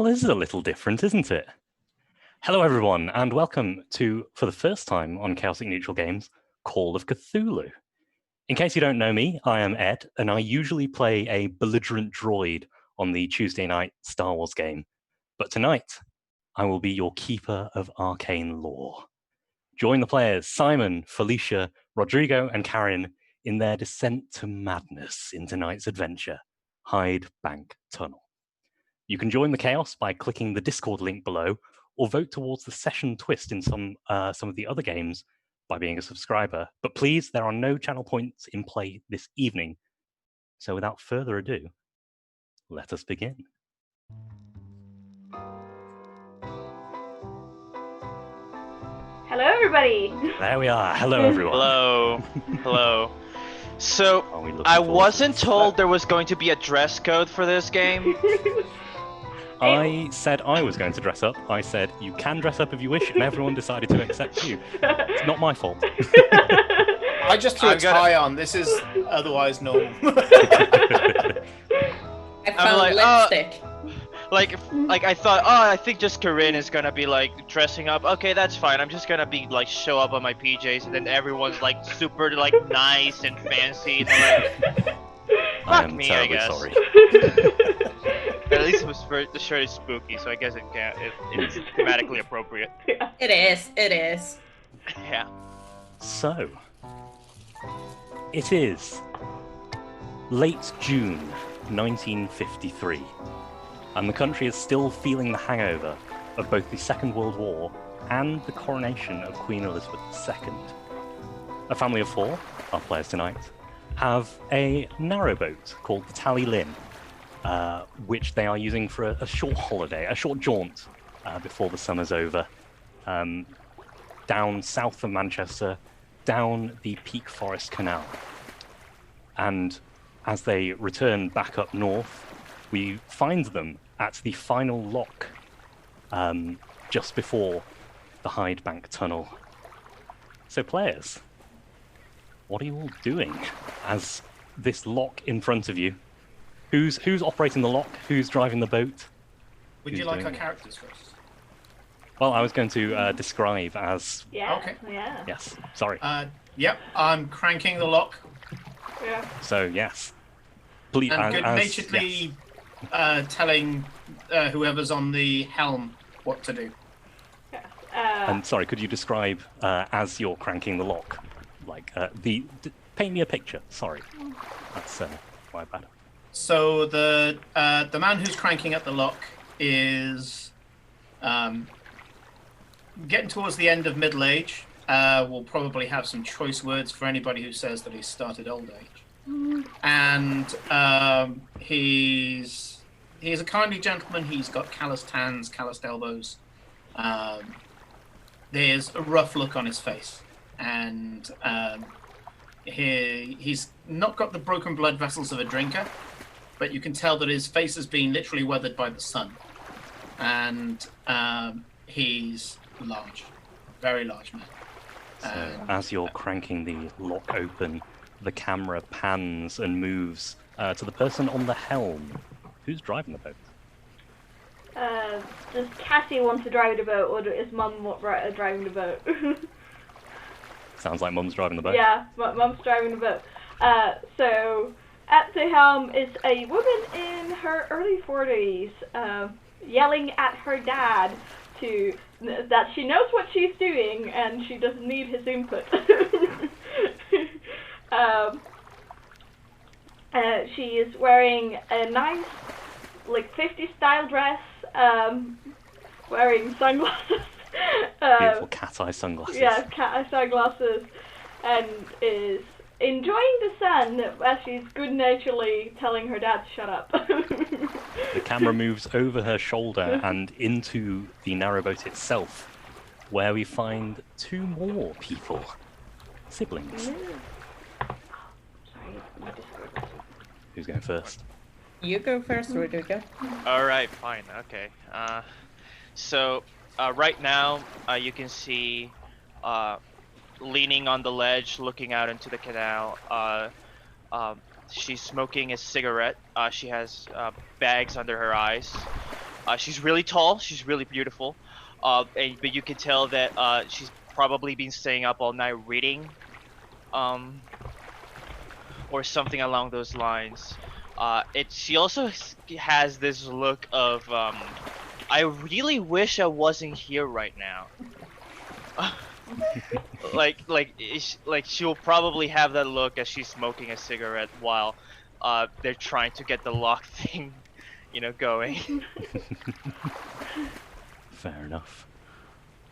this is a little different, isn't it? Hello, everyone, and welcome to, for the first time on Chaotic Neutral Games, Call of Cthulhu. In case you don't know me, I am Ed, and I usually play a belligerent droid on the Tuesday night Star Wars game. But tonight, I will be your keeper of arcane lore. Join the players Simon, Felicia, Rodrigo, and Karen in their descent to madness in tonight's adventure, Hyde Bank Tunnel. You can join the chaos by clicking the Discord link below, or vote towards the session twist in some of the other games by being a subscriber. But please, there are no channel points in play this evening. So without further ado, let us begin. Hello, everybody. There we are. Hello, everyone. Hello. Hello. So, I wasn't told there was going to be a dress code for this game. I said I was going to dress up. I said, you can dress up if you wish, and everyone decided to accept you. It's not my fault. I just threw a tie on. This is otherwise normal. I found like, lipstick. Like I thought, I think just Corinne is gonna be like dressing up. Okay, that's fine. I'm just gonna be like show up on my PJs, and then everyone's like super like nice and fancy. And, like, fuck me, I guess. Sorry. At least the shirt is spooky, so I guess it's thematically appropriate. It is. It is. Yeah. So, it is late June 1953, and the country is still feeling the hangover of both the Second World War and the coronation of Queen Elizabeth II. A family of four, our players tonight, have a narrowboat called the Tally Lynn, which they are using for a short holiday, a short jaunt before the summer's over, down south of Manchester, down the Peak Forest Canal. And as they return back up north, we find them at the final lock just before the Hyde Bank Tunnel. So players, what are you all doing as this lock in front of you? Who's operating the lock? Who's driving the boat? Would you like our characters first? Well, I was going to describe as... Yeah. Okay. Yeah. Yes, sorry. Yep, I'm cranking the lock. Yeah. So, yes. Please, And good-naturedly telling whoever's on the helm what to do. And sorry, could you describe as you're cranking the lock? Like, paint me a picture. Sorry. That's my bad. So the man who's cranking at the lock is getting towards the end of middle age. We'll probably have some choice words for anybody who says that he's started old age. And he's a kindly gentleman. He's got calloused hands, calloused elbows. There's a rough look on his face, and he's not got the broken blood vessels of a drinker, but you can tell that his face has been literally weathered by the sun. And he's large, very large man. So, as you're cranking the lock open, the camera pans and moves to the person on the helm. Who's driving the boat? Does Cassie want to drive the boat, or is Mum driving the boat? Sounds like Mum's driving the boat. Yeah, Mum's driving the boat. So, at the helm is a woman in her early 40s, yelling at her dad that she knows what she's doing and she doesn't need his input. She is wearing a nice, like, 50s style dress, wearing sunglasses. Beautiful cat-eye sunglasses. Yeah, cat-eye sunglasses, and is enjoying the sun as she's good-naturedly telling her dad to shut up. The camera moves over her shoulder and into the narrowboat itself, where we find two more people. Siblings. Sorry, my Discord. Who's going first? You go first, Rodrigo. Alright, fine, okay. So, right now, you can see, leaning on the ledge, looking out into the canal, she's smoking a cigarette. She has bags under her eyes. She's really tall. She's really beautiful. But you can tell that she's probably been staying up all night reading, or something along those lines. She also has this look of I really wish I wasn't here right now. like she'll probably have that look as she's smoking a cigarette while they're trying to get the lock thing, going. Fair enough.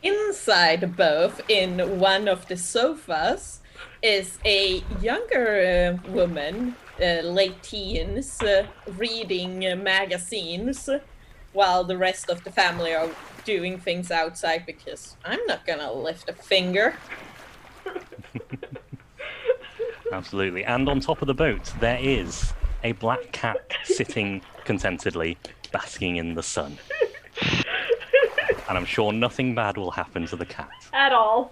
Inside both, in one of the sofas, is a younger woman, late teens, reading magazines, while the rest of the family are doing things outside because I'm not gonna lift a finger. Absolutely. And on top of the boat, there is a black cat sitting contentedly, basking in the sun. And I'm sure nothing bad will happen to the cat. At all.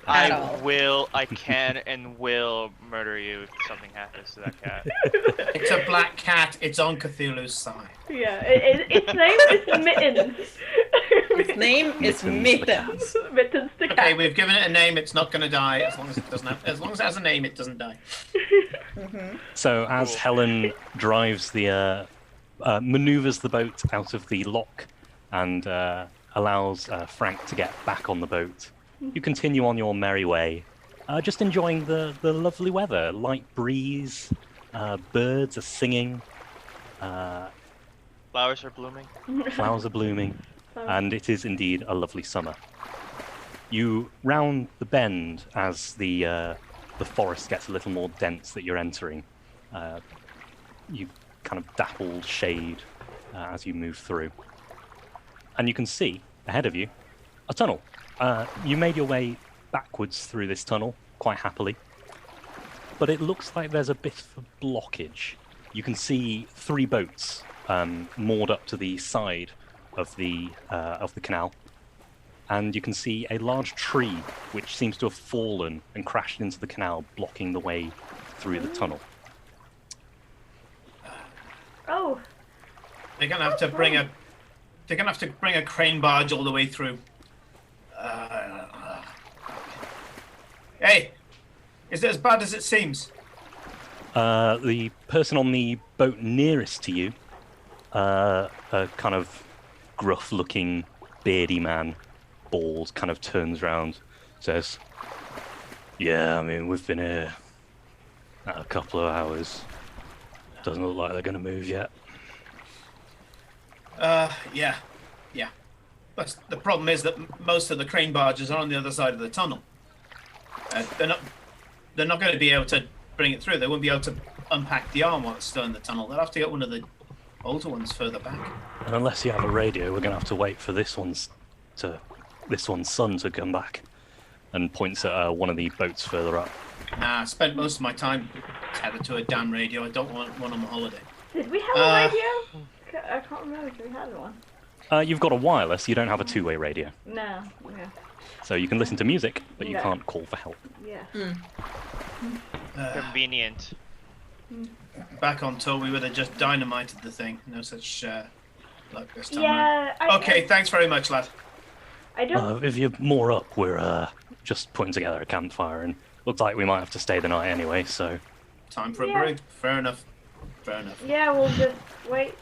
I can and will murder you if something happens to that cat. It's a black cat. It's on Cthulhu's side. Yeah, its name is Mittens. Its name is Mittens. Mittens the cat. Okay, we've given it a name. It's not going to die as long as it doesn't have. As long as it has a name, it doesn't die. So as Helen drives maneuvers the boat out of the lock and allows Frank to get back on the boat, you continue on your merry way, just enjoying the lovely weather. Light breeze, birds are singing, Flowers are blooming. flowers are blooming, and it is indeed a lovely summer. You round the bend as the forest gets a little more dense that you're entering. You kind of dappled shade as you move through. And you can see, ahead of you, a tunnel. You made your way backwards through this tunnel, quite happily. But it looks like there's a bit of a blockage. You can see 3 boats moored up to the side of the canal. And you can see a large tree which seems to have fallen and crashed into the canal, blocking the way through the tunnel. Oh. They're gonna have to bring a. They're gonna have to bring a crane barge all the way through. Hey, is it as bad as it seems? The person on the boat nearest to you, a kind of gruff-looking, beardy man, bald, kind of turns around, says, "Yeah, I mean, we've been here a couple of hours. Doesn't look like they're going to move yet." Yeah. But the problem is that most of the crane barges are on the other side of the tunnel. They're not going to be able to bring it through. They won't be able to unpack the arm while it's still in the tunnel. They'll have to get one of the older ones further back. And unless you have a radio, we're going to have to wait for this one's son to come back. And points at one of the boats further up. I spent most of my time tethered to a damn radio. I don't want one on my holiday. Did we have a radio? I can't remember if we had one. You've got a wireless, you don't have a two-way radio. No, yeah. So you can listen to music, but you Yeah. can't call for help. Yeah. Convenient. Back on tour, we would have just dynamited the thing. No such luck this time. Yeah, Okay, thanks very much, lad. I don't. If you're more up, we're just putting together a campfire, and looks like we might have to stay the night anyway, so... Time for a Yeah. brew. Fair enough. Yeah, we'll just wait.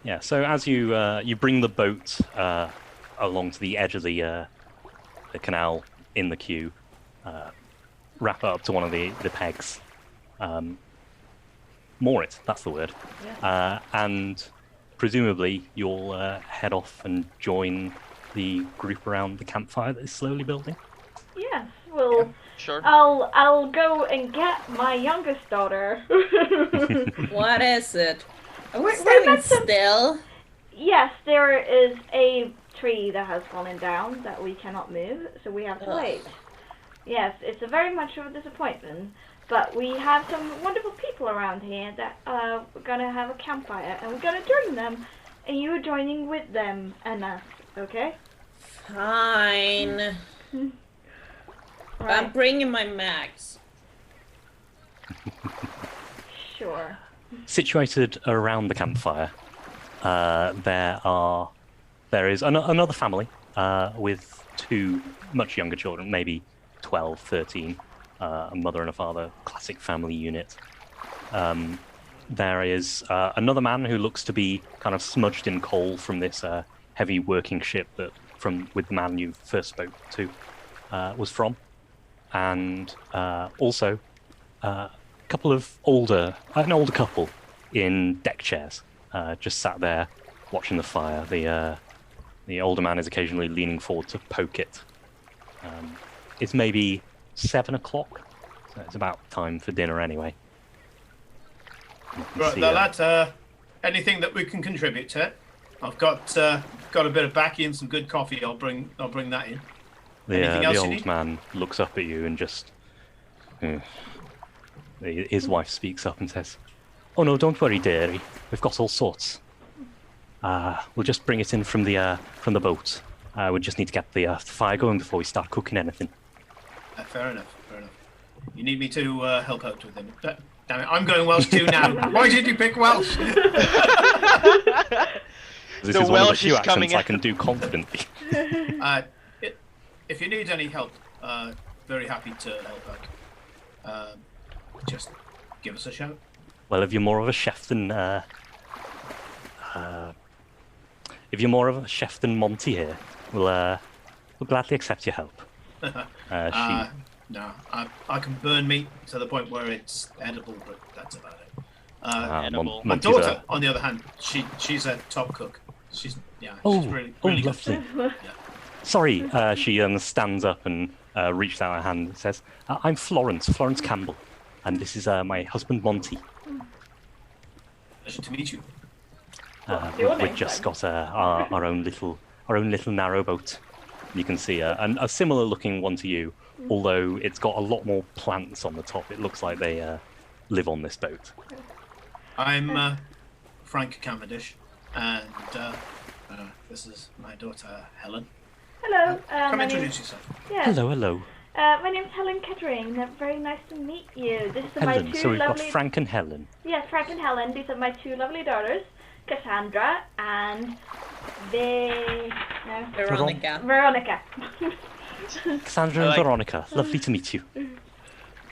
Yeah, so as you bring the boat along to the edge of the canal in the queue, wrap it up to one of the pegs, moor it, that's the word, Yeah. and presumably you'll head off and join the group around the campfire that is slowly building. Yes, well, Sure. I'll go and get my youngest daughter. What is it? Are we We're standing meant to- still? Yes, there is a tree that has fallen down that we cannot move, so we have to Ugh. wait. Yes, it's a very much of a disappointment, but we have some wonderful people around here that we're gonna have a campfire, and we're gonna join them, and you're joining with them and us, okay? Fine. I'm Right, bringing my mags. sure. Situated around the campfire, there is another family with two much younger children, maybe 12, 13, a mother and a father, classic family unit. There is another man who looks to be kind of smudged in coal from this heavy working ship with the man you first spoke to was from, and also an older couple in deck chairs, just sat there watching the fire. The older man is occasionally leaning forward to poke it. It's maybe 7 o'clock, so it's about time for dinner anyway. Right, lad. Anything that we can contribute to it? I've got a bit of baccy and some good coffee. I'll bring that in. The old man looks up at you and just. His wife speaks up and says, "Oh no, don't worry, dearie. We've got all sorts. We'll just bring it in from the boat. We just need to get the fire going before we start cooking anything." Fair enough. You need me to help out with him. Damn it, I'm going Welsh too now. Why did you pick Welsh? This The is one of the Welsh few is coming accents I out. can do confidently. If you need any help, very happy to help out. Just give us a shout. Well, if you're more of a chef than Monty here, we'll gladly accept your help. No, I can burn meat to the point where it's edible, but that's about it. Edible. My Monty's daughter, on the other hand, she's a top cook. She's really good. lovely. Yeah. Sorry, she stands up and reaches out her hand and says, "I'm Florence Campbell, and this is my husband Monty. Pleasure to meet you. We've just got our own little narrow boat. You can see a similar looking one to you, although it's got a lot more plants on the top. It looks like they live on this boat." I'm Frank Cavendish, and this is my daughter Helen. Hello. Come my introduce name's yourself. Hello. my name's Helen Kettering. Very nice to meet you. This is my Helen. two So we've got lovely. Frank and Helen. Yes, Frank and Helen. These are my two lovely daughters, Cassandra and Veronica. Veronica. Cassandra I and like- Veronica. Lovely to meet you.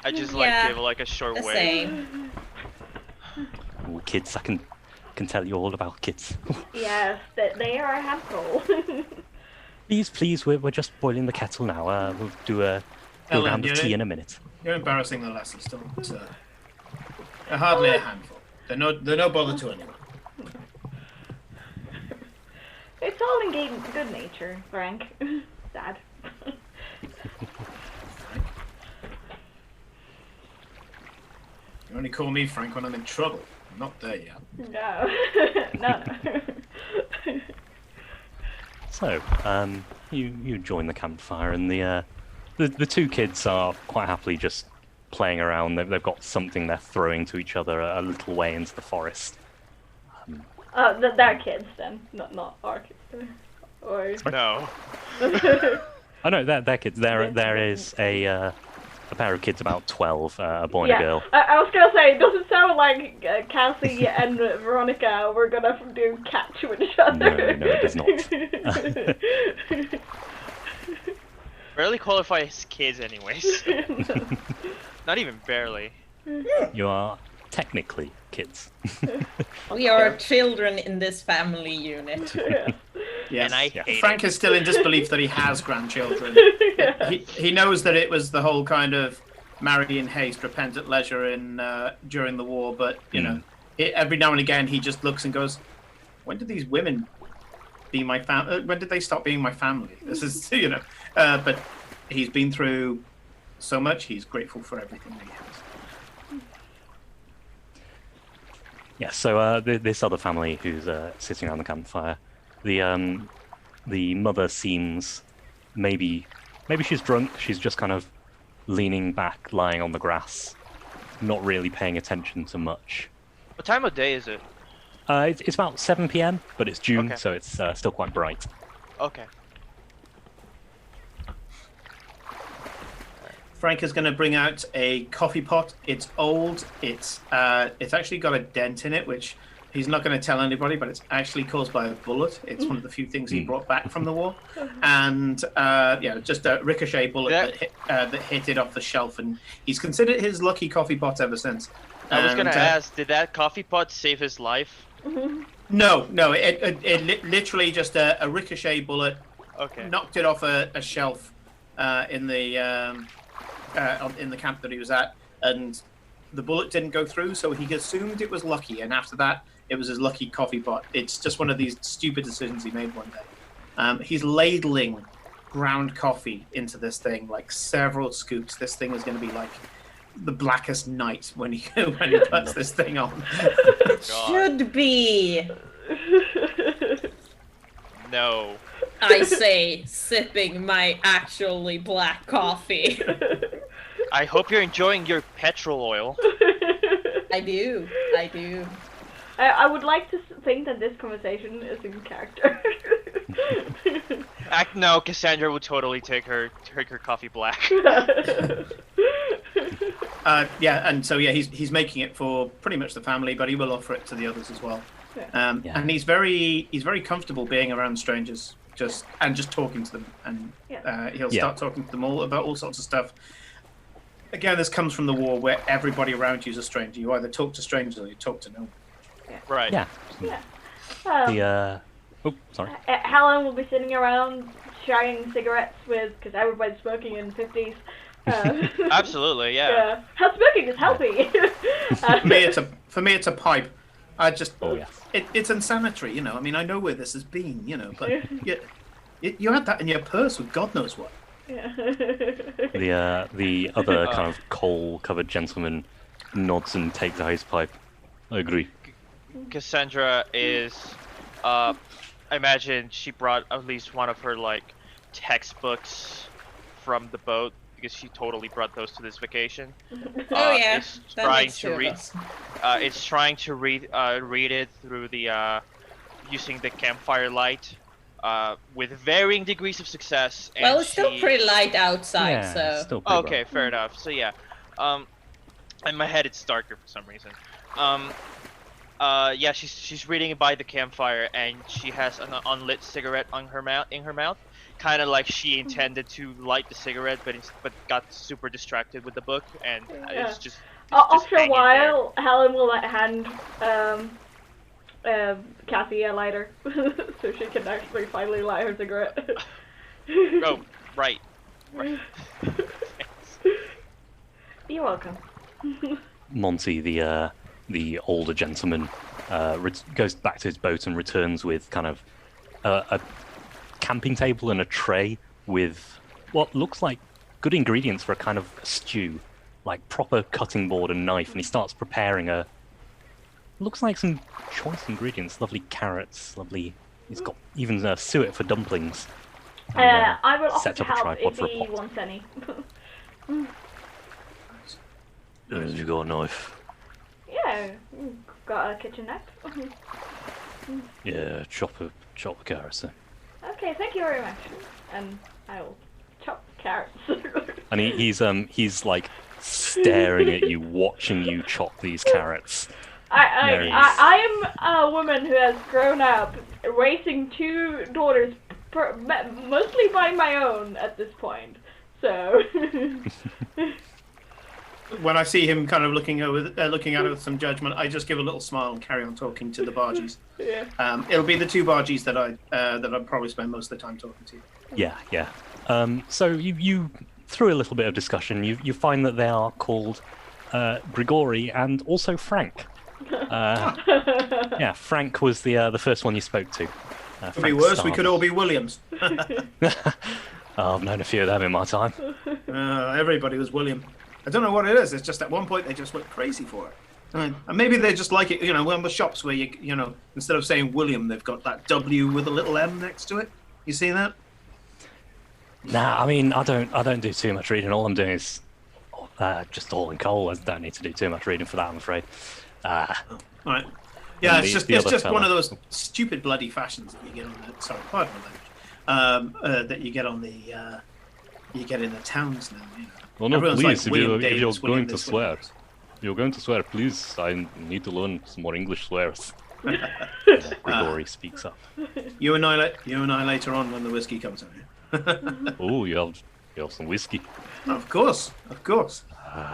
I just Yeah, give like a short The wave. same. Oh, kids, I can tell you all about kids. Yes, they are a handful. Please, we're just boiling the kettle now. We'll do a Helen, round of tea in a minute. You're embarrassing the lasses. They're hardly a handful. They're no bother to anyone. It's all in good nature, Frank. Dad. You only call me Frank when I'm in trouble. I'm not there yet. No. No. So, you join the campfire, and the two kids are quite happily just playing around. They've got something they're throwing to each other a little way into the forest. They're kids then, not our kids. Or. No. Oh no, they're kids. There is a pair of kids about 12, a boy and a girl. I was gonna say, it doesn't sound like Cassie and Veronica were gonna do catch with each other. No, it does not. Barely qualify as kids anyways. Not even barely. You are technically kids. We are children in this family unit. Yes. And I hate Frank it. is still in disbelief that he has grandchildren. He knows that it was the whole kind of marry in haste, repent at leisure during the war, but you know, every now and again he just looks and goes, "When did these women be my family? When did they stop being my family?" This is but he's been through so much. He's grateful for everything that he has. Yeah. So this other family who's sitting around the campfire, the mother seems maybe she's drunk. She's just kind of leaning back, lying on the grass, not really paying attention to much. What time of day is it? It's about 7 p.m., but it's June, Okay. so it's still quite bright. Okay. Frank is going to bring out a coffee pot. It's old. It's actually got a dent in it, which He's not going to tell anybody, but it's actually caused by a bullet. It's one of the few things he brought back from the war, and just a ricochet bullet that hit it off the shelf, and he's considered his lucky coffee pot ever since. I was gonna ask, did that coffee pot save his life? No, it literally just a ricochet bullet knocked it off a shelf in the camp that he was at, and the bullet didn't go through, so he assumed it was lucky, and after that, it was his lucky coffee pot. It's just one of these stupid decisions he made one day. He's ladling ground coffee into this thing, like several scoops. This thing is going to be like the blackest night when he puts this thing on. It should be. No. I say, sipping my actually black coffee. I hope you're enjoying your petrol oil. I do. I would like to think that this conversation is in character. No, Cassandra would totally take her coffee black. And so he's making it for pretty much the family, but he will offer it to the others as well. And he's very comfortable being around strangers, just talking to them, and he'll start talking to them all about all sorts of stuff. Again, this comes from the war where everybody around you is a stranger. You either talk to strangers or you talk to no one. Right. Yeah. Sorry. Helen will be sitting around sharing cigarettes because everybody's smoking in the 50s. Absolutely, yeah. How smoking is healthy. For me, it's a pipe. I just, yes. It's unsanitary, I mean, I know where this has been, but you had that in your purse with God knows what. The other kind of coal-covered gentleman nods and takes out his pipe. I agree. Cassandra is, I imagine she brought at least one of her textbooks from the boat, because she totally brought those to this vacation. It's trying to read. It's trying to read it through the using the campfire light, with varying degrees of success. And well, it's still pretty light outside, so. Okay, fair enough. So yeah, in my head it's darker for some reason. She's reading it by the campfire, and she has an unlit cigarette in her mouth, kind of like she intended to light the cigarette, but got super distracted with the book, and it's just. After a while, Helen will hand Cassie a lighter, so she can actually finally light her cigarette. Oh, right. You're welcome. Monty, the older gentleman, goes back to his boat and returns with kind of a camping table and a tray with what looks like good ingredients for a kind of stew, like proper cutting board and knife, and he starts preparing looks like some choice ingredients, lovely carrots, he's got even a suet for dumplings. And, I will offer sets to up a help tripod if for a he pot. wants any. Have you got a knife? Yeah, got a kitchen knife. Yeah, chop the carrots then. Okay, thank you very much. And I will chop carrots. And he's like staring at you, watching you chop these carrots. I am a woman who has grown up raising two daughters, mostly by my own at this point. So. When I see him kind of looking at it with some judgment, I just give a little smile and carry on talking to the bargees. Yeah. It'll be the two bargees that I'll probably spend most of the time talking to. Yeah. So you through a little bit of discussion, you find that they are called Grigori and also Frank. Yeah, Frank was the first one you spoke to. Could be worse. We could all be Williams. I've known a few of them in my time. Everybody was William. I don't know what it is. It's just at one point they just went crazy for it. And maybe they just like it, one of the shops where you instead of saying William, they've got that W with a little M next to it. You see that? Nah, I mean, I don't do too much reading. All I'm doing is just all in coal. I don't need to do too much reading for that, I'm afraid. All right. Yeah, it's just one of those stupid bloody fashions that you get on the pardon the language. That you get on the you get in the towns now. Well, no, everyone's please, like, if you're William going to this, swear, William this. please, I need to learn some more English swears. Grigori speaks up. You and I later on when the whiskey comes out. Oh, you have some whiskey. Of course.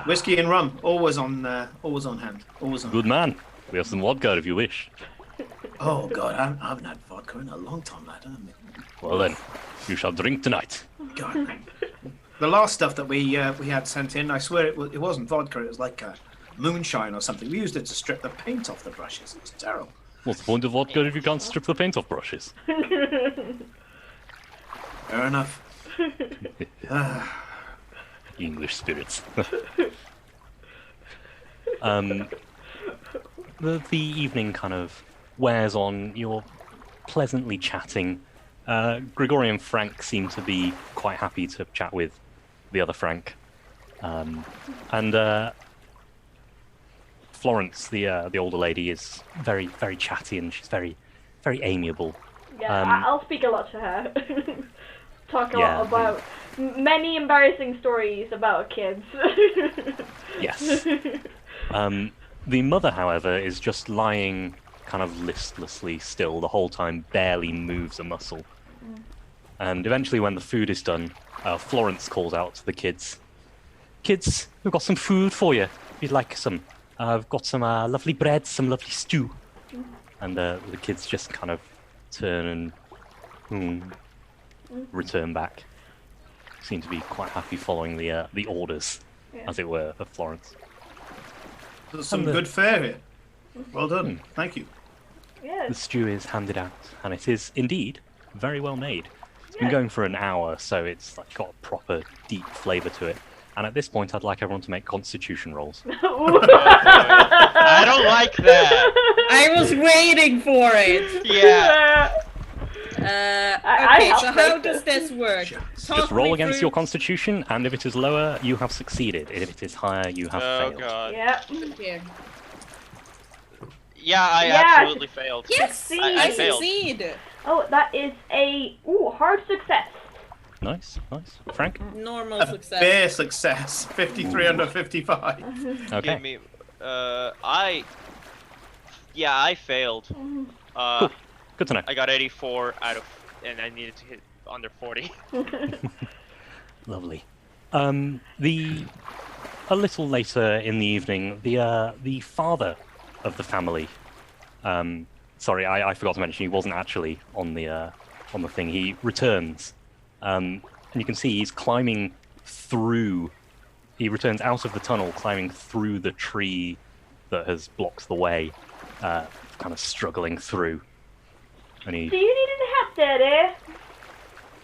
Whiskey and rum, always on hand. Always on. Good man. We have some vodka if you wish. Oh God, I haven't had vodka in a long time, lad. Well then, you shall drink tonight. God. The last stuff that we had sent in, I swear it wasn't vodka. It was like moonshine or something. We used it to strip the paint off the brushes. It was terrible. What's the point of vodka if you can't strip the paint off brushes? Fair enough. English spirits. The evening kind of wears on. You're pleasantly chatting. Grigori and Frank seem to be quite happy to chat with the other Frank. And Florence, the older lady, is very, very chatty, and she's very, very amiable. Yeah, I'll speak a lot to her. Talk a lot about many embarrassing stories about kids. Yes. The mother, however, is just lying kind of listlessly still the whole time, barely moves a muscle. And eventually, when the food is done, Florence calls out to the kids. Kids, we've got some food for you. If you'd like some. I've got some lovely bread, some lovely stew. And the kids just kind of turn and return back. Seem to be quite happy following the orders, as it were, of Florence. There's some good fare here. Well done. Thank you. Yes. The stew is handed out, and it is indeed very well made. It's been going for an hour, so it's like got a proper deep flavour to it. And at this point, I'd like everyone to make Constitution rolls. I don't like that. I was waiting for it. Yeah. Okay, so how does this work? Just roll against your Constitution, and if it is lower, you have succeeded. If it is higher, you have Oh failed. god. Yeah. Here. Yeah, I Yeah. absolutely failed. Yes, I I failed. succeed. Oh, that is a hard success. Nice. Frank? Normal A success. bare success. 53 under 55. Okay. Give me. I failed. Cool. Good to know. I got 84 out of, and I needed to hit under 40. Lovely. A little later in the evening, the father of the family. Sorry, I forgot to mention he wasn't actually on the thing. He returns, and you can see he's climbing through. He returns out of the tunnel, climbing through the tree that has blocked the way, kind of struggling through. And he. Do you need a hat, Daddy?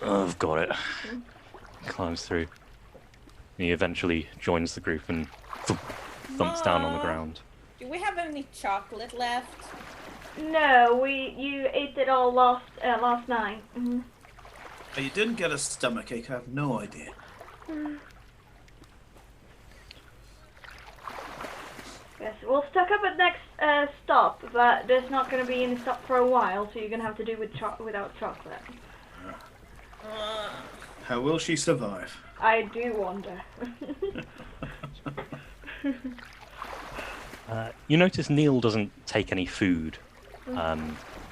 Oh, I've got it. Climbs through. He eventually joins the group and thumps down on the ground. Do we have any chocolate left? No, you ate it all last night. Oh, you didn't get a stomachache, I have no idea. Yes, we'll stock up at next stop, but there's not going to be any stop for a while, so you're going to have to do without chocolate. How will she survive? I do wonder. You notice Neil doesn't take any food.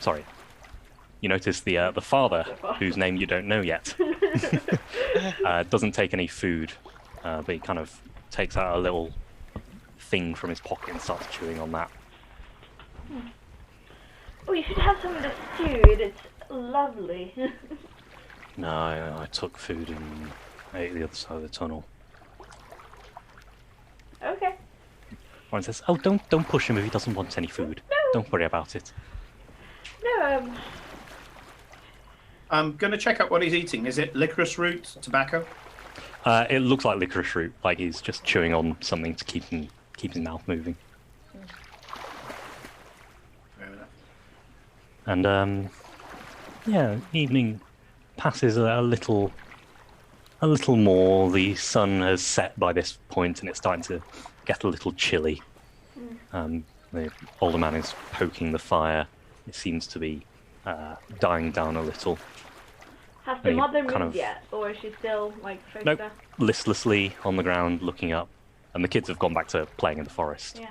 Sorry. You notice the father, whose name you don't know yet, doesn't take any food, but he kind of takes out a little thing from his pocket and starts chewing on that. Oh, you should have some of the stew. It's lovely. No, I took food and ate the other side of the tunnel. Okay. Warren says, "Oh, don't push him if he doesn't want any food. No. Don't worry about it." No, I'm going to check out what he's eating. Is it licorice root, tobacco? It looks like licorice root, like he's just chewing on something to keep his mouth moving. Fair enough. And yeah, evening passes a little more. The sun has set by this point, and it's starting to get a little chilly. The older man is poking the fire. It seems to be dying down a little. has the And he mother kind moved of- yet, or is she still like face Nope. down? Listlessly on the ground, looking up. And the kids have gone back to playing in the forest. Yeah.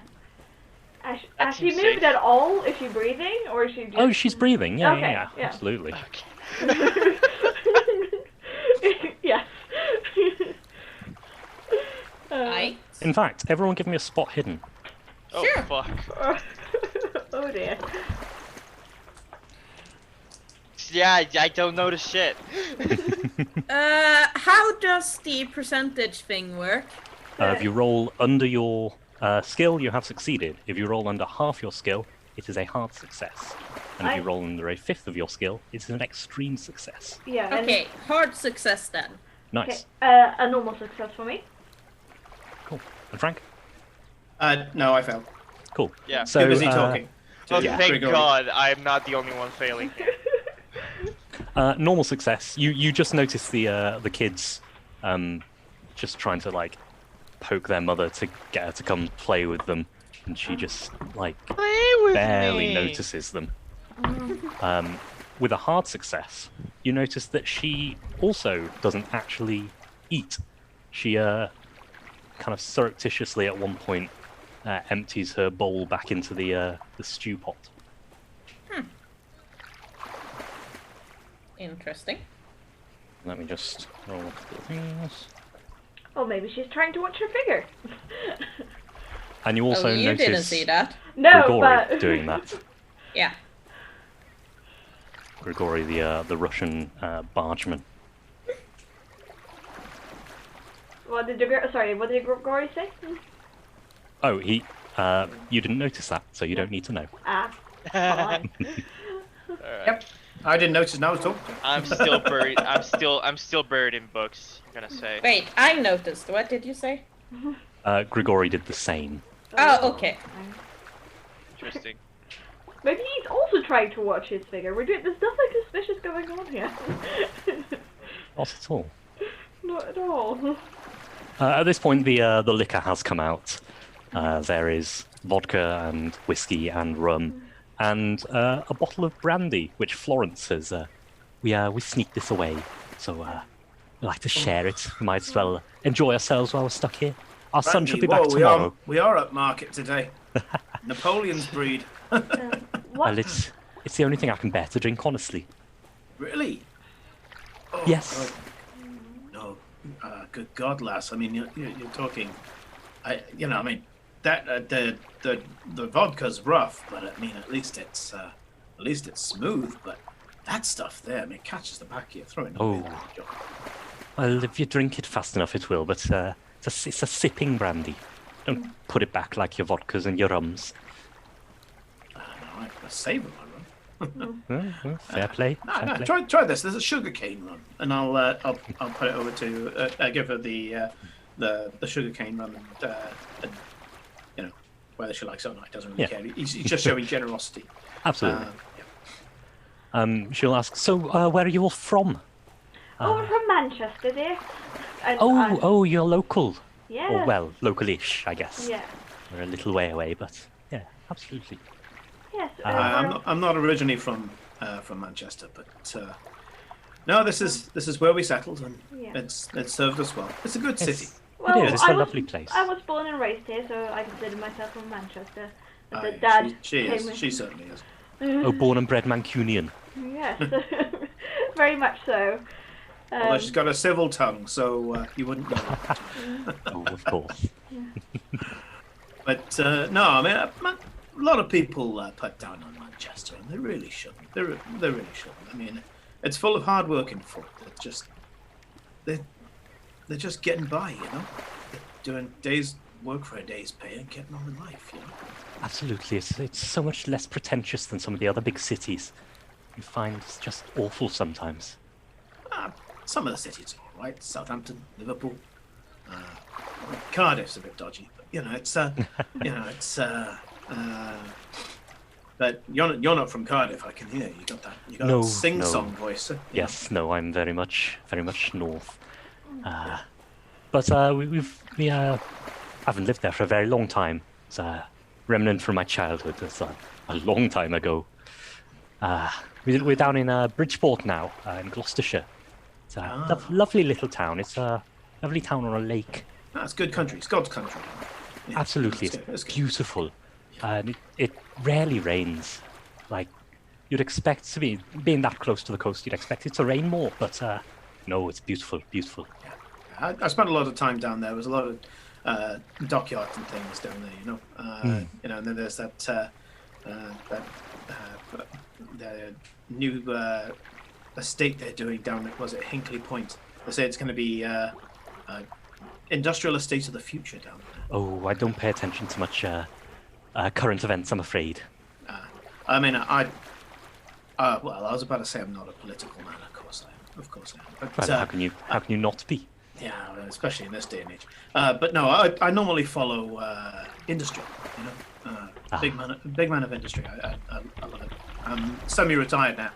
Has she seems moved safe. at all? Is she breathing, or is she just... Oh, she's breathing. Yeah, Okay, yeah, yeah. absolutely. Okay. Yes. Right. In fact, everyone give me a spot hidden. Oh Sure. fuck. Oh dear. Yeah, I don't know the shit. How does the percentage thing work? If you roll under your skill, you have succeeded. If you roll under half your skill, it is a hard success. And if you roll under a fifth of your skill, it is an extreme success. Yeah. and- Okay, hard success then. Nice. Okay. A normal success for me. Cool. And Frank? No, I failed. Cool. Yeah. So, Too busy talking. Oh, Yeah. thank Grigori. God, I'm not the only one failing here. normal success. You just notice the kids just trying to like poke their mother to get her to come play with them, and she just like Play with barely me. notices them. With a hard success, you notice that she also doesn't actually eat. She kind of surreptitiously at one point empties her bowl back into the stew pot. Interesting. Let me just roll a couple of things. Or maybe she's trying to watch her figure. And you also Oh, you notice didn't see that. No, Grigori but doing that. Yeah. Grigori, the Russian bargeman. What did Grigori say? Oh, he. You didn't notice that, so you don't need to know. Ah. Fine. Alright. Yep. I didn't notice. Now I was talking. I'm still buried. I'm still buried in books. I'm gonna say. Wait, I noticed. What did you say? Grigori did the same. Oh, okay. Interesting. Maybe he's also trying to watch his figure. There's nothing suspicious going on here. Not at all. Not at all. At this point, the liquor has come out. There is vodka and whiskey and rum, and a bottle of brandy, which Florence says we sneaked this away, so we like to share it. We might as well enjoy ourselves while we're stuck here. Our son should be back tomorrow. We are at market today. Napoleon's breed. Well, What? it's the only thing I can bear to drink honestly. Really? Oh, Yes. No. Good God, lass. I mean, you're talking. I mean, that the vodka's rough, but I mean, at least it's smooth. But that stuff there, I mean, it catches the back of your throat. Oh. Well, if you drink it fast enough, it will. But it's a sipping brandy. Don't put it back like your vodkas and your rums. I savour my rum. Well, fair play. Fair play. Try this. There's a sugarcane rum, and I'll put it over to give her the sugarcane rum, and you know whether she likes it or not, doesn't really Yeah. care. He's just showing generosity. Absolutely. Yeah. She'll ask, so where are you all from? Oh, I'm from Manchester, dear. And Oh, you're local. yeah. Or, well, local-ish, I guess. Yeah. We're a little way away, but yeah, absolutely. Yes. I'm not originally from Manchester, but no, this is where we settled, and Yeah. it's served us well. It's a good city. Well, it is. It's I a was- lovely place. I was born and raised here, so I consider myself from Manchester. But Aye, the dad she came is. with- She certainly is. Oh, born and bred Mancunian. Yes, very much so. Although she's got a civil tongue, so you wouldn't know. Oh, of course. But no, I mean, a lot of people put down on Manchester, and they really shouldn't. They really shouldn't. I mean, it's full of hard-working folk that they're just getting by, you know. They're doing days work for a day's pay and getting on in life, you know. Absolutely. It's so much less pretentious than some of the other big cities. You find it's just awful sometimes. Some of the cities are all right. Southampton, Liverpool, Cardiff's a bit dodgy, but you know, it's But you're not from Cardiff. I can hear you got that. You got No, that sing-song no. voice. You Yes, no, I'm very much north. But we haven't lived there for a very long time. It's a remnant from my childhood. It's a long time ago. We're down in Bridgeport now, in Gloucestershire. It's a lovely little town. It's a lovely town on a lake. know. That's good country. It's God's country. Yeah, Absolutely, that's good, that's it's good. beautiful. And it rarely rains. Like, you'd expect to be, being that close to the coast, you'd expect it to rain more, but no, it's beautiful, beautiful. I spent a lot of time down there. There was a lot of dockyards and things down there, you know. You know, and then there's that the new estate they're doing down at, was it Hinkley Point? They say it's going to be industrial estate of the future down there. Oh, I don't pay attention to much current events, I'm afraid. I mean, well, I was about to say I'm not a political man. Of course I am. But Well, how can you not be? yeah, especially in this day and age. But no, I normally follow industry. You know, big man of industry. I love it. I'm semi-retired now,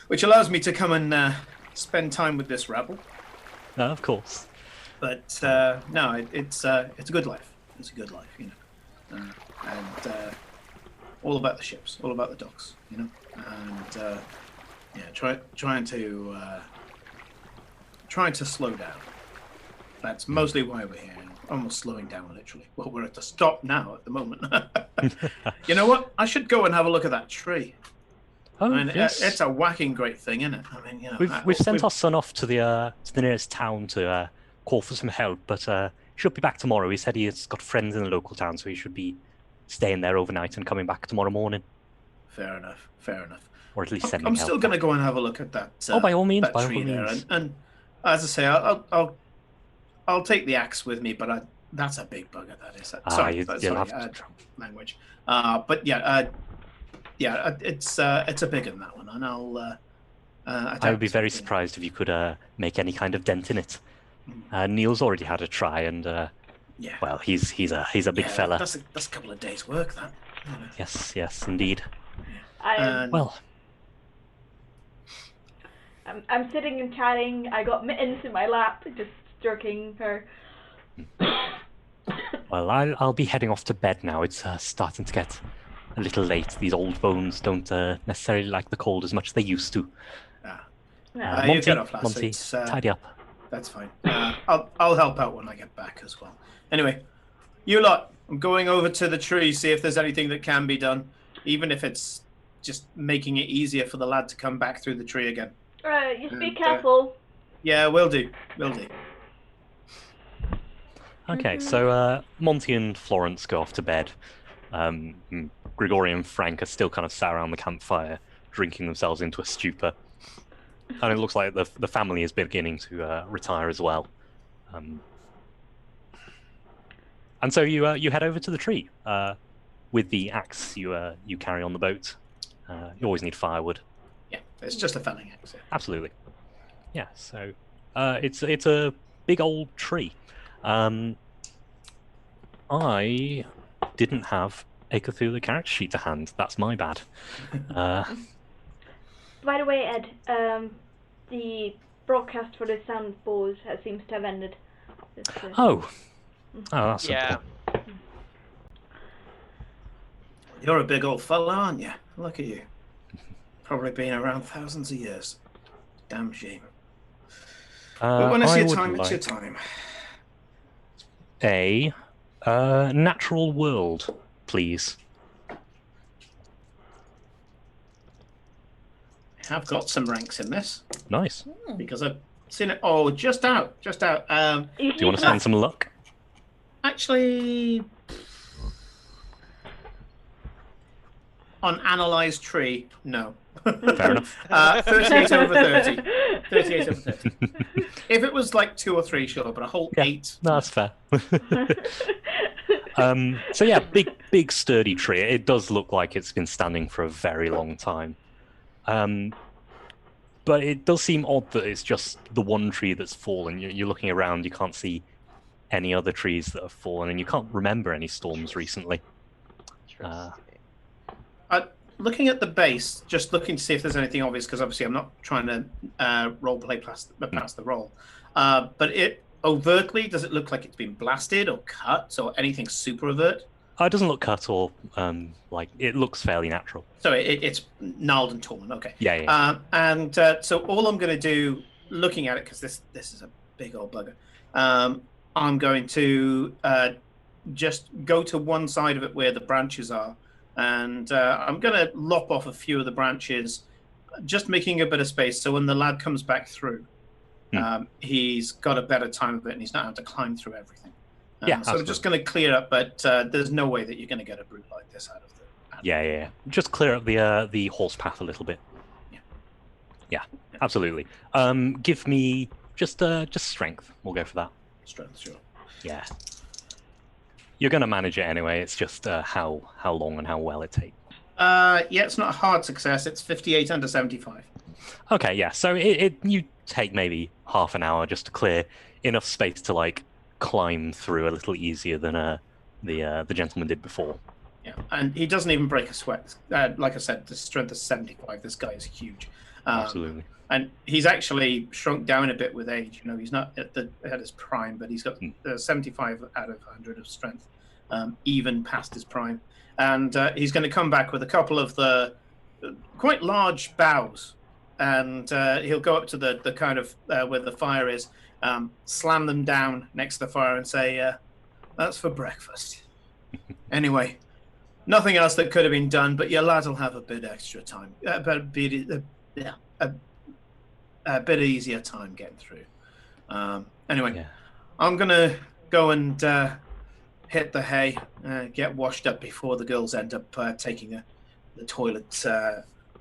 which allows me to come and spend time with this rabble. Of course. But no, it's a good life. It's a good life, you know, and all about the ships, all about the docks, you know, and yeah, trying to slow down. That's mostly why we're here. Almost slowing down, literally. Well, we're at the stop now at the moment. You know what? I should go and have a look at that tree. Oh, I mean, yes. it's a whacking great thing, isn't it? I mean, you know, We've sent our son off to the nearest town to call for some help, but he should be back tomorrow. He said he has got friends in the local town, so he should be staying there overnight and coming back tomorrow morning. Fair enough. Fair enough. Or at least sending I'm help still going to back. go and have a look at that. Oh, by all means, that by all tree there. means. And as I say, I'll take the axe with me, but that's a big bugger. That is. Sorry, you'll have to language. But yeah, it's a big one, that one, and I would be very surprised if you could make any kind of dent in it. Neil's already had a try, and yeah. well, he's a big fella. That's a couple of days' work, that. You know. Yes, indeed. I'm sitting and chatting. I got Mittens in my lap, just stroking her. Well, I'll be heading off to bed now. It's starting to get a little late. These old bones don't necessarily like the cold as much as they used to. You Monty, get off, lass. Monty, tidy up. That's fine. I'll help out when I get back as well. Anyway, you lot, I'm going over to the tree, see if there's anything that can be done, even if it's just making it easier for the lad to come back through the tree again. You be careful. Yeah, will do. Okay, so Monty and Florence go off to bed. Grigori and Frank are still kind of sat around the campfire, drinking themselves into a stupor. And it looks like the family is beginning to retire as well. And so you head over to the tree with the axe you carry on the boat. You always need firewood. Yeah, it's just a felling axe. Yeah. Absolutely. Yeah. So it's a big old tree. I didn't have a Cthulhu character sheet to hand. That's my bad. By the way, Ed, the broadcast for the sound board seems to have ended. Oh, that's Yeah. simple. You're a big old fella, aren't you? Look at you. Probably been around thousands of years. Damn shame. But when it's your time, it's your time. A natural world, please. I've got some ranks in this Nice. because I've seen it. Oh, just out. Do you want to spend some luck? Actually, on analyzed tree, no. Fair enough. 38 over 30. 38 over 30. If it was like 2 or 3, sure, but a whole 8. No, that's fair. So yeah, big sturdy tree. It does look like it's been standing for a very long time. But it does seem odd that it's just the one tree that's fallen. You're looking around, you can't see any other trees that have fallen, and you can't remember any storms recently. Looking at the base, just looking to see if there's anything obvious, because obviously I'm not trying to roleplay past the roll. But it overtly, does it look like it's been blasted or cut or anything super overt? It doesn't look cut or like it looks fairly natural. So it's gnarled and torn. Okay. Yeah. So all I'm going to do, looking at it, because this is a big old bugger, I'm going to just go to one side of it where the branches are, and I'm going to lop off a few of the branches, just making a bit of space so when the lad comes back through, he's got a better time of it and he's not having to climb through everything. So I'm just going to clear up, but there's no way that you're going to get a brute like this out of the. Yeah. Just clear up the horse path a little bit. Yeah, absolutely. Give me just strength. We'll go for that. Strength, sure. Yeah. You're going to manage it anyway. It's just how long and how well it takes. It's not a hard success. It's 58 under 75. Okay, yeah. So you take maybe half an hour just to clear enough space to like climb through a little easier than the gentleman did before. Yeah, and he doesn't even break a sweat. Like I said, the strength is 75. This guy is huge. Absolutely. And he's actually shrunk down a bit with age. You know, he's not at his prime, but he's got 75 out of 100 of strength, even past his prime. And he's going to come back with a couple of the quite large boughs, and he'll go up to the kind of where the fire is, slam them down next to the fire, and say, "That's for breakfast." Anyway, nothing else that could have been done, but your lads will have a bit extra time, a bit easier time getting through. Anyway, I'm gonna go and hit the hay, get washed up before the girls end up taking the toilet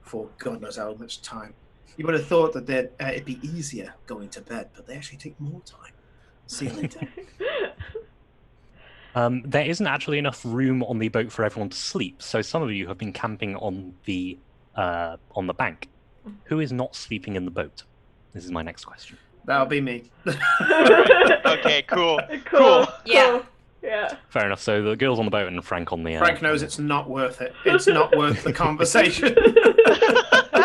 for God knows how much time. You would have thought that it'd be easier going to bed, but they actually take more time. See you later. There isn't actually enough room on the boat for everyone to sleep, so some of you have been camping on the bank. Who is not sleeping in the boat? This is my next question. That'll be me. Okay, cool. Yeah. Yeah. Fair enough. So the girls on the boat and Frank on the. Frank knows it's not worth it. It's not worth the conversation.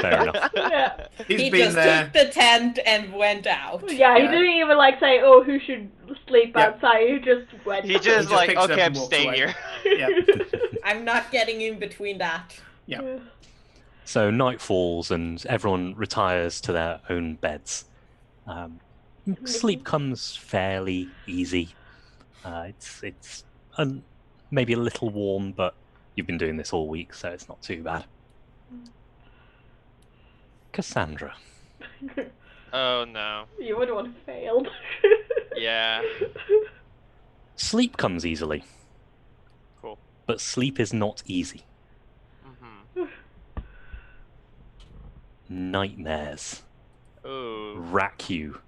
Fair enough. Yeah. He been just there. took the tent and went out. Yeah, he didn't even like say, "Oh, who should sleep outside?" He just went. He just like, like, picks it up okay, I'm and walks staying away. here. Yeah. I'm not getting in between that. Yeah. So night falls and everyone retires to their own beds. Sleep comes fairly easy. It's maybe a little warm, but you've been doing this all week, so it's not too bad. Cassandra. Oh no. You would have failed. Yeah. Sleep comes easily. Cool. But sleep is not easy. Mm-hmm. Nightmares Ooh. rack you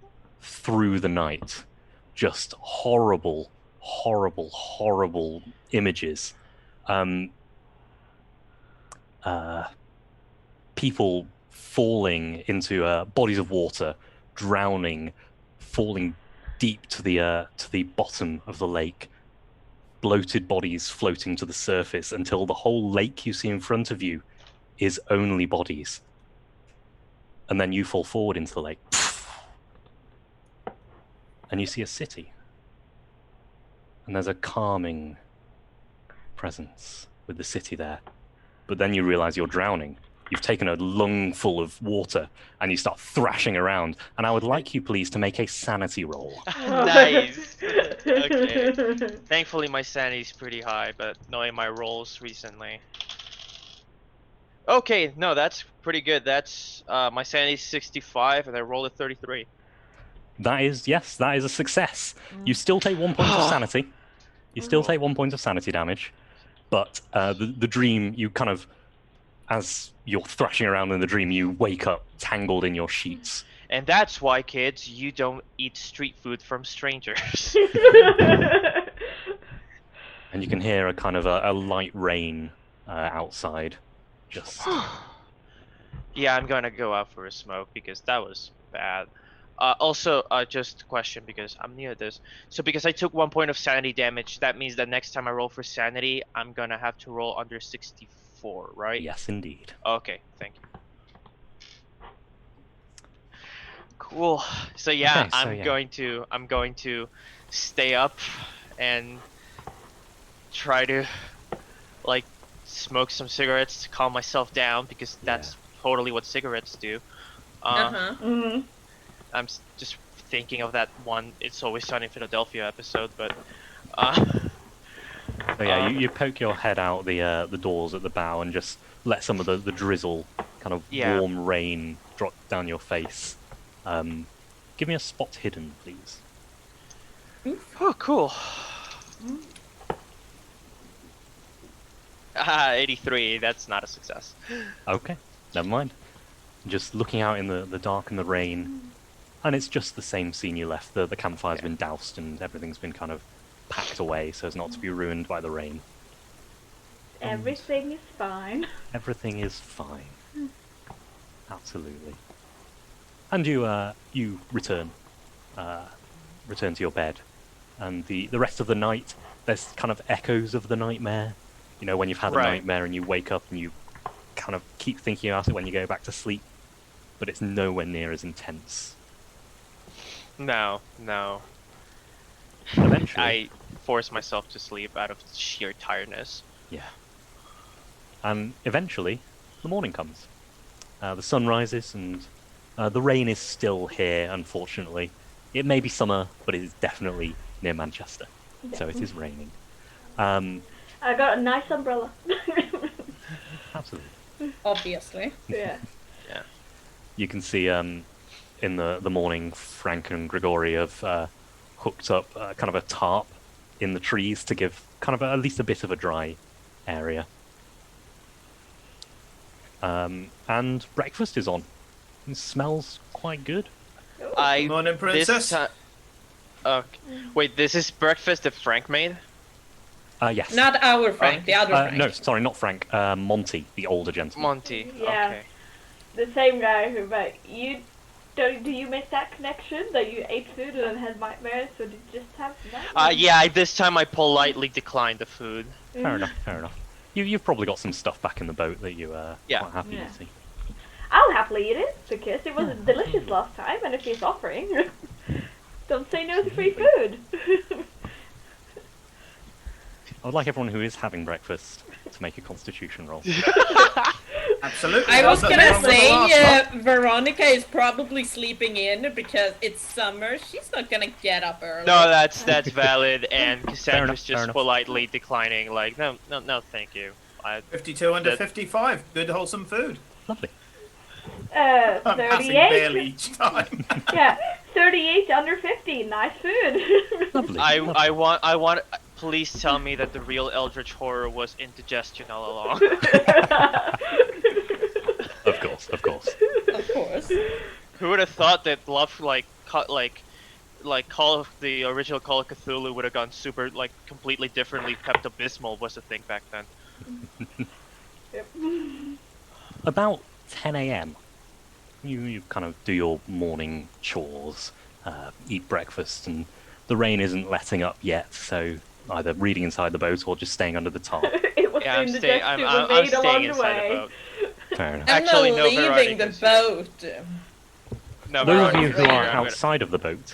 through the night. Just horrible, horrible, horrible images. People falling into bodies of water, drowning, falling deep to the bottom of the lake. Bloated bodies floating to the surface until the whole lake you see in front of you is only bodies. And then you fall forward into the lake. And you see a city. And there's a calming presence with the city there. But then you realize you're drowning. You've taken a lungful of water and you start thrashing around. And I would like you, please, to make a sanity roll. Nice. Okay. Thankfully, my sanity's pretty high, but knowing my rolls recently. Okay, no, that's pretty good. That's my sanity's 65, and I rolled a 33. That is a success. You still take 1 point of sanity. You still take 1 point of sanity damage. But the dream, you kind of, as you're thrashing around in the dream, you wake up tangled in your sheets. And that's why, kids, you don't eat street food from strangers. And you can hear a kind of a light rain outside. Just. Yeah, I'm gonna go out for a smoke because that was bad. Also, just a question because I'm new at this. So because I took 1 point of sanity damage, that means that next time I roll for sanity, I'm gonna have to roll under 64, right? Yes, indeed. Okay, thank you. Cool. So yeah, Okay, I'm going to stay up and try to like smoke some cigarettes to calm myself down because that's totally what cigarettes do. Mm-hmm. I'm just thinking of that one It's Always Sunny in Philadelphia episode, but So yeah, you poke your head out the doors at the bow and just let some of the drizzle, kind of Yeah. warm rain, drop down your face. Give me a spot hidden, please. Oh, cool. 83. That's not a success. Okay, never mind. Just looking out in the dark and the rain, and it's just the same scene you left. The campfire's been doused and everything's been kind of packed away so as not to be ruined by the rain. Everything is fine. Everything is fine. Absolutely. And you return to your bed, and the rest of the night there's kind of echoes of the nightmare. You know, when you've had a Right. nightmare and you wake up and you kind of keep thinking about it when you go back to sleep, but it's nowhere near as intense. No. Eventually, I force myself to sleep out of sheer tiredness. yeah. And eventually, the morning comes. The sun rises, and the rain is still here, unfortunately. It may be summer, but it is definitely near Manchester, so it is raining. I got a nice umbrella. Absolutely. Obviously. Yeah. Yeah. You can see in the morning, Frank and Grigori have hooked up kind of a tarp in the trees to give kind of at least a bit of a dry area. And breakfast is on. It smells quite good. Morning, princess. Okay. Wait, this is breakfast that Frank made? Yes. Not our Frank, the other Frank. No, sorry, not Frank. Monty, the older gentleman. Monty. Yeah. Okay. The same guy who, but you do you make that connection that you ate food and then had nightmares, or did you just have nightmares? Yeah, this time I politely declined the food. Fair enough. You've probably got some stuff back in the boat that you Yeah. quite happy Yeah. to see. I'll happily eat it because it was delicious last time, and if he's offering, don't say no to free food. I would like everyone who is having breakfast to make a constitution roll. Absolutely. I was That's gonna nothing wrong with the say, last one. Veronica is probably sleeping in because it's summer. She's not gonna get up early. No, that's valid, and Fair Cassandra's enough, fair just enough. politely declining, like, no, thank you. 52 under That- 55. Good wholesome food. Lovely. I'm passing 38. barely each time. Yeah, 38 under 50. Nice food. Lovely. I lovely. want. Please tell me that the real Eldritch horror was indigestion all along. Of course. Of course. Who would have thought that love like Call of the original Call of Cthulhu would have gone super completely differently. Pepto Bismol was a thing back then. Yep. About 10 a.m. You kind of do your morning chores, eat breakfast, and the rain isn't letting up yet, so either reading inside the boat or just staying under the tarp. It was Yeah, I'm indigestion staying. was I'm made staying along the inside the way. boat. Fair enough. I'm Actually, not no, leaving the Veronica's here. boat. No, Those of Veronica's you who here, are I'm gonna- outside of the boat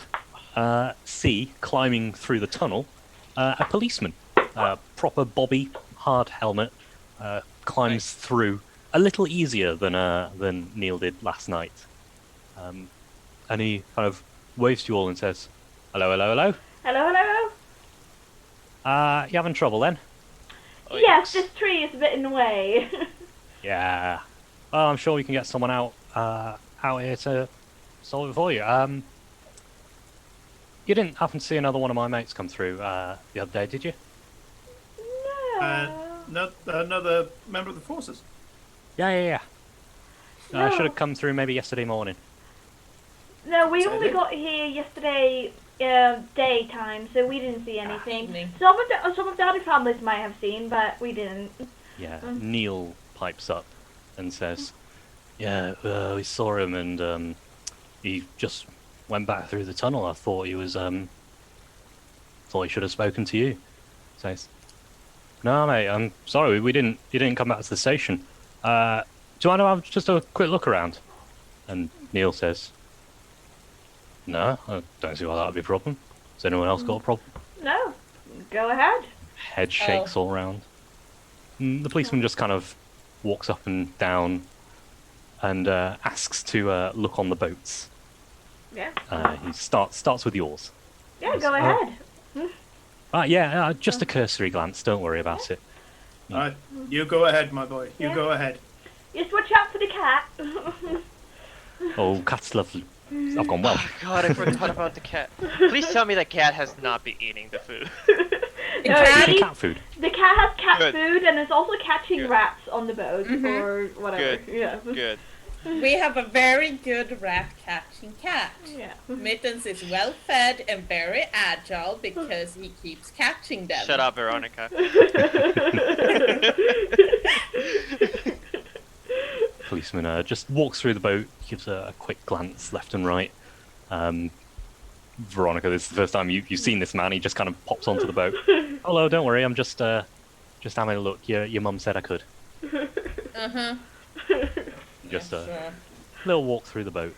see, climbing through the tunnel, a policeman. Proper bobby, hard helmet, climbs through a little easier than Neil did last night. And he kind of waves to you all and says, "Hello, hello, hello. Hello. You having trouble then?" Oh, Yes, this tree is a bit in the way. Yeah. Well, I'm sure we can get someone out here to solve it for you. You didn't happen to see another one of my mates come through the other day, did you? No. Another member of the forces. Yeah. I should No. have come through maybe yesterday morning. No, we So only they- got here yesterday daytime, so we didn't see anything. Evening. Some of the other families might have seen, but we didn't. Yeah. Neil pipes up and says, "Yeah, we saw him, and he just went back through the tunnel. I thought he was thought he should have spoken to you." Says, "No, mate, I'm sorry, we didn't. He didn't come back to the station. Do you want to have just a quick look around?" And Neil says, "No, I don't see why that would be a problem. Has anyone else got a problem?" No. Go ahead. Head shakes all around. The policeman just kind of walks up and down and asks to look on the boats. Yeah. He starts with yours. Yeah, go ahead. Yeah, just a cursory glance. Don't worry about it. You go ahead, my boy. You go ahead. Just watch out for the cat. Oh, cat's lovely. I've gone well. Oh god, I forgot about the cat. Please tell me the cat has not been eating the food. No, Eating cat food. the cat has cat Good. food and is also catching Good. rats on the boat or whatever. Good. Yeah. Good. We have a very good rat catching cat. Yeah. Mittens is well fed and very agile because he keeps catching them. Shut up, Veronica. Policeman just walks through the boat, gives a quick glance left and right. Veronica, this is the first time you've seen this man. He just kind of pops onto the boat. Hello, don't worry, I'm just having a look. Your mum said I could. Uh-huh. Just a little walk through the boat.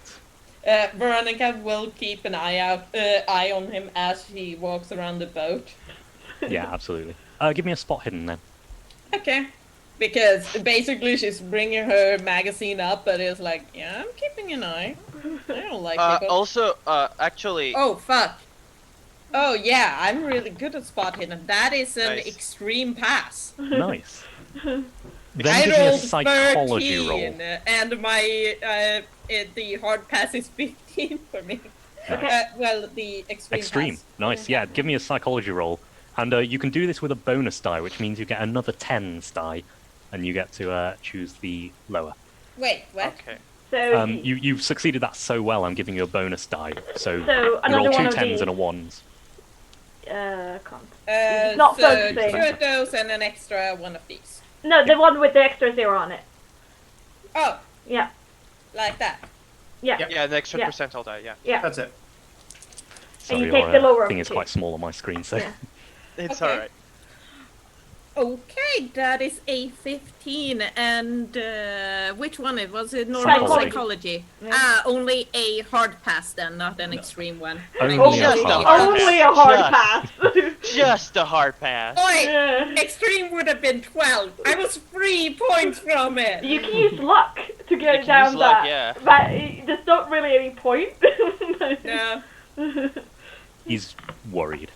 Veronica will keep an eye on him as he walks around the boat. Yeah, absolutely. Give me a spot hidden then. Okay. Because basically she's bringing her magazine up, but it's like, yeah, I'm keeping an eye. I don't like people. Also, actually... Oh, fuck. Oh, yeah, I'm really good at spot hidden. That is an Nice. extreme pass. Nice. Then I give me a rolled psychology 13, roll. and my the hard pass is 15 for me. Okay. Well, the extreme pass. Nice. Yeah, give me a psychology roll. And you can do this with a bonus die, which means you get another 10s die, and you get to choose the lower. Wait, what? Okay. So You've succeeded that so well, I'm giving you a bonus die. So another roll one two of 10s these. and a 1s. Can't. It's not so focusing. two of those and an extra one of these. No, the one with the extra 0 on it. Oh, Yeah. like that. Yeah. Yep. Yeah, the extra Yeah. percentile die, yeah. Yeah. That's it. And you Sorry, take the lower of thing the is two. quite small on my screen, so... Yeah. It's Okay. alright. Okay, that is a 15, and which one it was? It Psychology. psychology. Yeah. Only a hard pass then, not an extreme one. Only Only, a Just hard a hard pass. only a hard Just. pass. Just a hard pass. Oi! Yeah. Extreme would have been 12. I was 3 points from it. You can use luck to You get can down use luck, that. yeah. But there's not really any point. Yeah. He's worried.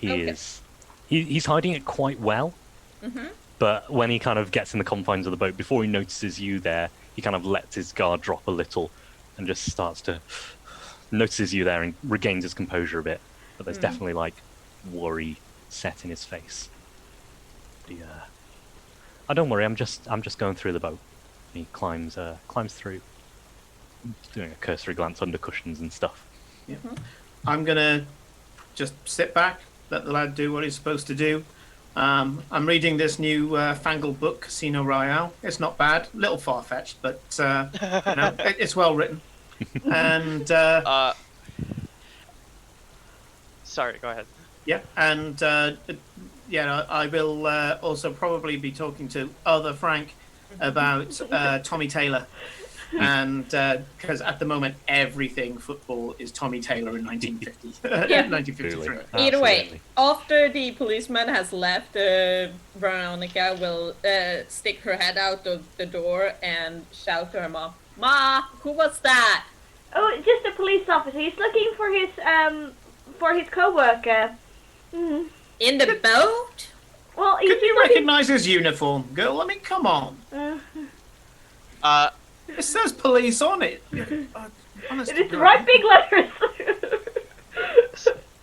He Okay. is. He's hiding it quite well. Mm-hmm. But when he kind of gets in the confines of the boat, before he notices you there, he kind of lets his guard drop a little and just starts to notices you there and regains his composure a bit. But there's definitely like worry set in his face. Yeah. Oh, don't worry, I'm just going through the boat. He climbs through, doing a cursory glance under cushions and stuff. Yeah. I'm gonna just sit back, let the lad do what he's supposed to do. I'm reading this new fangled book, Casino Royale. It's not bad, a little far-fetched, but it's well written. And Sorry, go ahead. yeah, and I will also probably be talking to other Frank about Tommy Taylor. And because at the moment everything football is Tommy Taylor in 1950, 1953. Either way, Absolutely. after the policeman has left, Veronica will stick her head out of the door and shout to her mom, "Ma, who was that?" Oh, it's just a police officer. He's looking for his co-worker. Mhm. In the boat? Well, he's Could you looking. recognise his uniform, girl? I mean, come on. It says police on it. Honest to It's God. right big letters.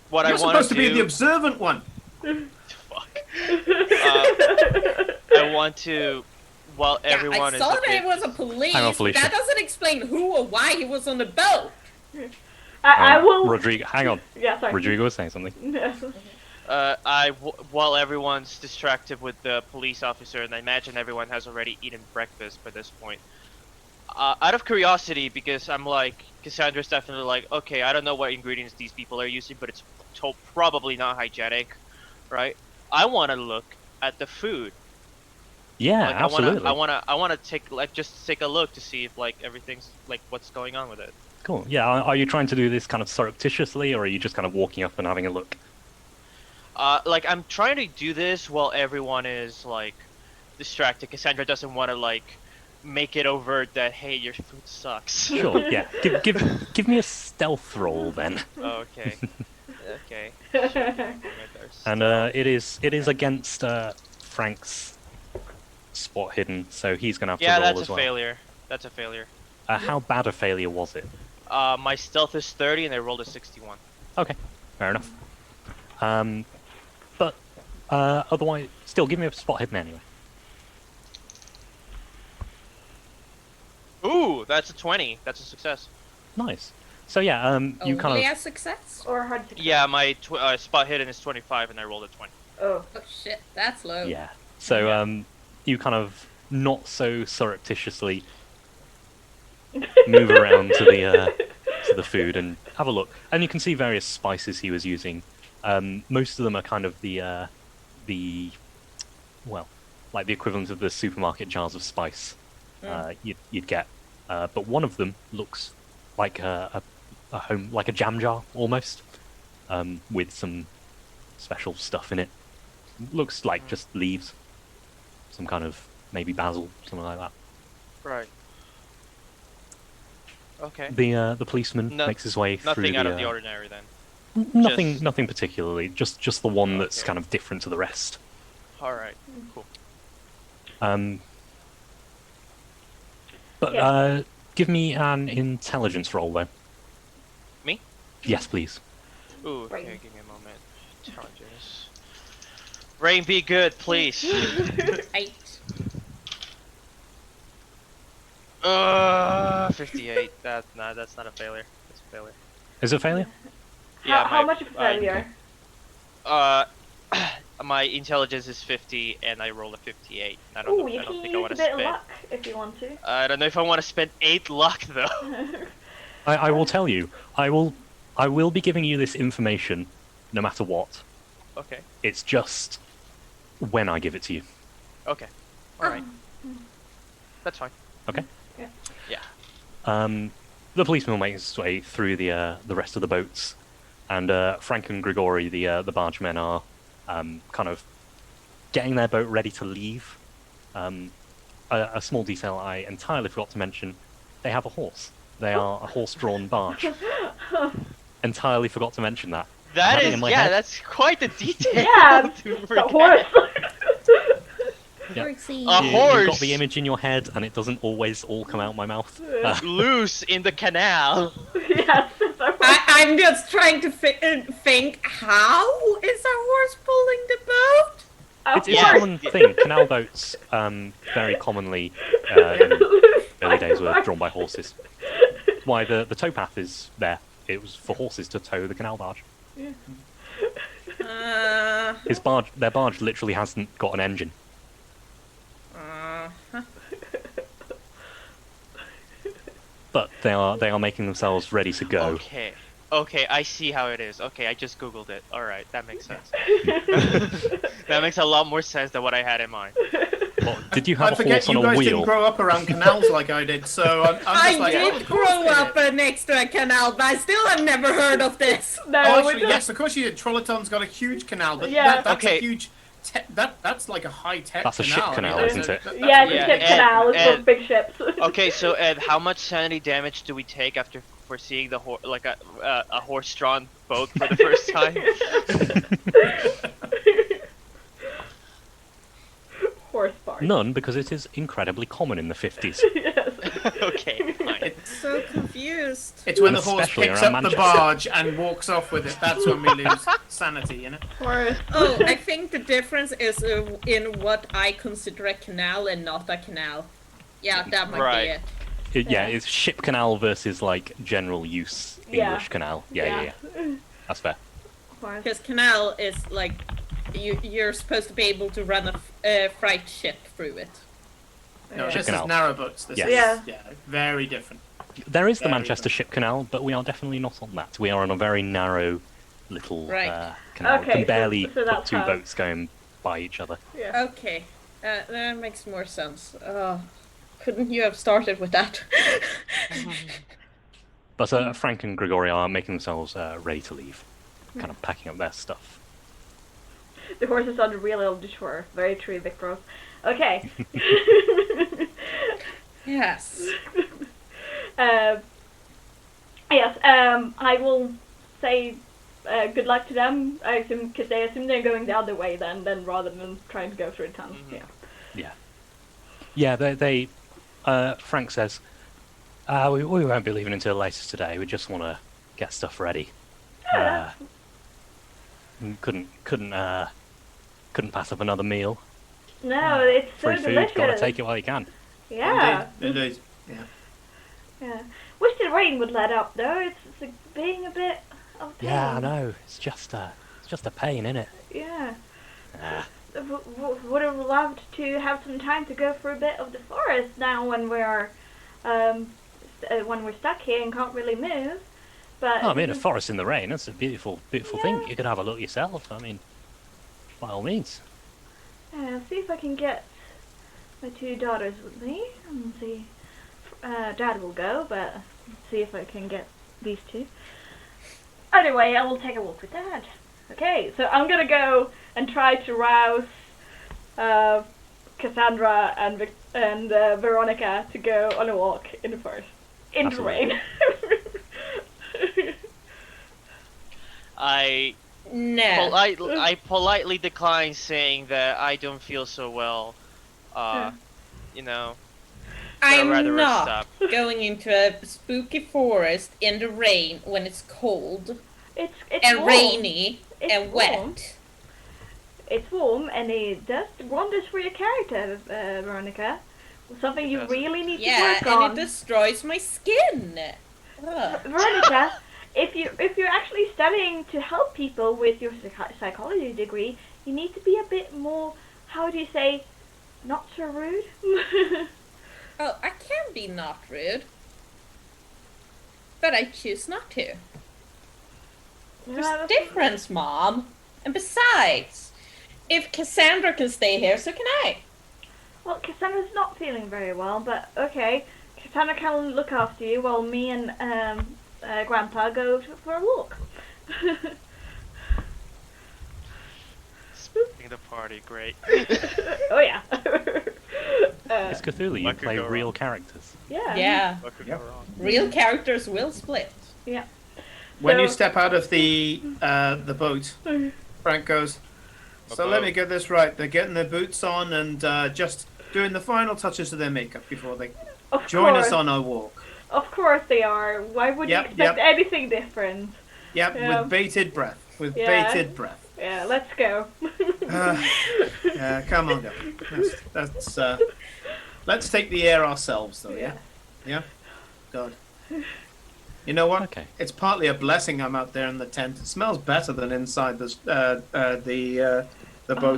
What You're I want supposed to do... be the observant one. Fuck. I want to... While everyone I is... saw a that bit- it was a police. Hang on, Felicia. That doesn't explain who or why he was on the boat. I will. Rodrigo, hang on. Yeah, sorry. Rodrigo was saying something. while everyone's distracted with the police officer, and I imagine everyone has already eaten breakfast by this point. Out of curiosity, because I'm like, Cassandra's definitely like, okay, I don't know what ingredients these people are using, but it's probably not hygienic, right? I want to look at the food. Yeah, Like, absolutely. I wanna take a look to see if like everything's like what's going on with it. Cool. Yeah, are you trying to do this kind of surreptitiously, or are you just kind of walking up and having a look? Like I'm trying to do this while everyone is like distracted. Cassandra doesn't want to like make it overt that hey, your food sucks. Sure. Yeah. Give me a stealth roll then. Okay. Okay. And it is against Frank's spot hidden, so he's gonna have to roll that's as a well. failure. That's a failure. How bad a failure was it? My stealth is 30 and I rolled a 61. Okay, fair enough. But otherwise, still give me a spot hidden anyway. Ooh, that's a 20. That's a success. Nice. So yeah, you kind Only of a success? Or hard to Yeah, my spot hidden is 25 and I rolled a 20. Oh. Oh shit, that's low. yeah. So you kind of not so surreptitiously move around to the food and have a look, and you can see various spices he was using. Most of them are kind of the well, like the equivalent of the supermarket jars of spice you'd get, but one of them looks like a home, like a jam jar almost, with some special stuff in it. Looks like just leaves, some kind of maybe basil, something like that. Right. Okay. The policeman makes his way through Nothing out of the ordinary then. Nothing particularly, just the one that's Okay. kind of different to the rest. All right. Cool. But Yeah. give me an intelligence roll though. Me? Yes, please. Ooh. Okay. Rain. Give me a moment. Intelligence. Rain, be good, please. 8. 58. That's not a failure. That's a failure. Is it a failure? Yeah, How much of a failure? My intelligence is 50 and I rolled a 58. I Ooh, don't you can think I use a want to bit of spend. luck if you want to. I don't know if I want to spend 8 luck though. I will tell you. I will be giving you this information, no matter what. Okay. It's just when I give it to you. Okay. All right. That's fine. Okay. Yeah. The policeman will make his way through the rest of the boats, and Frank and Grigori, the bargemen, are kind of getting their boat ready to leave. A small detail I entirely forgot to mention: they have a horse. They are a horse-drawn barge. Entirely forgot to mention that. That Had it is, in my yeah, head. that's quite the detail. Yeah, to the forget. horse. Yep. Horsey. A You've horse got the image in your head, and it doesn't always all come out my mouth. loose in the canal. Yes, it's a horse. I'm just trying to think, how is a horse pulling the boat? A It's a Yeah. common thing. Canal boats, very commonly in early days, were drawn by horses. Why the towpath is there? It was for horses to tow the canal barge. Their barge literally hasn't got an engine. But they are making themselves ready to go. Okay. Okay, I see how it is. Okay, I just googled it. All right, that makes sense. That makes a lot more sense than what I had in mind. Well, did you I have a forget horse on you a guys wheel? didn't grow up around canals like I did, so I'm just I like, oh, did of course grow they up did. next to a canal, but I still have never heard of this. No, Oh, we actually, don't. yes, of course you did. Trolliton's got a huge canal, but Yeah. that's Okay. a huge. That's like a high-tech That's a canal. ship canal, that's isn't it? that's Yeah, it's a- a Yeah, ship and- canal. It's for and- big ships. Okay, so Ed, how much sanity damage do we take after seeing the a horse-drawn boat for the first time? Horse barge. None, because it is incredibly common in the 50s. Yes. Okay, fine. So confused. It's when the And horse especially picks around up the Manchester. barge and walks off with it. That's when we lose sanity, you know? Horse. Oh, I think the difference is in what I consider a canal and not a canal. Yeah, that might Right. be it. Yeah, it's ship canal versus like general use Yeah. English canal. Yeah. That's fair. Horse. Because canal is like you're supposed to be able to run a freight ship through it. No, Yeah. this Canal. is narrow boats. This Yes. is very different. There is the Very Manchester Ship Canal, but we are definitely not on that. We are on a very narrow little Right. canal. Okay, Can barely so put that's two how- boats going by each other. Yeah. Okay, that makes more sense. Couldn't you have started with that? But Frank and Grigori are making themselves ready to leave, kind of packing up their stuff. The horse is on the real on the shore. Very true, Victor. Okay. Yes. Yes. I will say good luck to them. I assume because they assume they're going the other way then rather than trying to go through the tunnel. Yeah. They Frank says, we won't be leaving until later today. We just want to get stuff ready. Couldn't pass up another meal. No, it's so Free food, delicious. gotta take it while you can. Yeah. Indeed. Yeah. Wish the rain would let up though. It's being a bit of pain. Yeah, I know. It's just a pain, isn't it? Yeah. Would have loved to have some time to go through a bit of the forest now when we're stuck here and can't really move. But Oh, I mean, a forest in the rain, that's a beautiful thing. You could have a look yourself. I mean, by all means. Yeah, see if I can get my 2 daughters with me and see. Dad will go, but see if I can get these 2. Anyway, I will take a walk with Dad. Okay, so I'm gonna go and try to rouse Cassandra and Veronica to go on a walk in the forest. In the rain. I politely decline saying that I don't feel so well. You know. I'm rather rest not up. going into a spooky forest in the rain when it's cold It's and warm. rainy It's and warm. wet. It's warm and it does wonders for your character, Veronica. Something you does. really need to Yeah, work on. and it destroys my skin. Ugh. Veronica, if you're actually studying to help people with your psychology degree, you need to be a bit more, how do you say, not so rude? Oh, I can be not rude. But I choose not to. There's a difference, Mom. And besides, if Cassandra can stay here, so can I. Well, Cassandra's not feeling very well, but okay. Cassandra can look after you while me and Grandpa go for a walk. Spooking the party, great. Oh yeah. It's Cthulhu, you What could play go wrong? real characters. Yeah. Yeah, What could Yep. go wrong? real characters will split. Yeah. When you So- step out of the boat, Frank goes, so let me get this right. They're getting their boots on and just doing the final touches to their makeup before they Of join course. us on our walk. Of course they are. Why would Yep, you expect yep. anything different? Yep, Yeah. with bated breath. With Yeah. bated breath. Yeah, let's go. Yeah, come on, go. Let's take the air ourselves, though. Yeah. Yeah. God. You know what? Okay. It's partly a blessing I'm out there in the tent. It smells better than inside the boat.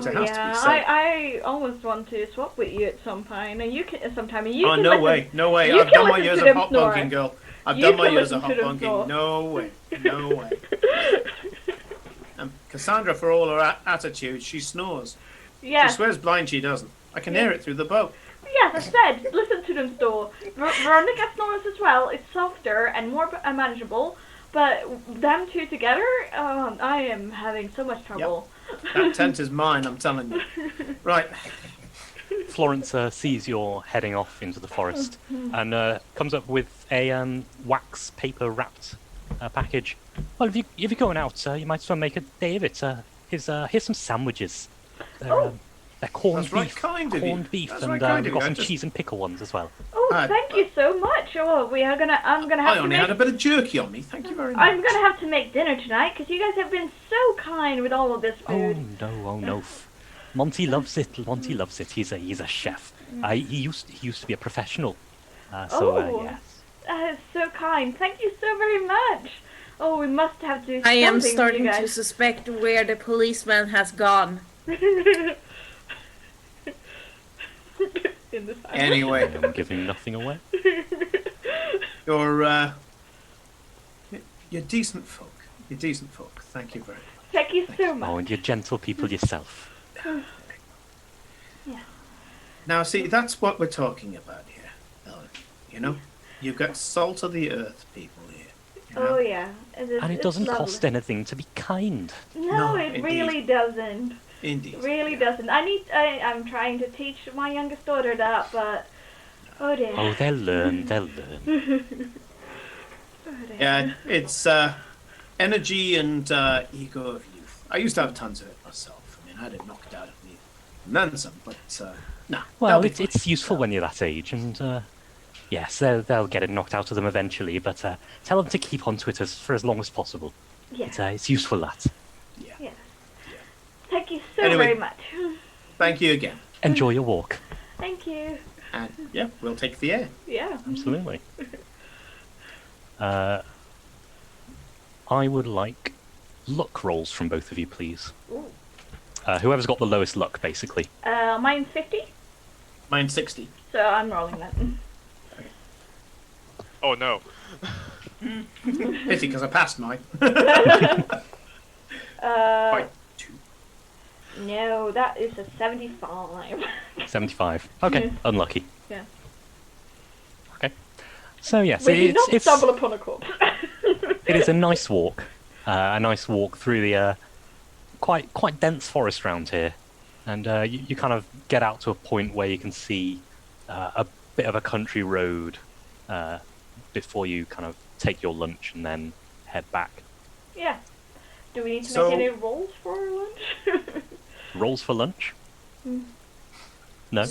It has to be said. I almost want to swap with you at some point, and you can sometime. And you Oh, can no listen, way. No way. you I've can done my listen years to of them hot snore. bunking, girl. I've You done my can years of listen to hot them bunking. snore. No way. No way. Cassandra, for all her attitude, she snores. Yeah. She swears blind she doesn't. I can hear it through the boat. Yes, I said, listen to them snore. Veronica snores as well. It's softer and more manageable, but them two together, I am having so much trouble. That tent is mine, I'm telling you. Right. Florence sees you're heading off into the forest and comes up with a wax paper wrapped package. Well, if you're going out, you might as well make a day of it. Here's some sandwiches. They're corned That's right, beef, kind of you. corned beef, That's and right, kind we've of got you. some I just- cheese and pickle ones as well. Oh, thank you so much. Oh, I'm gonna have I to only make. had a bit of jerky on me. Thank you very much. I'm gonna have to make dinner tonight because you guys have been so kind with all of this Oh food. no! Monty loves it. Monty loves it. He's a chef. He used to be a professional. Oh. Yes. That is so kind. Thank you so very much. Oh, we must have to. Do I am something for starting you to guys. suspect where the policeman has gone. In the silence. Anyway, I'm giving nothing away. you're decent folk. You're decent folk. Thank you very much. Thank you so Oh, much. and you're gentle people yourself. Yeah. Now, see, that's what we're talking about here, Ellen. You know, you've got salt of the earth people here. You know? Oh yeah. And it doesn't cost anything to be kind. No, No, it indeed. really doesn't. Indeed. It really doesn't. I'm trying to teach my youngest daughter that, but oh dear. Oh, they'll learn. They'll learn. Oh, dear. Yeah, it's energy and ego of youth. I used to have tons of it myself. I mean, I had it knocked out of me and then some, but nah. Well, it's useful when you're that age, and yes, they'll get it knocked out of them eventually, but tell them to keep on Twitter for as long as possible. Yeah. It's useful, that. Yeah. Thank you so Anyway. very much. Thank you again. Enjoy your walk. Thank you. And yeah, we'll take the air. Yeah. Absolutely. I would like luck rolls from both of you, please. Ooh. Whoever's got the lowest luck, basically. Mine's 50, Mine's 60. so I'm rolling that. Oh no. Pity, because I passed mine. Uh, By 2. no, that is a 75. 75. Okay, unlucky. Yeah. Okay. So yes, We did not it's stumble upon a corpse. it is a nice walk. A nice walk through the quite dense forest round here, and you kind of get out to a point where you can see a bit of a country road before you kind of take your lunch and then head back. Yeah. Do we need to So- make any rolls for lunch? Rolls for lunch? No.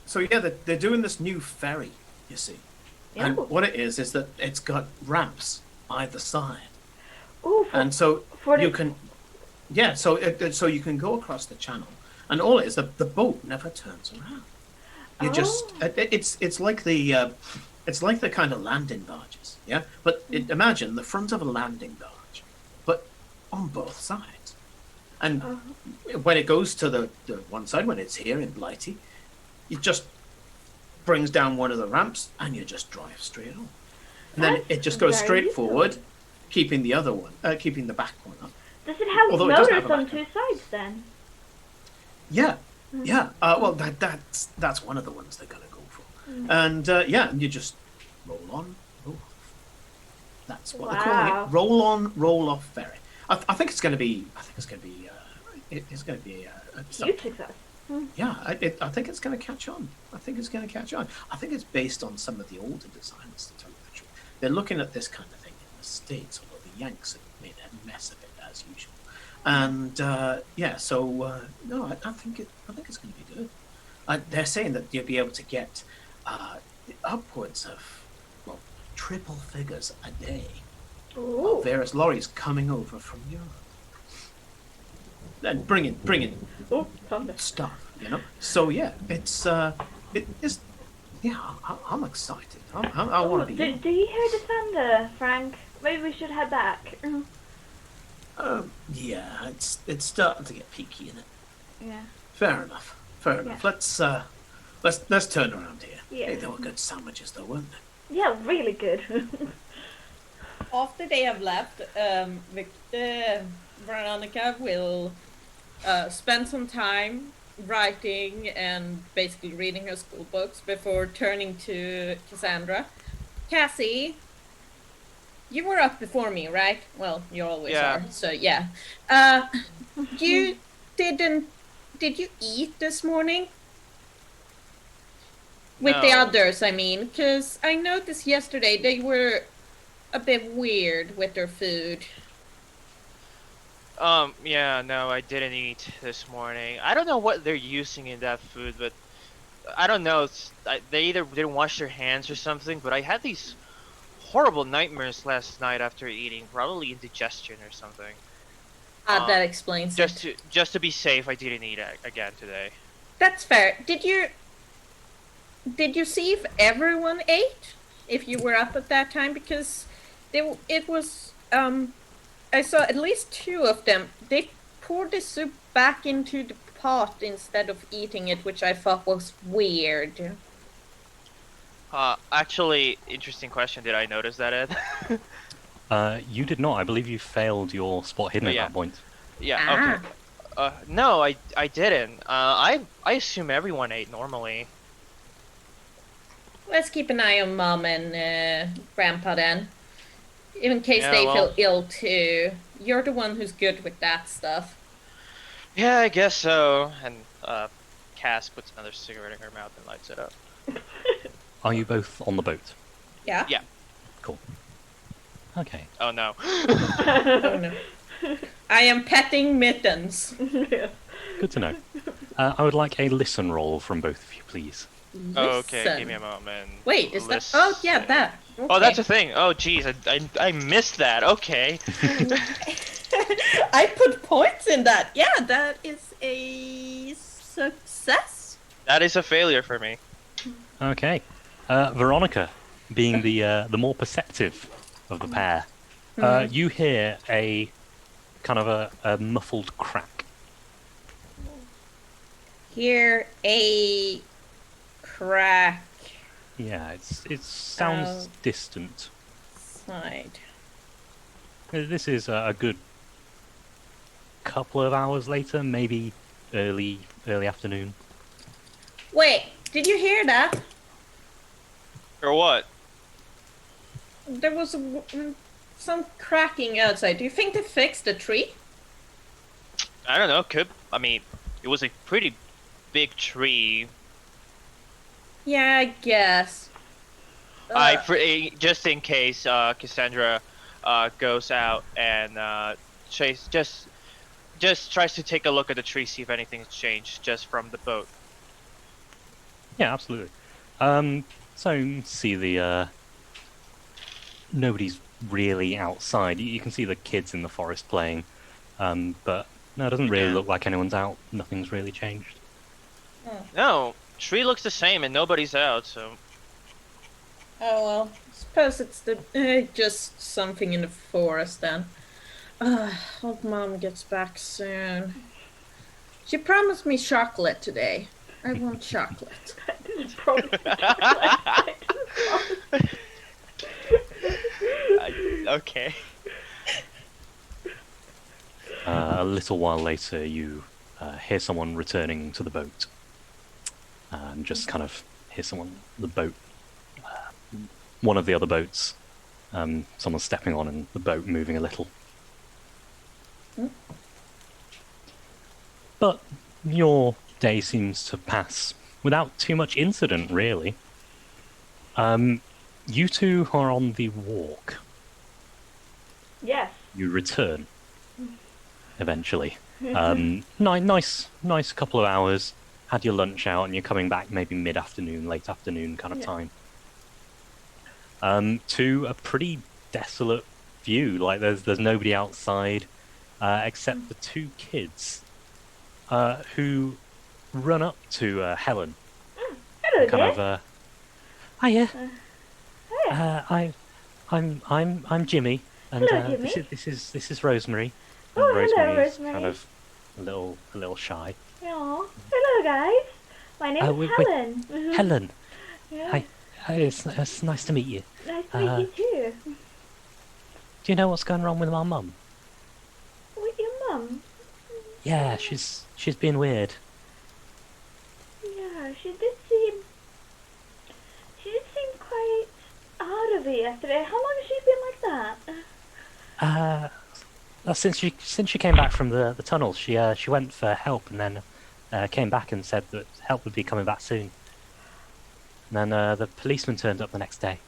So yeah, they're doing this new ferry, you see. And Ooh. what it is that it's got ramps either side. Ooh, And so for you the- can, yeah. So you can go across the channel, and all it is the boat never turns around. You just Oh. it's like the kind of landing barges, yeah. But imagine the front of a landing barge, but on both sides. And when it goes to the one side, when it's here in Blighty, it just brings down one of the ramps, and you just drive straight on. And then That's it just goes very straight useful. forward, keeping the other one, keeping the back one up. Does it have Although it doesn't have motors a on backup. two sides then? Yeah, yeah. Well, that's one of the ones they're gonna go for. And yeah, and you just roll on, roll off. That's what they're calling Wow. it. Roll on, roll off ferry. I think it's gonna be. It's gonna be. Huge success. Yeah, I think it's going to catch on. I think it's going to catch on. I think it's based on some of the older designers. To tell you the truth, they're looking at this kind of thing in the States, although the Yanks have made a mess of it as usual. And yeah, so no, I think it's going to be good. They're saying that you'll be able to get upwards of triple figures a day Ooh. of various lorries coming over from Europe. And bringing Ooh, thunder. stuff, you know. So yeah, it's it is. Yeah, I'm excited. I want to be. Do you hear the thunder, Frank? Maybe we should head back. Yeah, it's starting to get peaky in it. Yeah. Fair enough. Fair enough. Yeah. Let's turn around here. Yeah. Hey, they were good sandwiches, though, weren't they? Yeah, really good. After they have left, Veronica will spend some time writing and basically reading her school books before turning to Cassandra. Cassie, you were up before me, right? Well, you always Yeah. are, so yeah. You did you eat this morning? With the No. others, I mean, because I noticed yesterday they were a bit weird with their food. Yeah, no, I didn't eat this morning. I don't know what they're using in that food, but I don't know. They either didn't wash their hands or something, but I had these horrible nightmares last night after eating, probably indigestion or something. That explains it. Just to be safe, I didn't eat again today. That's fair. Did you see if everyone ate? If you were up at that time? Because it was I saw at least two of them. They poured the soup back into the pot instead of eating it, which I thought was weird. Actually, interesting question. Did I notice that, Ed? You did not. I believe you failed your spot hidden at Yeah. that point. Yeah. Okay. No, I didn't. I assume everyone ate normally. Let's keep an eye on Mom and Grandpa then. In case Yeah, they well- feel ill too. You're the one who's good with that stuff. Yeah, I guess so. And Cass puts another cigarette in her mouth and lights it up. Are you both on the boat? Yeah? Yeah. Cool. Okay. Oh no. Oh no. I am petting Mittens. Yeah. Good to know. I would like a listen roll from both of you, please. Oh, okay, Listen. give me a moment. Wait, is that? Oh, yeah, Listen. that. Okay. Oh, that's a thing. Oh, geez, I missed that. Okay. I put points in that. Yeah, that is a success. That is a failure for me. Okay. Veronica, being the more perceptive of the pair, you hear a kind of a muffled crack. Hear a crack Yeah, it sounds distant. side. This is a good couple of hours later, maybe early afternoon. Wait, did you hear that? Or what? There was some cracking outside. Do you think they fixed the tree? I don't know. I mean, it was a pretty big tree. Yeah, I guess. Just in case Cassandra goes out and Chase just tries to take a look at the tree, see if anything's changed just from the boat. Yeah, absolutely. So you see the nobody's really outside. You can see the kids in the forest playing, but no, it doesn't really look like anyone's out. Nothing's really changed. No, tree looks the same and nobody's out. So Oh well, suppose it's just something in the forest then. Hope Mom gets back soon. She promised me chocolate today. I want chocolate. I didn't promise. okay. A little while later, you hear someone returning to the boat, and just kind of hear the boat, one of the other boats, someone stepping on and the boat moving a little. But your day seems to pass without too much incident, really. You two are on the walk. Yes. You return eventually. Nice couple of hours. Had your lunch out, and you're coming back maybe mid-afternoon, late afternoon kind of time. To a pretty desolate view. Like there's nobody outside except the two kids who run up to Helen. Hello Kind there. of hiya. Hiya. I'm Jimmy, and Hello, Jimmy. this is Rosemary. Oh, hello, Rosemary is Rosemary. kind of a little shy. Aw. Hello, guys. My name is wait. Helen. Helen, Yeah. hi, it's nice to meet you. Nice to meet you too. Do you know what's going wrong with my mum? With your mum? Yeah, she's been weird. Yeah, she did seem quite out of it yesterday. How long has she been like that? Since she came back from the tunnel, she went for help and then came back and said that help would be coming back soon. And then the policeman turned up the next day.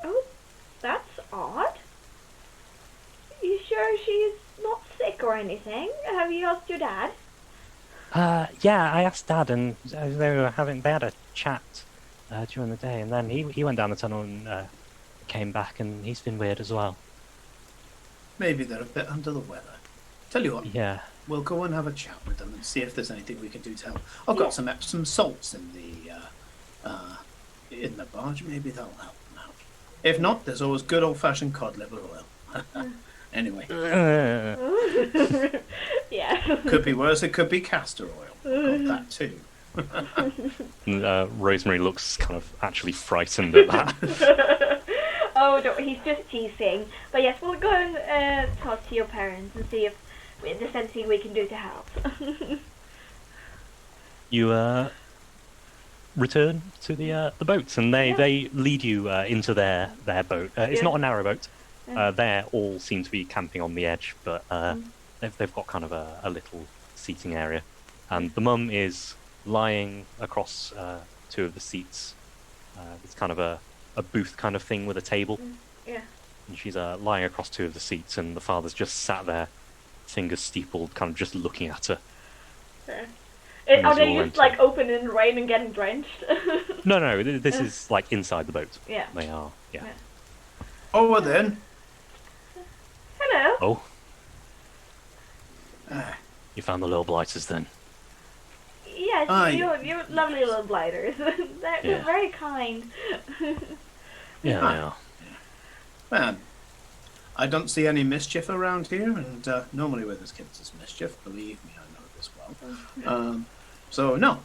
Oh, that's odd. You sure she's not sick or anything? Have you asked your dad? Yeah, I asked Dad, and they had a chat during the day, and then he went down the tunnel and came back, and he's been weird as well. Maybe they're a bit under the weather. Tell you what, Yeah. we'll go and have a chat with them and see if there's anything we can do to help. I've got some Epsom salts in the barge. Maybe that'll help them out. If not, there's always good old-fashioned cod liver oil. Anyway, Yeah. could be worse. It could be castor oil. Got that too. Rosemary looks kind of actually frightened at that. Oh, don't, he's just teasing. But yes, we'll go and talk to your parents and see if there's anything we can do to help. You return to the boats, and they lead you into their boat. It's not a narrow boat. They all seem to be camping on the edge, but they've got kind of a little seating area. And the mum is lying across two of the seats. It's kind of a booth kind of thing with a table. Yeah. And she's lying across two of the seats, and the father's just sat there, fingers steepled, kind of just looking at her. Fair. And Are as you they all just enter- like open in the rain and getting drenched? No, this is like inside the boat. Yeah. They are, yeah. Yeah. Over then. Hello. Oh, Ah, you found the little blighters then? Yes, Ah, you're lovely little blighters. They're Yeah. very kind. Yeah, Ah. they are. well, I don't see any mischief around here, and normally where there's kids there's mischief. Believe me, I know this well. So no,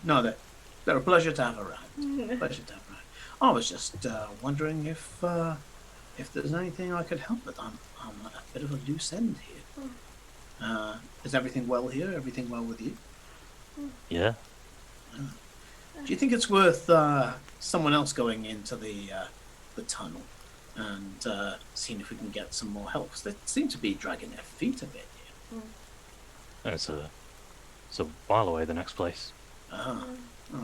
they're a pleasure to have around. Pleasure to have around. I was just wondering if there's anything I could help with. I'm a bit of a loose end here. Is everything well here? Everything well with you? Yeah. Do you think it's worth someone else going into the tunnel and seeing if we can get some more help? 'Cause they seem to be dragging their feet a bit here. It's a while away, the next place. Ah,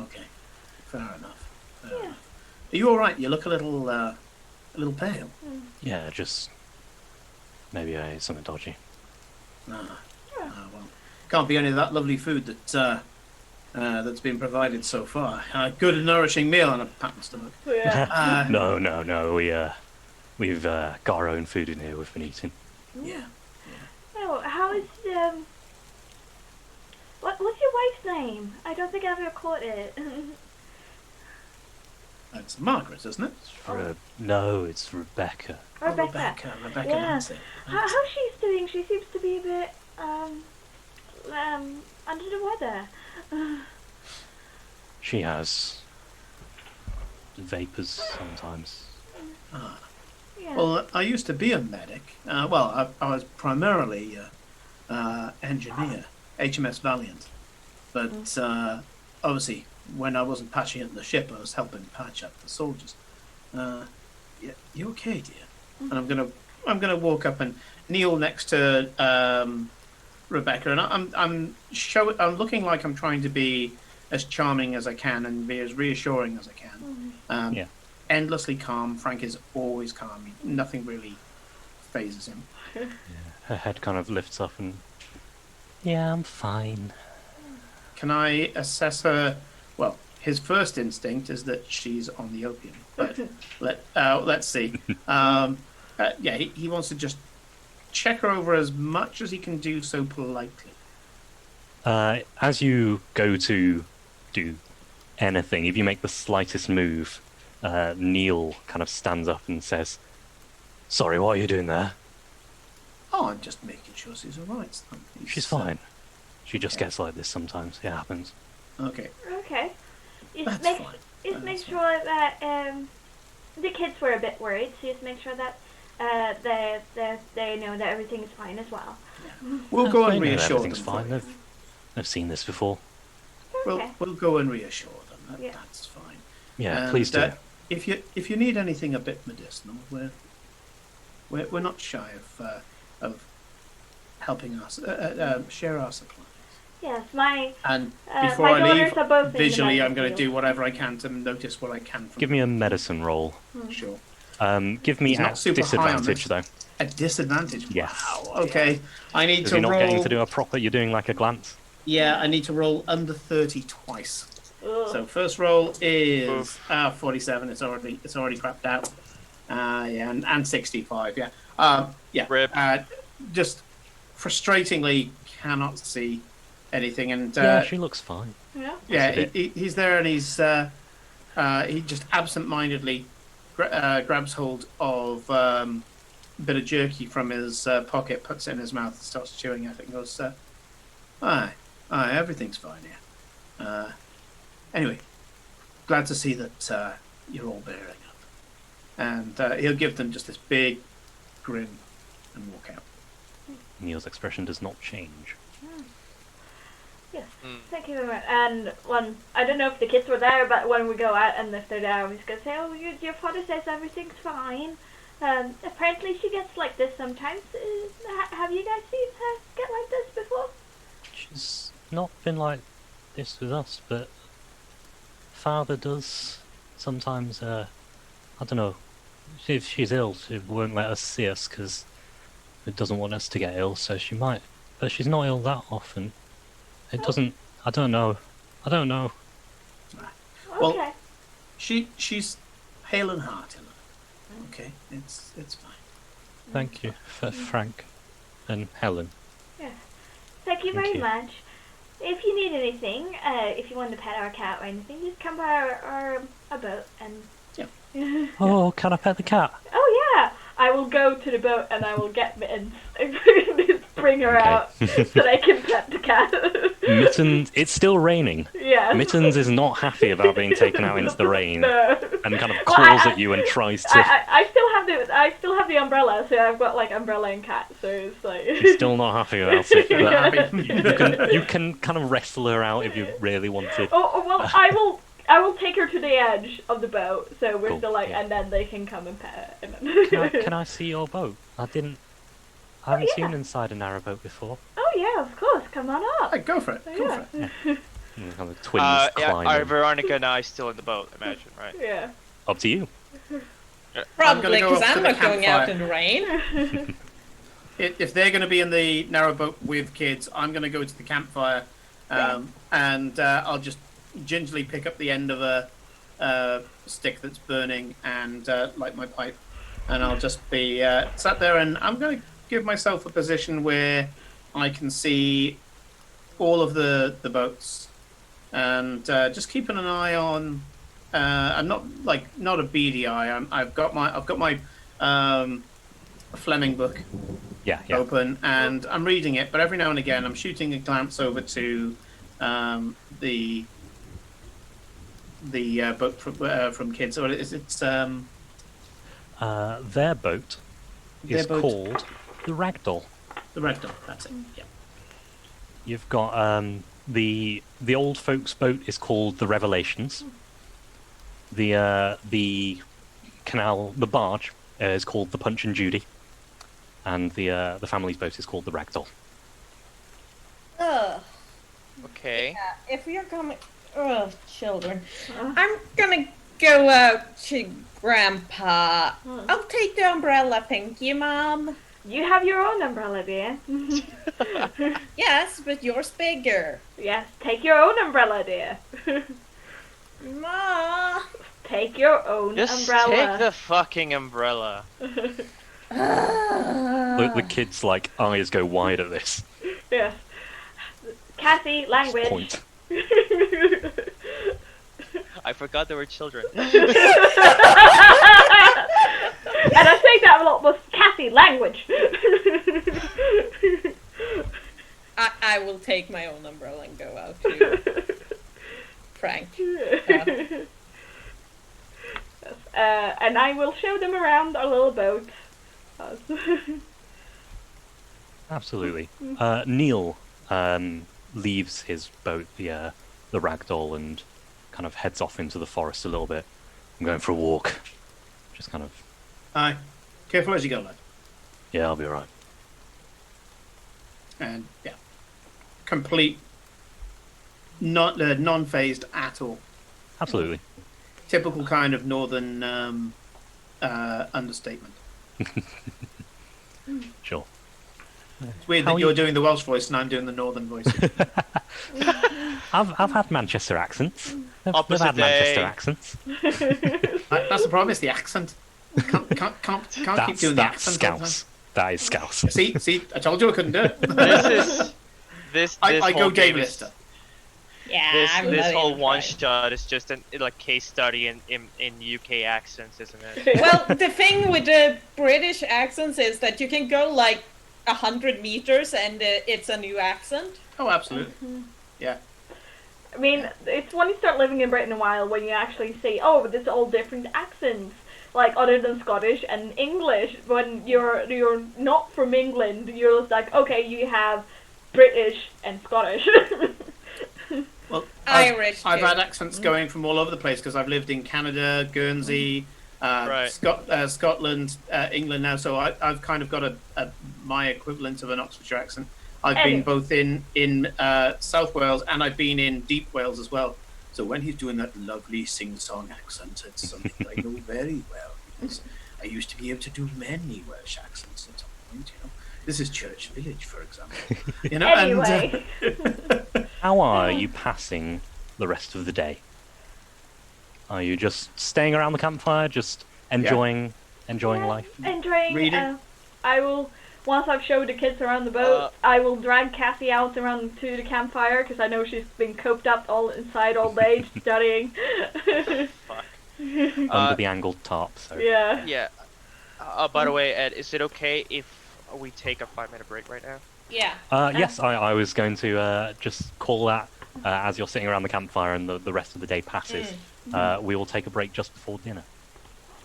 okay, fair enough. Fair Yeah. enough. Are you all right? You look a little pale. Yeah, just maybe I ate something dodgy. Well, can't be any of that lovely food that's been provided so far. A good and nourishing meal on a pattern stomach. Yeah. No. We've got our own food in here. We've been eating. Yeah. Oh, how is what's your wife's name? I don't think I've ever caught it. It's Margaret, isn't it? No, it's Rebecca. Oh, Rebecca. Rebecca Yeah. Nancy. How's she's doing? She seems to be a bit under the weather. She has vapors sometimes. Yeah. Well, I used to be a medic. I was primarily engineer, HMS Valiant. But obviously, when I wasn't patching up the ship, I was helping patch up the soldiers. Yeah, you okay, dear? And I'm gonna walk up and kneel next to Rebecca, and I'm looking like I'm trying to be as charming as I can and be as reassuring as I can. Yeah. Endlessly calm. Frank is always calm. Nothing really phases him. Her head kind of lifts up and... Yeah, I'm fine. Can I assess her? Well, his first instinct is that she's on the opium, but let's see. Yeah, he wants to just check her over as much as he can do so politely. As you go to do anything, if you make the slightest move, Neil kind of stands up and says, "Sorry, what are you doing there?" Oh, I'm just making sure she's all right. son. She's fine. She just gets like this sometimes. It happens. Okay. Okay. That's Just fine. make That's sure that the kids were a bit worried, so just make sure that they know that everything is fine as well. We'll go and They know reassure them. everything's for fine. you. They've seen this before. Okay. We'll go and reassure them. Yeah. That's fine. Yeah, And, please do. If you need anything a bit medicinal, we're not shy of helping us share our supplies. Yes, my And my before I leave, daughters are both in the visually, medical I'm going to field. do whatever I can to notice what I can. From Give me a medicine roll. Sure. Give me He's not at super high on disadvantage, though. A disadvantage. Yes. Wow. Okay. I need Because to you're not roll. getting to do a proper... You're doing like a glance. Yeah, I need to roll under 30 twice. Ugh. So first roll is 47. It's already crapped out. Yeah, and 65. Yeah. Yeah. Rip. Just frustratingly cannot see anything, and Yeah, she looks fine. Yeah. yeah, That's a he's there, and he just absent-mindedly grabs hold of a bit of jerky from his pocket, puts it in his mouth, and starts chewing it, and goes, "Aye, everything's fine here. Anyway, glad to see that you're all bearing up." And he'll give them just this big grin and walk out. Neil's expression does not change. Yes. Mm. Thank you very much. And when I don't know if the kids were there, but when we go out and if they're there, I'm just gonna say, "Oh, your father says everything's fine." Apparently she gets like this sometimes. Have you guys seen her get like this before? She's not been like this with us, but father does sometimes, I don't know, If she's ill, she won't let us see us because it doesn't want us to get ill. So she might, but she's not ill that often. It doesn't. I don't know. I don't know. Well, Okay. she's hale and hearty. Okay, it's fine. Thank you, Frank and Helen. Thank you very you. much. If you need anything, if you want to pet our cat or anything, just come by our boat and. Yeah. Oh, can I pet the cat? Oh yeah, I will go to the boat and I will get Mittens. Just bring her Okay. out so I can pet the cat. Mittens. It's still raining. Yeah. Mittens is not happy about being taken out into the rain No. and kind of Well, claws at you and tries to. I still have the umbrella, so I've got like umbrella and cat, so it's like. He's still not happy about it. You're not But happy. you can kind of wrestle her out if you really wanted. Oh well, I will take her to the edge of the boat, so we're Cool, still like, yeah. and then they can come and pet her. And then... Can I see your boat? I haven't seen inside a narrowboat before. Oh yeah, of course. Come on up. Hey, go for it. Go for it. Kind of twins Yeah, climbing. are Veronica and I still in the boat? Imagine, right? Yeah. Up to you. Probably, go because up to I'm the not going out campfire. in the rain. If they're going to be in the narrowboat with kids, I'm going to go to the campfire, and I'll just gingerly pick up the end of a stick that's burning and light my pipe, and I'll just be sat there, and I'm going to give myself a position where I can see all of the boats, and just keeping an eye on. I'm not a beady eye. I've got my Fleming book Yeah. open, and I'm reading it, but every now and again I'm shooting a glance over to the boat from kids. So it's Their boat is boat. called the Ragdoll. the Ragdoll. That's it. Yeah. You've got the old folks' boat is called the Revelations. The canal, the barge, is called the Punch and Judy, and the family's boat is called the Ragdoll. Ugh. Okay. If you're coming, children, I'm gonna go out to Grandpa. I'll take the umbrella, thank you, Mom. You have your own umbrella, dear. Yes, but yours bigger. Yes, take your own umbrella, dear. Ma. Take your own Just umbrella. take the fucking umbrella. The kids' like eyes go wide at this Yes. Cassie, language. point. I forgot there were children. And I say that a lot with Cassie, language. I will take my own umbrella and go out to Frank. And I will show them around our little boat. Absolutely. Neil leaves his boat, the Ragdoll, and kind of heads off into the forest a little bit. I'm going for a walk. Just kind of, Aye. Careful as you go, lad. yeah, I'll be alright. And yeah, complete, not non-phased at all. Absolutely. Typical kind of northern understatement. Sure. It's weird How that are you're you- doing the Welsh voice and I'm doing the northern voice. I've had Manchester accents. They've Opposite had Manchester day. accents. That's the problem. It's the accent. Can't keep doing the That's accent. all the time. Scouse. That is Scouse. See, I told you I couldn't do it. This I whole go Dave game is- Lister. Yeah, I'm This not whole even one trying. shot is just an case study in UK accents, isn't it? Well, the thing with the British accents is that you can go like 100 meters and it's a new accent. Oh, absolutely. Yeah. I mean, it's when you start living in Britain a while when you actually see, oh, there's all different accents, like other than Scottish and English. When you're not from England, you're just like, okay, you have British and Scottish. Well, Irish, I've too. had accents going from all over the place because I've lived in Canada, Guernsey, Right. Scotland, England now. So I've kind of got my equivalent of an Oxfordshire accent. I've been Anyway. both in South Wales and I've been in Deep Wales as well. So when he's doing that lovely sing-song accent, it's something I know very well. Because I used to be able to do many Welsh accents at some point, you know. This is Church Village, for example. You know, Anyway. How are you passing the rest of the day? Are you just staying around the campfire, just enjoying life? Enjoying. Reading. I will. Once I've showed the kids around the boat, I will drag Cassie out around to the campfire because I know she's been coped up all inside all day studying. Fuck. Under the angled tarp. So. Yeah. Yeah. By the way, Ed, is it okay if we take a 5-minute break right now? Yeah. Yes, I was going to just call that as you're sitting around the campfire and the rest of the day passes. We will take a break just before dinner.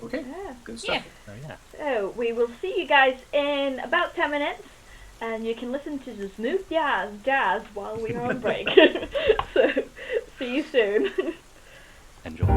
Okay, Yeah. good stuff. Yeah. So, yeah. So we will see you guys in about 10 minutes, and you can listen to the smooth jazz while we are on break. So see you soon. Enjoy.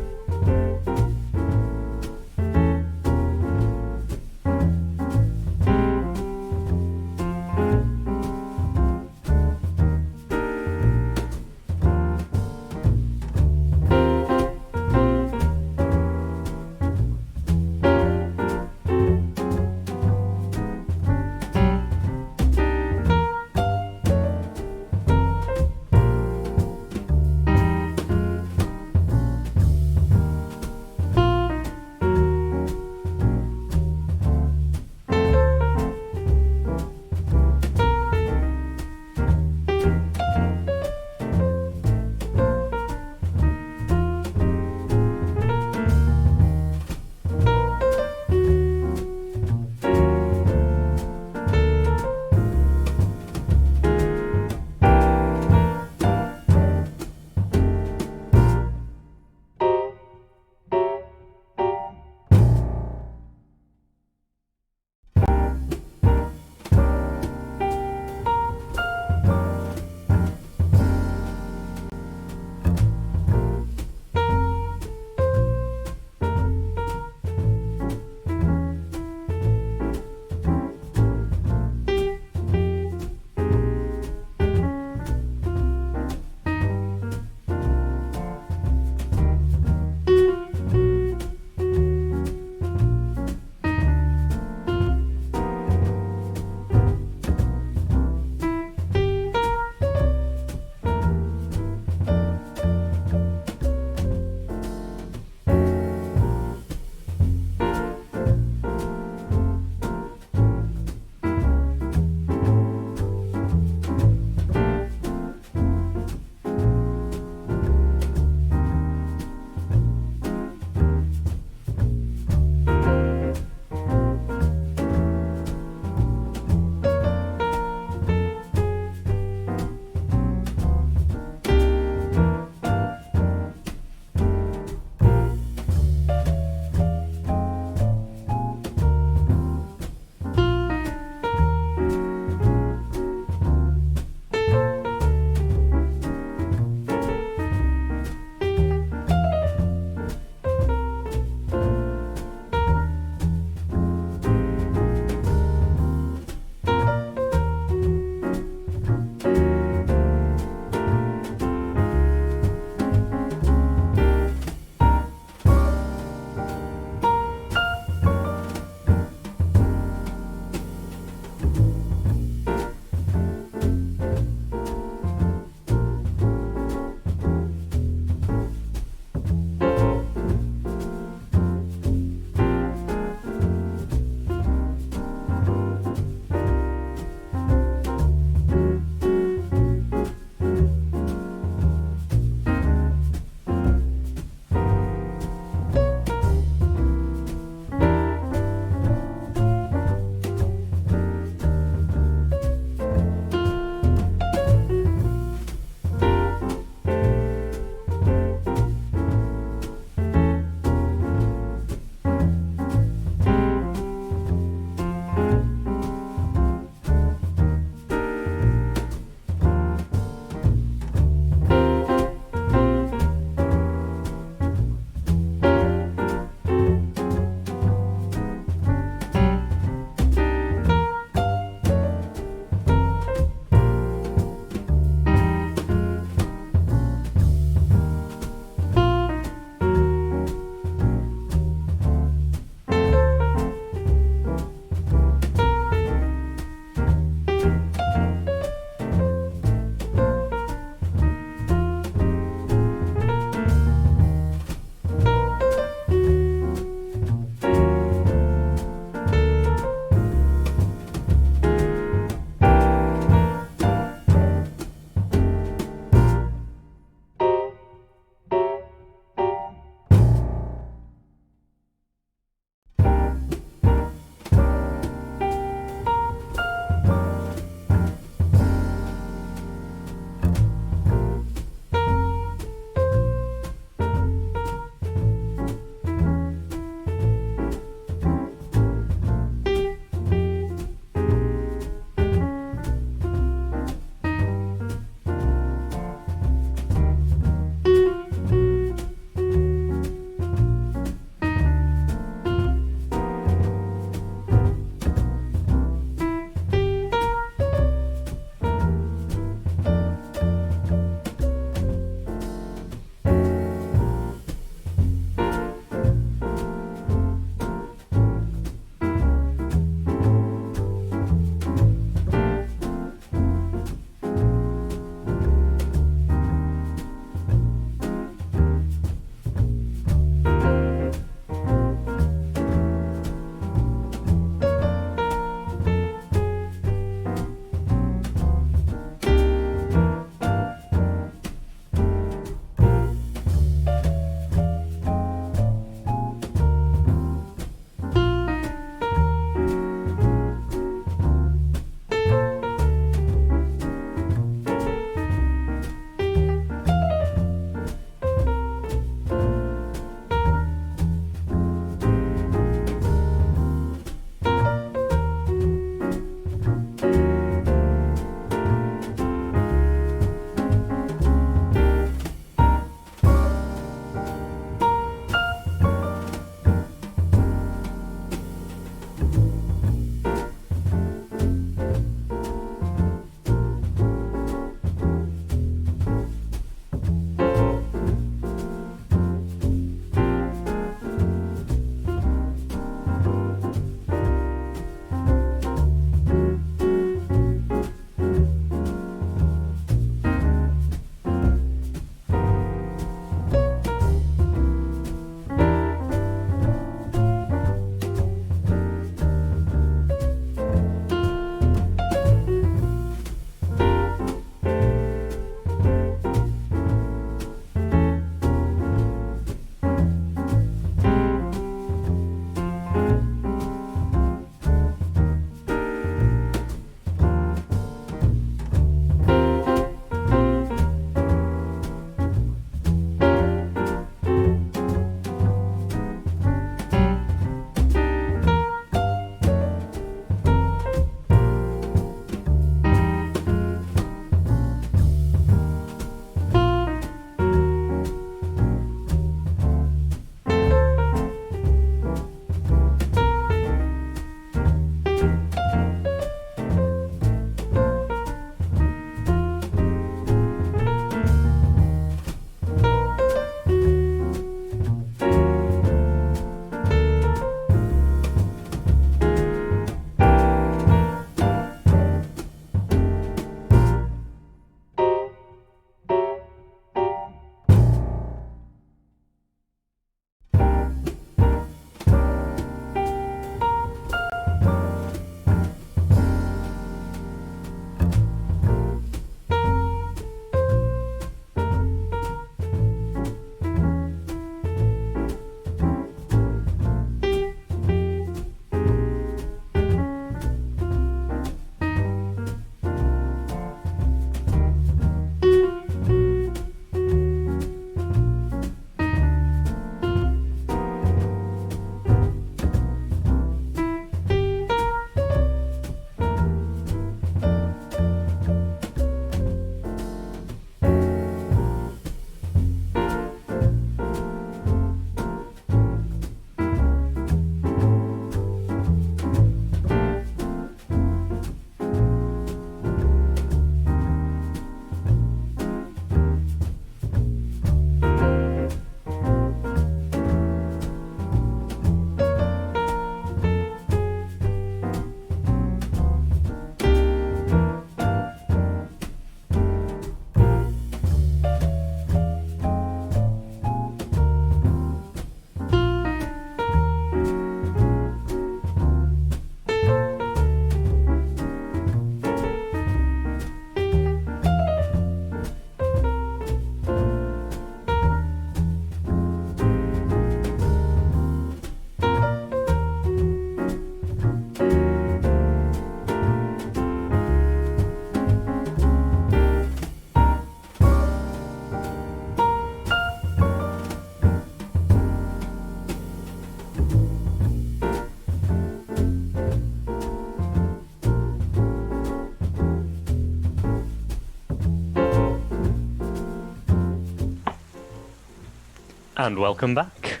And welcome back.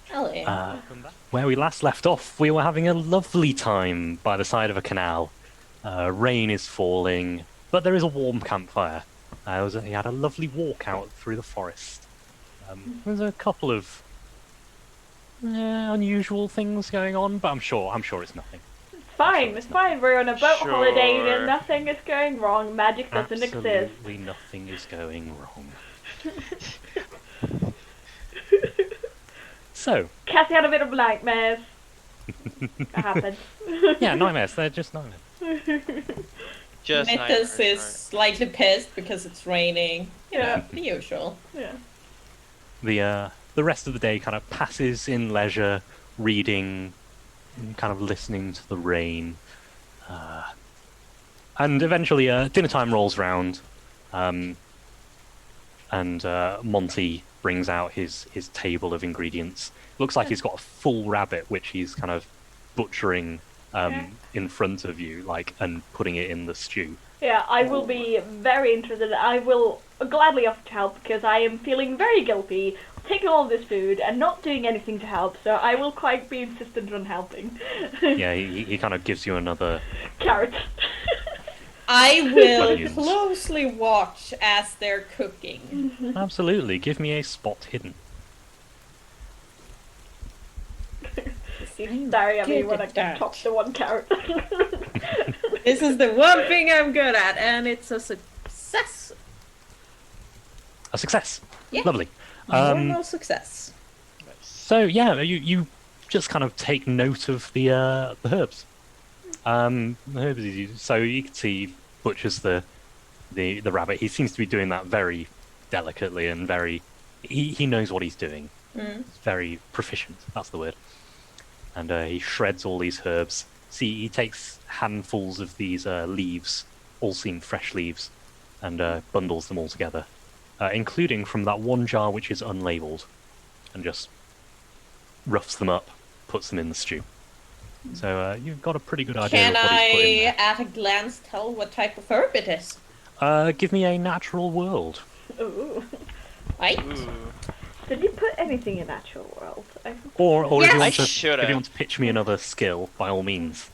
Hello. Where we last left off, we were having a lovely time by the side of a canal. Rain is falling, but there is a warm campfire. He had a lovely walk out through the forest. There's a couple of unusual things going on, but I'm sure it's nothing. It's fine. We're on a boat Sure. holiday and nothing is going wrong. Magic doesn't exist. Absolutely nothing is going wrong. So, Cassie had a bit of nightmares. That happens. yeah, nightmares. They're just nightmares. Just Mythos nightmares, is slightly pissed because it's raining. You know, Yeah. the usual. Yeah. The rest of the day kind of passes in leisure, reading, and kind of listening to the rain. And eventually dinner time rolls round, and Monty brings out his table of ingredients. Looks like he's got a full rabbit, which he's kind of butchering in front of you, and putting it in the stew. Yeah, I will be very interested. I will gladly offer to help because I am feeling very guilty taking all this food and not doing anything to help, so I will quite be insistent on helping. Yeah, he kind of gives you another... Carrot. I will Onions. closely watch as they're cooking. Absolutely, give me a spot hidden. He's staring at me Good when I at can that. top the one carrot. This is the one thing I'm good at, and it's a success. A success. Yeah. Lovely. Normal success. So yeah, you just kind of take note of the herbs. The herbs he's using. So you can see he butchers the rabbit. He seems to be doing that very delicately and very. He knows what he's doing. He's very proficient. That's the word. And he shreds all these herbs. See, he takes handfuls of these leaves, all seem fresh leaves, and bundles them all together, including from that one jar which is unlabeled, and just roughs them up, puts them in the stew. So you've got a pretty good idea Can of what he's put in I, at a glance, tell what type of herb it is? there. Give me a natural world. Ooh. Right? Ooh. Did you put anything in Natural World? Or if, Yes! you I want to, should've. if you want to pitch me another skill, by all means.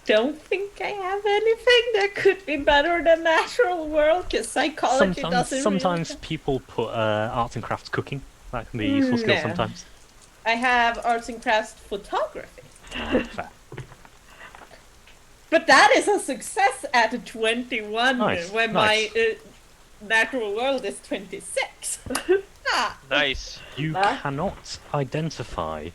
Don't think I have anything that could be better than natural world, because psychology doesn't Sometimes really... people put arts and crafts cooking. That can be a useful skill No. sometimes. I have arts and crafts photography. Fair. But that is a success at 21 Nice, when nice. my natural world is 26. Ah, Nice. You Huh? cannot identify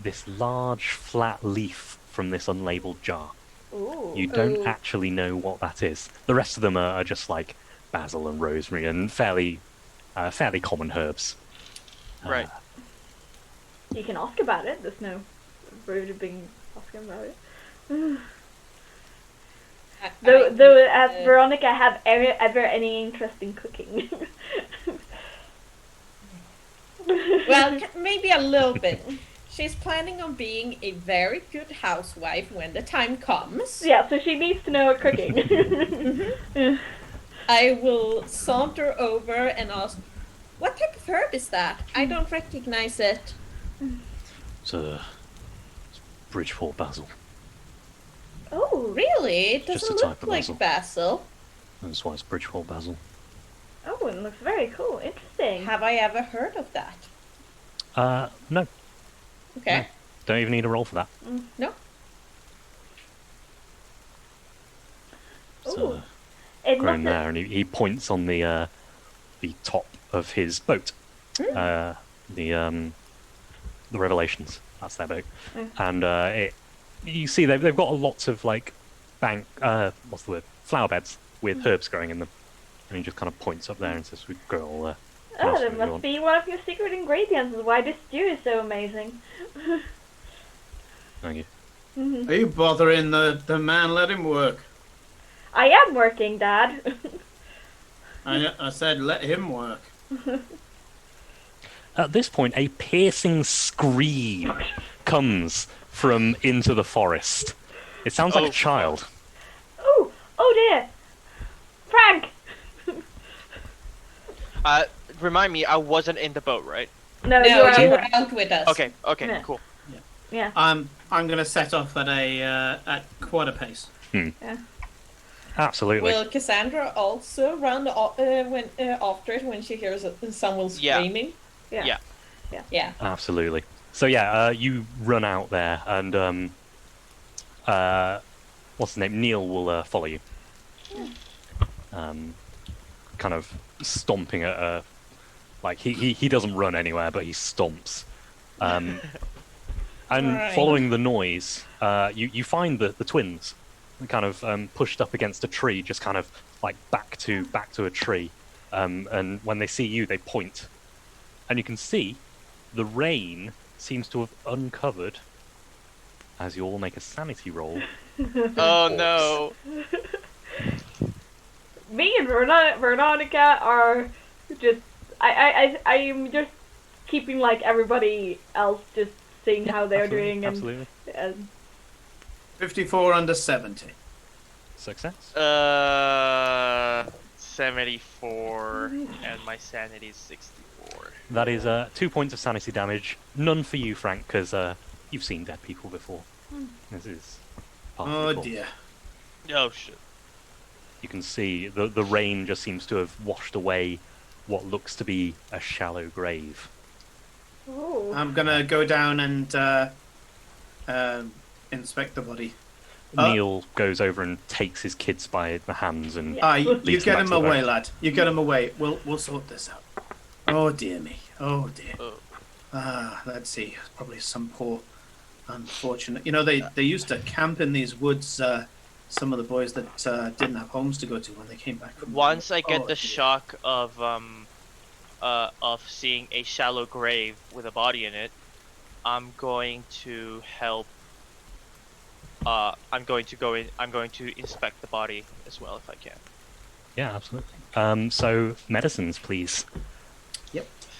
this large flat leaf from this unlabeled jar. Ooh. You don't Oh. actually know what that is. The rest of them are just like basil and rosemary and fairly common herbs. Right. You can ask about it. There's no rude of being asking about it. Though as Veronica, have ever any interest in cooking? Well, maybe a little bit. She's planning on being a very good housewife when the time comes. Yeah, so she needs to know cooking. I will saunter over and ask, what type of herb is that? I don't recognize it. It's Bridgeport basil. Oh, Really? It Just a doesn't type look of like basil. basil. That's why it's Bridgeport basil. oh, it looks very cool. Interesting. Have I ever heard of that? No. Okay. Don't even need a roll for that. No. It's Ooh. It grown must there, and he points on the top of his boat. The Revelations. That's their boat, and you see they've got lots of what's the word? Flower beds with herbs growing in them, and he just kind of points up there and says, "We grow all there." Oh, that must be one of your secret ingredients. Is why this stew is so amazing. Thank you. Are you bothering the man? Let him work. I am working, Dad. I said let him work. At this point, a piercing scream comes from into the forest. It sounds like Oh, a child. Oh dear, Frank. Remind me, I wasn't in the boat, right? No, No, you're you were out. out with us. Okay, Yeah. cool. Yeah. I'm gonna set off at at quarter pace. Absolutely. Will Cassandra also run when after it when she hears someone screaming? Yeah. Yeah. Absolutely. So yeah, you run out there, and what's his name? Neil will follow you. Kind of stomping at like he doesn't run anywhere, but he stomps. And Right. following the noise, you find the twins, kind of pushed up against a tree, just kind of like back to a tree. And when they see you, they point, and you can see the rain seems to have uncovered. As you all make a sanity roll. Oh no. Me and Veronica are just. I'm just keeping like everybody else, just seeing how they're doing, Absolutely. and 54 under 70. Success. 74, and my sanity is 64. That is 2 points of sanity damage. None for you, Frank, because you've seen dead people before. This is part of Oh the call. dear. Oh shit. You can see the rain just seems to have washed away what looks to be a shallow grave. oh, I'm gonna go down and inspect the body. Neil goes over and takes his kids by the hands and You leads them get back him to the away, boat. lad. You get him away. We'll sort this out. Oh dear me. Oh dear. Oh. Let's see. Probably some poor, unfortunate. You know, they used to camp in these woods. Some of the boys that didn't have homes to go to when they came back from. Once I get Oh, the dear. shock of seeing a shallow grave with a body in it, I'm going to help. I'm going to inspect the body as well if I can. Yeah, absolutely. So medicines, please.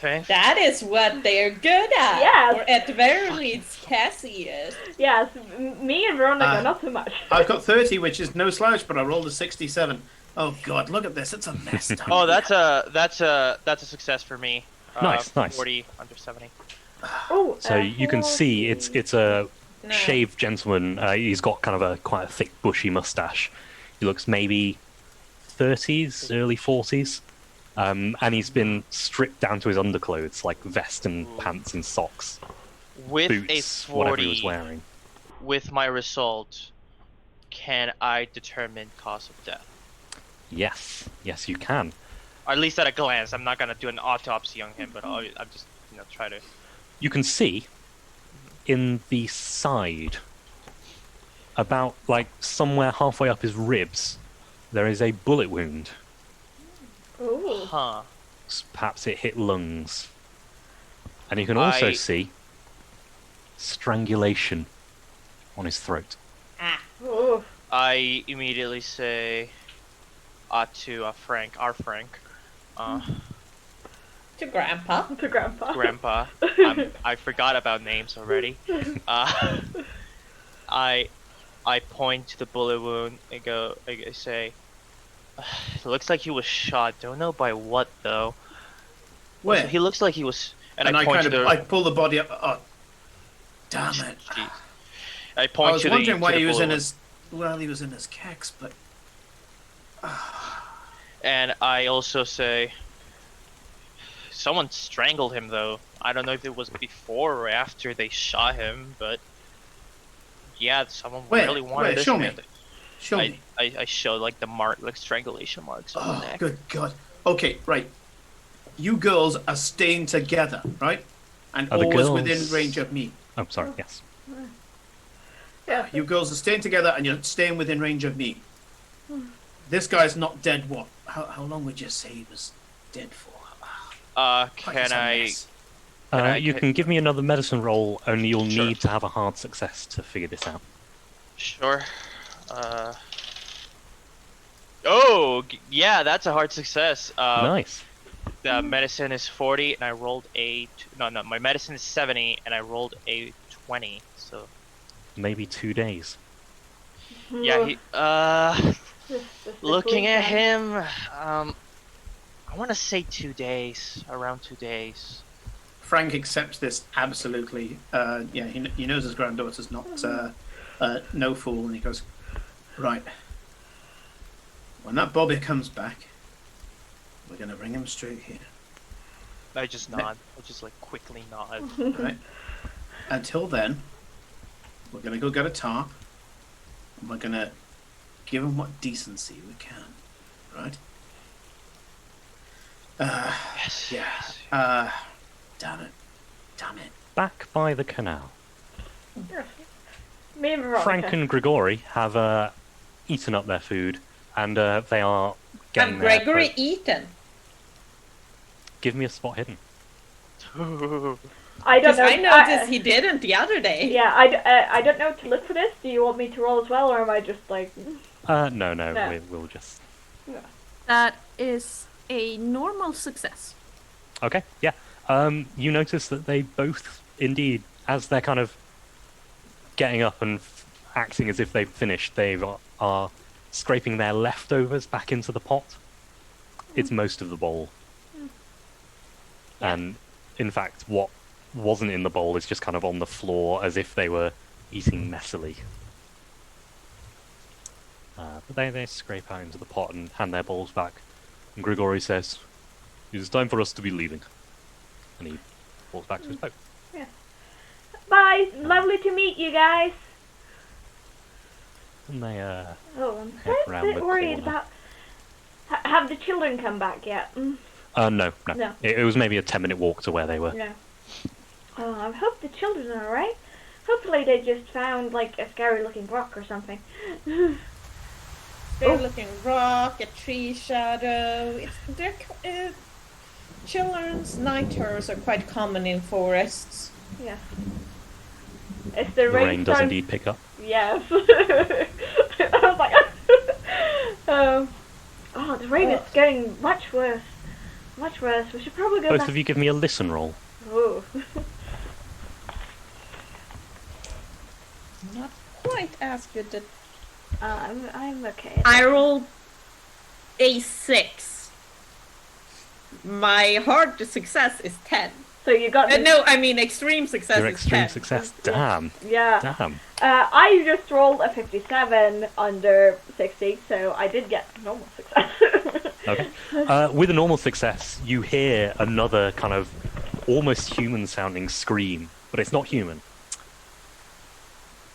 Okay. That is what they're good at. Yes. Or at the very least, Cassie is. yes, me and Veronica, Ah. not so much. I've got 30, which is no slouch, but I rolled a 67. Oh God, look at this! It's a mess. down Oh, here. that's a success for me. Nice. 40 under 70. Oh, So you can see it's a No. shaved gentleman. He's got kind of quite a thick, bushy mustache. He looks maybe 30s, early 40s. And he's been stripped down to his underclothes, like vest and pants and socks, With boots, a whatever he was 40, wearing. with my result, can I determine cause of death? Yes, you can. Or at least at a glance. I'm not gonna do an autopsy on him, but I'm just try to. You can see in the side, about like somewhere halfway up his ribs, there is a bullet wound. oh, Huh. Perhaps it hit lungs. And you can also I- see strangulation on his throat. oh, I immediately say to our Frank, To Grandpa. to Grandpa. Grandpa. I forgot about names already. I point to the bullet wound and I say, it looks like he was shot. Don't know by what though. Where? He looks like he was. And And I I point kind to of the. I pull the body up. Oh, damn it! Jeez. I point I was to wondering the. why to the he was bullet in wound. his. Well, he was in his kecks, but And I also say, someone strangled him though. I don't know if it was before or after they shot him, but yeah, someone Where? really wanted Where? this Show man. me. Show me. I show like the like strangulation marks on the Oh, neck. good God. Okay, right. You girls are staying together, right? And Are the always girls- within range of me. Oh, sorry, yes. Yeah. You girls are staying together and you're staying within range of me. This guy's not dead, what? How long would you say he was dead for? Can I? You can give me another medicine roll, only you'll Sure. need to have a hard success to figure this out. Sure. Oh, yeah, that's a hard success. Nice. The medicine is 40, and I rolled a. No, my medicine is 70, and I rolled a 20. So Maybe 2 days. yeah, he. This Looking cool at guy. him, I want to say 2 days, around 2 days. Frank accepts this absolutely. He knows his granddaughter's not no fool, and he goes, right. When that Bobby comes back, we're gonna bring him straight here. I just nod. I just like quickly nod. Right. Until then, we're gonna go get a tarp, and we're gonna give him what decency we can. Right? Yes. Yeah. Damn it. Back by the canal, Me and Veronica. Frank and Grigori have eaten up their food, and they are getting Have their Gregory coat. eaten? Give me a spot hidden. I don't Because know. I noticed he didn't the other day. Yeah, I don't know to look for this. Do you want me to roll as well, or am I just like... No, No. we'll just... That is a normal success. Okay, yeah. You notice that they both, indeed, as they're kind of getting up and acting as if they've finished, they are scraping their leftovers back into the pot. It's most of the bowl. And, in fact, what wasn't in the bowl is just kind of on the floor as if they were eating messily. But they scrape out into the pot and hand their bowls back. And Grigori says, "It is time for us to be leaving." And he walks back to his boat. Bye! Lovely to meet you guys! And they, Oh, I'm Head a round bit the worried corner. about... have the children come back yet? no. No. It was maybe a 10-minute walk to where they were. Yeah. Oh, I hope the children are alright. Hopefully they just found, like, a scary-looking rock or something. They're looking rock, a tree shadow. Children's night terrors are quite common in forests. Yeah. It's the The rain does starting- indeed pick up. Yes. I was like... oh, the rain is getting much worse. Much worse. We should probably go Both back... of you give me a listen roll. Ooh. Not quite as good as... I'm okay. I rolled a 6. My hard success is 10. So you got... No, I mean extreme success Your is extreme 10. success. Yeah. Damn. Yeah. Damn. I just rolled a 57 under 60, so I did get normal success. Okay. With a normal success, you hear another kind of almost human-sounding scream, but it's not human.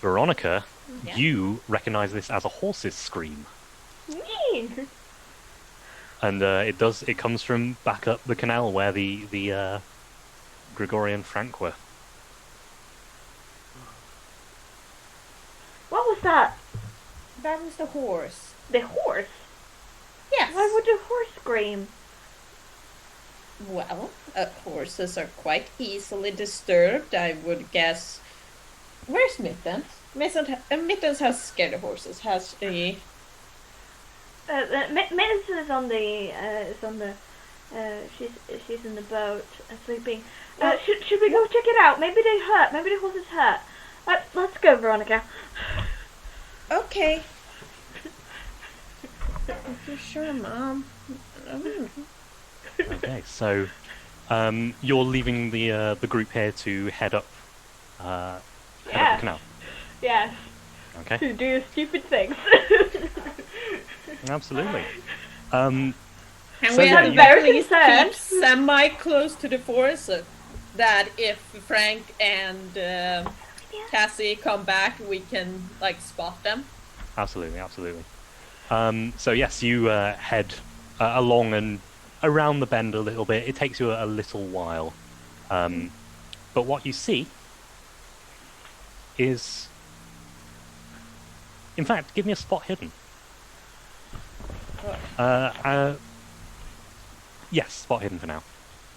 Veronica, Yeah. you recognize this as a horse's scream. Neat. And it comes from back up the canal where the Grigorian Frank were. What was that? That was the horse. The horse? Yes. Why would the horse scream? Well, horses are quite easily disturbed, I would guess. Where's Mittens? Mittens has scared of horses, has she? Mittens is on the, she's in the boat, sleeping. Should we go check it out? Maybe they hurt. Maybe the horse is hurt. Let's go, Veronica. Okay. For sure, Mom. Okay, so you're leaving the group here to head up the canal. Yes. Okay, To do stupid things. absolutely. And So we yeah, are you- Very very concerned. keep semi-close to the forest so that if Frank and Cassie come back, we can, like, spot them. Absolutely. So yes, you head along and around the bend a little bit. It takes you a little while. But what you see is... In fact, give me a spot hidden. Yes, spot hidden for now.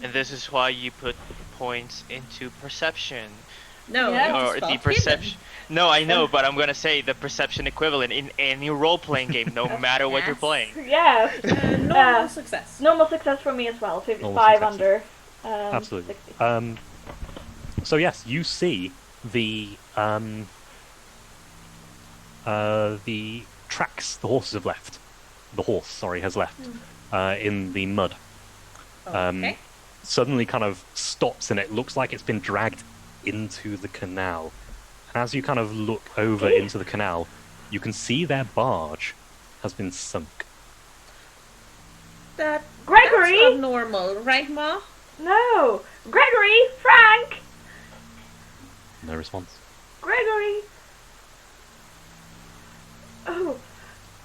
And this is why you put points into perception. No, Yeah. it's Or spot the perception. No, I know, but I'm gonna say the perception equivalent in any role-playing game, no matter what you're Yes. playing. Yes. hidden. Normal success. Normal success for me as well. 55 success. under. Absolutely. 60. So yes, you see the tracks the horses have left. The horse, sorry, has left in the mud. Okay. suddenly kind of stops, and it looks like it's been dragged into the canal. And as you kind of look over into the canal, you can see their barge has been sunk. Gregory? That's not normal, right, Ma? No! Gregory! Frank! No response. Gregory!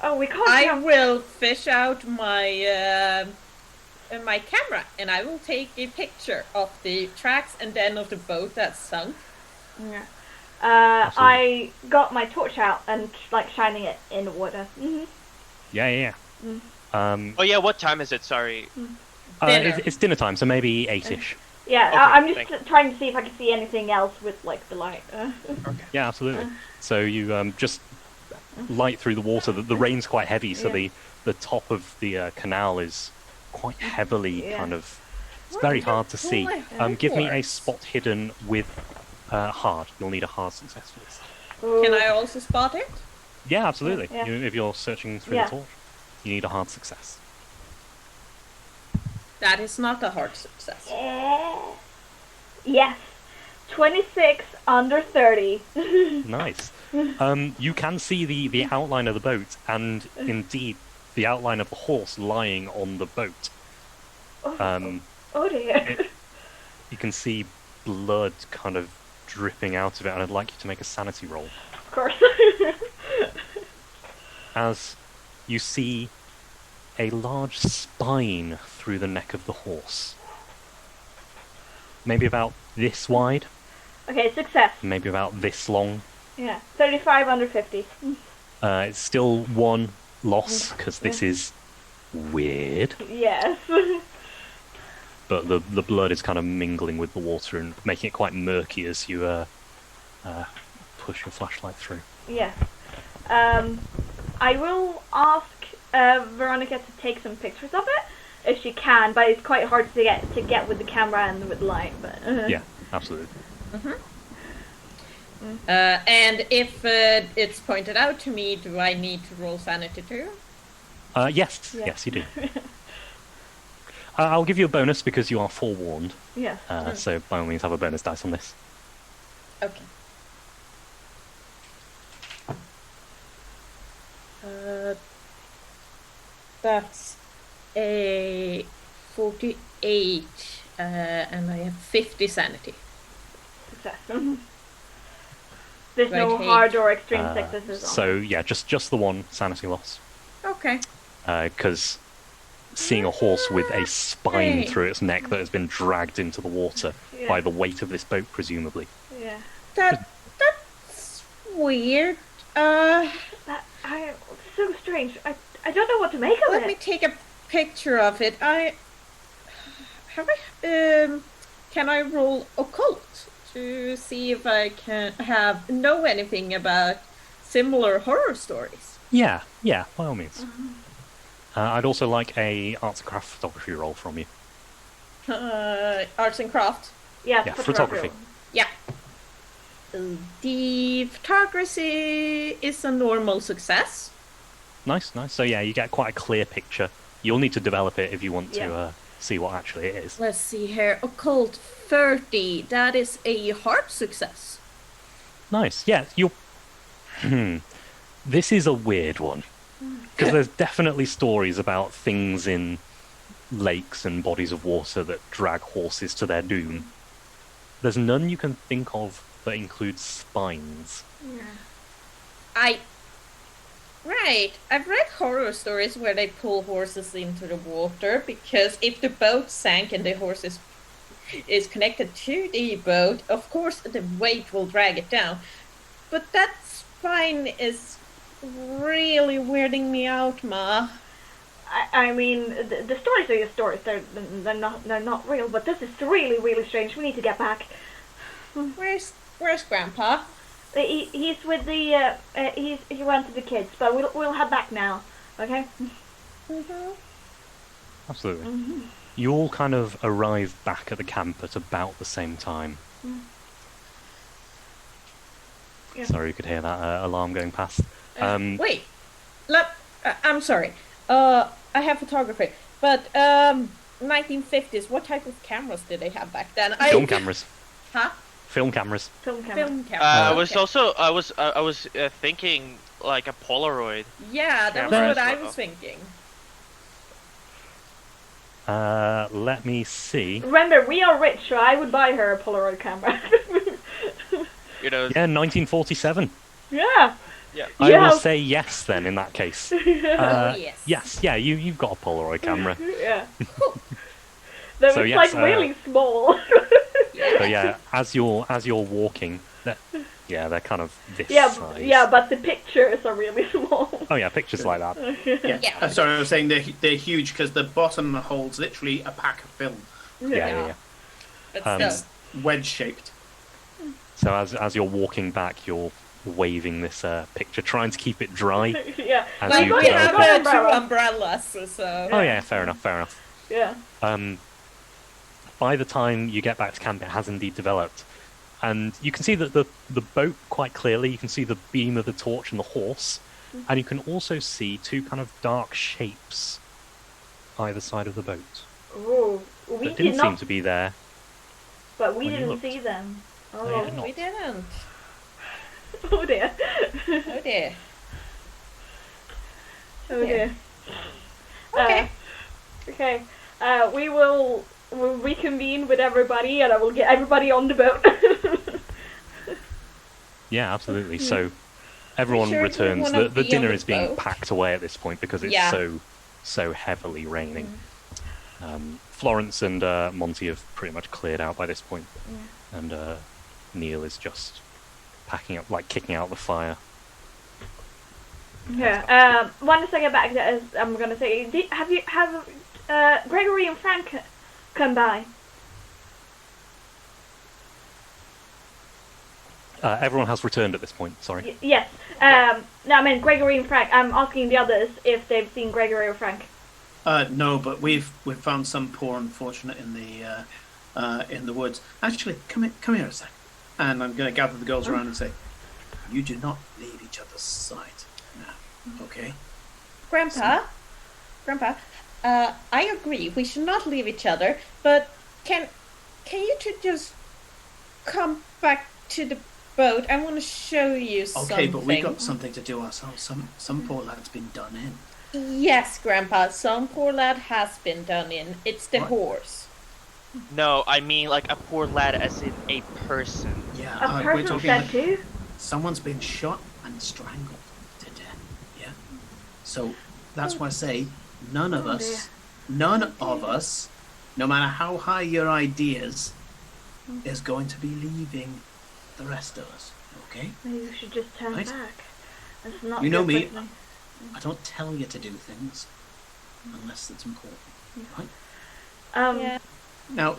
Oh, we can't I jump. will fish out my my camera, and I will take a picture of the tracks and then of the boat that's sunk. Yeah. Absolutely. I got my torch out and like shining it in the water. Mm-hmm. Yeah. Oh yeah, what time is it? Sorry. Dinner. It's dinner time, so maybe 8ish. Yeah, Okay, I'm just thanks. trying to see if I can see anything else with like the light. Yeah, absolutely. So you just light through the water. The rain's quite heavy, so Yeah. the top of the canal is quite heavily Yeah. kind of. It's very hard to see. Give me a horse. spot hidden with hard. You'll need a hard success for this. Can I also spot it? Yeah, absolutely. Yeah. If you're searching through Yeah. the torch, you need a hard success. That is not a hard success. Yes. 26 under 30. Nice. You can see the outline of the boat, and indeed the outline of the horse lying on the boat. Oh dear. You can see blood kind of dripping out of it, and I'd like you to make a sanity roll. Of course. As you see a large spine through the neck of the horse. Maybe about this wide, Okay, success. maybe about this long. Yeah. 35 under 50. It's still one loss, because this is weird. Yes. But the blood is kind of mingling with the water and making it quite murky as you push your flashlight through. Yes. I will ask Veronica to take some pictures of it if she can, but it's quite hard to get with the camera and with light. But Yeah, absolutely. And if it's pointed out to me, do I need to roll sanity too? Yes, Yeah. yes, you do. I'll give you a bonus because you are forewarned. Yes. So by all means, have a bonus dice on this. Okay. That's a 48, and I have 50 sanity. Success. There's Do I no take- hard or extreme successes on So yeah, just the one sanity loss. Okay. Because seeing a horse with a spine Hey. through its neck that has been dragged into the water Yeah. by the weight of this boat, presumably. Yeah. That's weird. So strange. I don't know what to make of Let it. me take a picture of it. Can I roll occult to see if I can know anything about similar horror stories? Yeah, by all means. I'd also like a arts and craft photography roll from you. Arts and craft. Yeah, Yeah, photography. Yeah. The photography is a normal success. Nice. So yeah, you get quite a clear picture. You'll need to develop it if you want to Yeah. see what actually it is. Let's see here. Occult 30. That is a hard success. Nice. Yeah, you're. This is a weird one. Because there's definitely stories about things in lakes and bodies of water that drag horses to their doom. There's none you can think of that include spines. Right. I've read horror stories where they pull horses into the water because if the boat sank and the horse is connected to the boat, of course the weight will drag it down. But that spine is really weirding me out, Ma. I mean, the stories are just stories. They're not real. But this is really strange. We need to get back. Where's Grandpa? He's with the he went to the kids, but we'll head back now. Okay. Absolutely. You all kind of arrive back at the camp at about the same time. Yeah. Sorry, you could hear that alarm going past. Wait. I'm sorry. I have photography, but 1950s. What type of cameras did they have back then? Film cameras. Huh? Film cameras. Film camera. Film cameras. I was okay. also I was thinking like a Polaroid. Yeah, that was camera what as I well. was thinking. Let me see. Remember, we are rich, so I would buy her a Polaroid camera. You know. Yeah, 1947. Yeah. Yeah. I Yeah. will say yes then in that case. Yes. Yes, yeah, you've got a Polaroid camera. Yeah. That So was yes, like really small. So yeah, as you're walking, they're kind of this yeah, size. yeah, but the pictures are really small. Oh yeah, pictures like that. Yeah. Yeah. Sorry, I was saying they're huge because the bottom holds literally a pack of film, Yeah. But Um, still. wedge shaped. So as you're walking back, you're waving this picture, trying to keep it dry. Yeah. As Like you we go. have Umbrella. two umbrellas, so. Oh yeah, fair enough. Yeah. By the time you get back to camp, it has indeed developed, and you can see that the boat quite clearly. You can see the beam of the torch and the horse, and you can also see two kind of dark shapes either side of the boat Oh, we that did didn't seem not, to be there. but we when you didn't looked. see them. you Oh, did not. We didn't. oh dear. Oh dear. Oh dear. Okay. Okay. We will reconvene with everybody, and I will get everybody on the boat. Yeah, absolutely. So everyone sure you returns. wanna The be dinner on the is being boat? packed away at this point because it's Yeah. so heavily raining. Florence and Monty have pretty much cleared out by this point, and Neil is just packing up, like kicking out the fire. Yeah. Once I get back, I'm gonna say, have Gregory and Frank come by? Everyone has returned at this point. Sorry. Yes. No, I mean Gregory and Frank. I'm asking the others if they've seen Gregory or Frank. No, but we've found some poor unfortunate in the woods. Actually, come here a sec. And I'm going to gather the girls around and say, you do not leave each other's sight now, okay? Grandpa, I agree. We should not leave each other. But can you two just come back to the boat? I want to show you something. Okay, but we got something to do ourselves. Some poor lad's been done in. Yes, Grandpa. Some poor lad has been done in. It's the What? horse. No, I mean like a poor lad, as in a person. Yeah, A we're person talking said like too. someone's been shot and strangled to death. Yeah. So that's why I say none of us, no matter how high your ideas, is going to be leaving the rest of us. Okay? Maybe we should just turn Right. back. It's not You know your me. personal- I don't tell you to do things unless it's important. Right? Yeah. Now,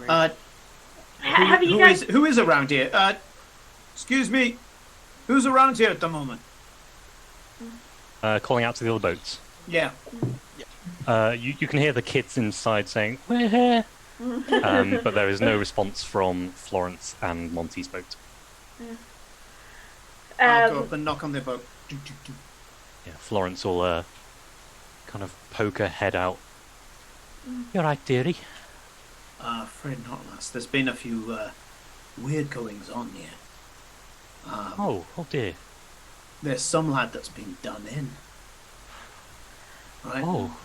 have you guys? who is around here? Excuse me. Who's around here at the moment? Calling out to the other boats. Yeah. You can hear the kids inside saying, "We're here," but there is no response from Florence and Monty's boat. I'll go up and knock on their boat. Do, do, do. Yeah, Florence will kind of poke her head out. You're right, dearie. Afraid not, lass. There's been a few weird goings on here. Oh dear. There's some lad that's been done in. Right? Oh,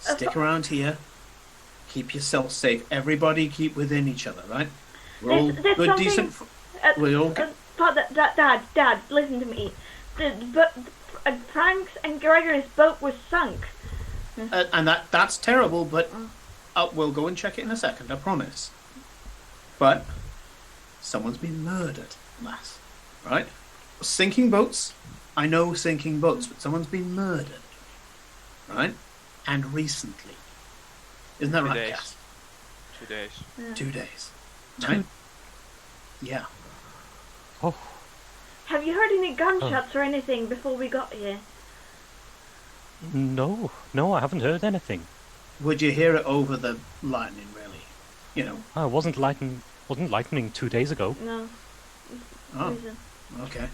Stick around here. Keep yourself safe. Everybody keep within each other, right? We're all There's good, something- decent. We're all. Father, Dad, listen to me. Frank's and Gregory's boat was sunk. And that's terrible, but we'll go and check it in a second, I promise. But someone's been murdered, lass. Right? Sinking boats, I know sinking boats, but someone's been murdered. Right? And recently. Isn't that 2 right, days. Cass? 2 days. 2 days. Right? Yeah. oh. Have you heard any gunshots or anything before we got here? No, I haven't heard anything. Would you hear it over the lightning, really? You know. Oh, it wasn't lightning 2 days ago. No. Oh, Reason. okay.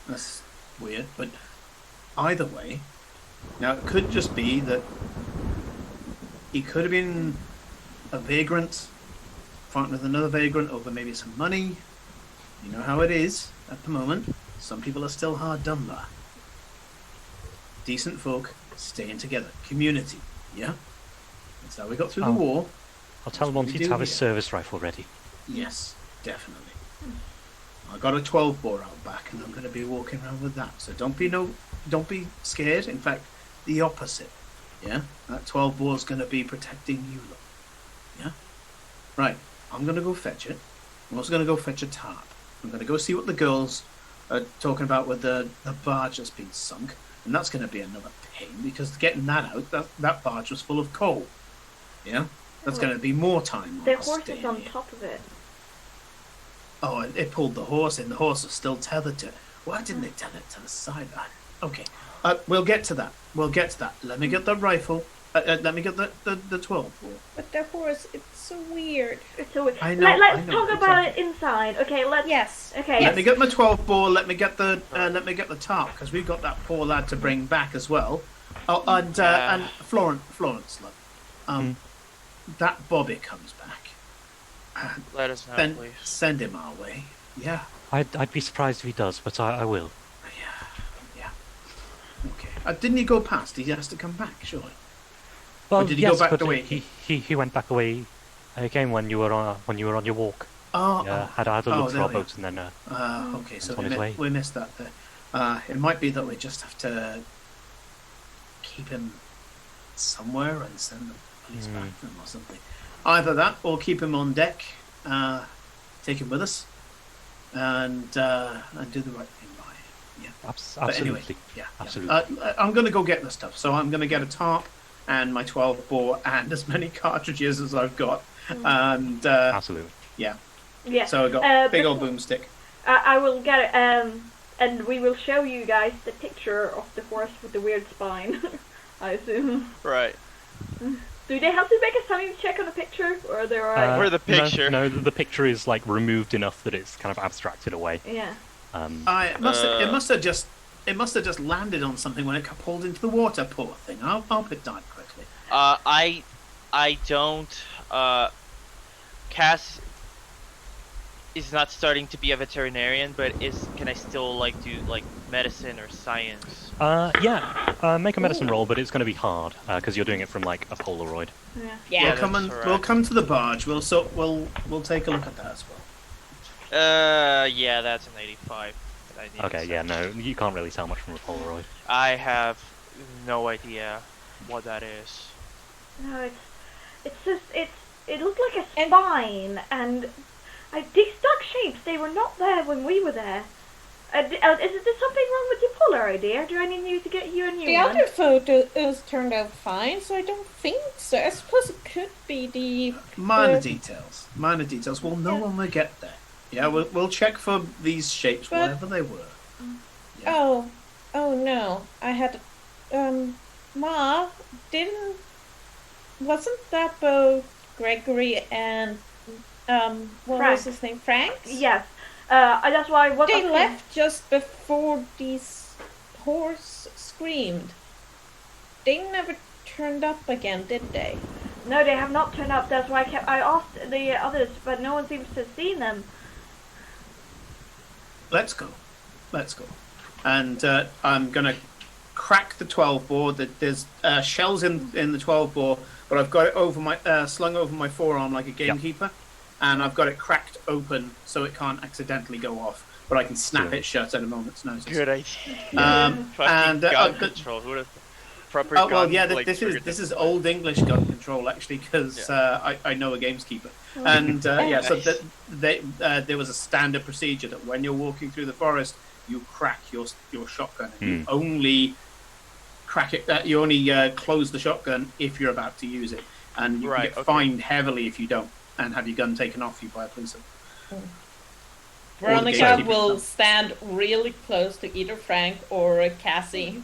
That's weird, but either way, now it could just be that he could have been a vagrant fighting with another vagrant over maybe some money. You know how it is at the moment. Some people are still hard done by. Decent folk staying together. Community, yeah? That's how we got through the war. I'll tell Monty to have his service rifle ready. Yes, definitely. I got a 12 bore out back, and I'm going to be walking around with that. So don't be scared. In fact, the opposite. Yeah, that 12 bore is going to be protecting you lot. Yeah, right. I'm going to go fetch it. I'm also going to go fetch a tarp. I'm going to go see what the girls are talking about with the barge that's been sunk, and that's going to be another pain because getting that out, that barge was full of coal. Yeah, that's going to be more time. The horse is on top of it. Oh, it pulled the horse in. The horse was still tethered to it. Why didn't they tether it to the side? Okay, we'll get to that. Let me get the rifle. Let me get the 12 bore. But the horse, it's so weird. It's so weird. I know, Let's talk about it inside. Okay, let's. Yes. Okay. Let me get my 12 bore. Let me get the tarp because we've got that poor lad to bring back as well. Oh, and Florence, love. That Bobby comes back. Let us know, Then please. send him our way. Yeah. I'd be surprised if he does, but I will. Yeah. Okay. Didn't he go past? He has to come back, surely. Well, Or did he yes, go back but away? he went back away again when you were on your walk. Had a look through our boats and then okay, so on his way. we missed that there. It might be that we just have to keep him somewhere and send the police back to him or something. Either that or keep him on deck, take him with us, and do the right thing by him. Yeah. Absolutely. But anyway, yeah. Absolutely. I'm going to go get the stuff. So I'm going to get a tarp and my 12 bore and as many cartridges as I've got. And Absolutely. yeah. Yeah. So I got big but- old boomstick. I will get it, and we will show you guys the picture of the horse with the weird spine. I assume. Right. Do they have to make a sanity check on the picture, or are they alright? Where the picture? No, the picture is like removed enough that it's kind of abstracted away. Yeah. It must have just landed on something when it got pulled into the water. Poor thing. I'll it died quickly. I don't. Cass is not starting to be a veterinarian, but can I still do medicine or science? Make a medicine roll, but it's going to be hard because you're doing it from like a Polaroid. Yeah. Yeah. We'll come to the barge. We'll take a look at that as well. Yeah, that's an 85. that I need Okay, to yeah, search. no, you can't really tell much from a Polaroid. I have no idea what that is. No, it looked like a spine, and these duck shapes, they were not there when we were there. Is there something wrong with your Polaroid, dear? Do I need you to get you a new The one? other photos turned out fine, so I don't think so. I suppose it could be the Minor details. We'll know when we get there. Yeah, we'll check for these shapes, But- whatever they were. Oh no! I had, Ma, wasn't that both Gregory and what Frank. was his name? Frank? Yes. That's why I was They asking. left just before this horse screamed. They never turned up again, did they? No, they have not turned up. That's why I asked the others, but no one seems to have seen them. Let's go. And I'm gonna crack the 12 bore. There's shells in the 12 bore, but I've got it over my slung over my forearm like a gamekeeper, and I've got it cracked open so it can't accidentally go off. But I can snap it shut at a moment's notice. Good idea. And gun control. Who would have proper oh well, gun, yeah. like, This triggered is old English gun control actually, because I know a gamekeeper, and yeah. So there was a standard procedure that when you're walking through the forest, you crack your shotgun. And you only crack it. You only close the shotgun if you're about to use it, and you can get fined heavily if you don't, and have your gun taken off you by a police officer. Veronica gatekeeper. will stand really close to either Frank or Cassie.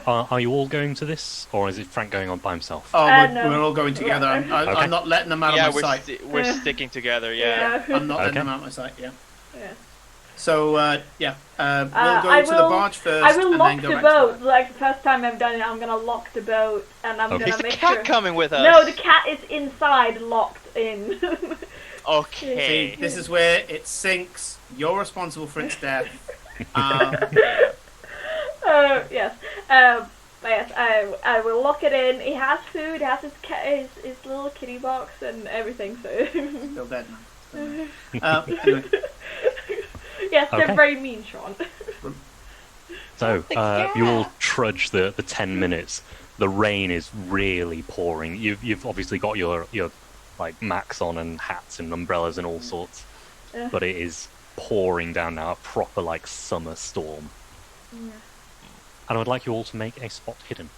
Are you all going to this, or is it Frank going on by himself? Oh, no. we're all going together. Okay. I'm not letting them out Yeah, of my sight. we're sticking together. Yeah. I'm not letting Okay. them out of my sight. Yeah. Yeah. So yeah, we'll go I to the will- barge first. I will and lock then go the back to boat. Like the first time I've done it, I'm gonna lock the boat, and I'm Okay. Is gonna the make cat sure. coming with us? No, the cat is inside, locked in. Okay. See, this is where it sinks. You're responsible for its death. Yes. But yes, I will lock it in. He has food. He has his little kitty box and everything. So. Still dead now. Anyway, Yes, they're Okay. very mean, Sean. So The cat. you all trudge the 10 minutes. The rain is really pouring. You've obviously got your like max on and hats and umbrellas and all sorts, Yeah. but it is pouring down now, a proper like summer storm. Yeah. And I would like you all to make a spot hidden.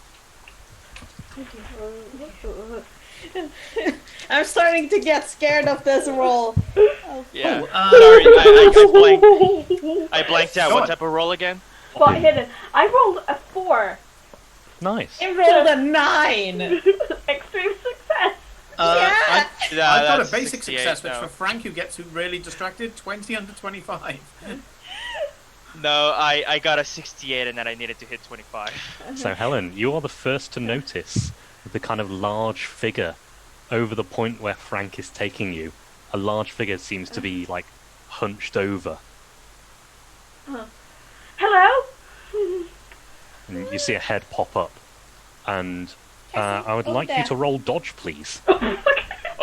I'm starting to get scared of this roll. Yeah. Oh, Sorry, I blanked out. Go What on. type of roll again? Spot hidden. I rolled a 4. Nice. I rolled a 9. Extreme success. Yeah. I've got a that's basic 68 success, which now. for Frank, who gets really distracted, 20 under 25. No, I got a 68 and then I needed to hit 25. So Helen, you are the first to notice the kind of large figure over the point where Frank is taking you. A large figure seems to be like hunched over, Hello. and you see a head pop up. And I would like you there. to roll dodge, please.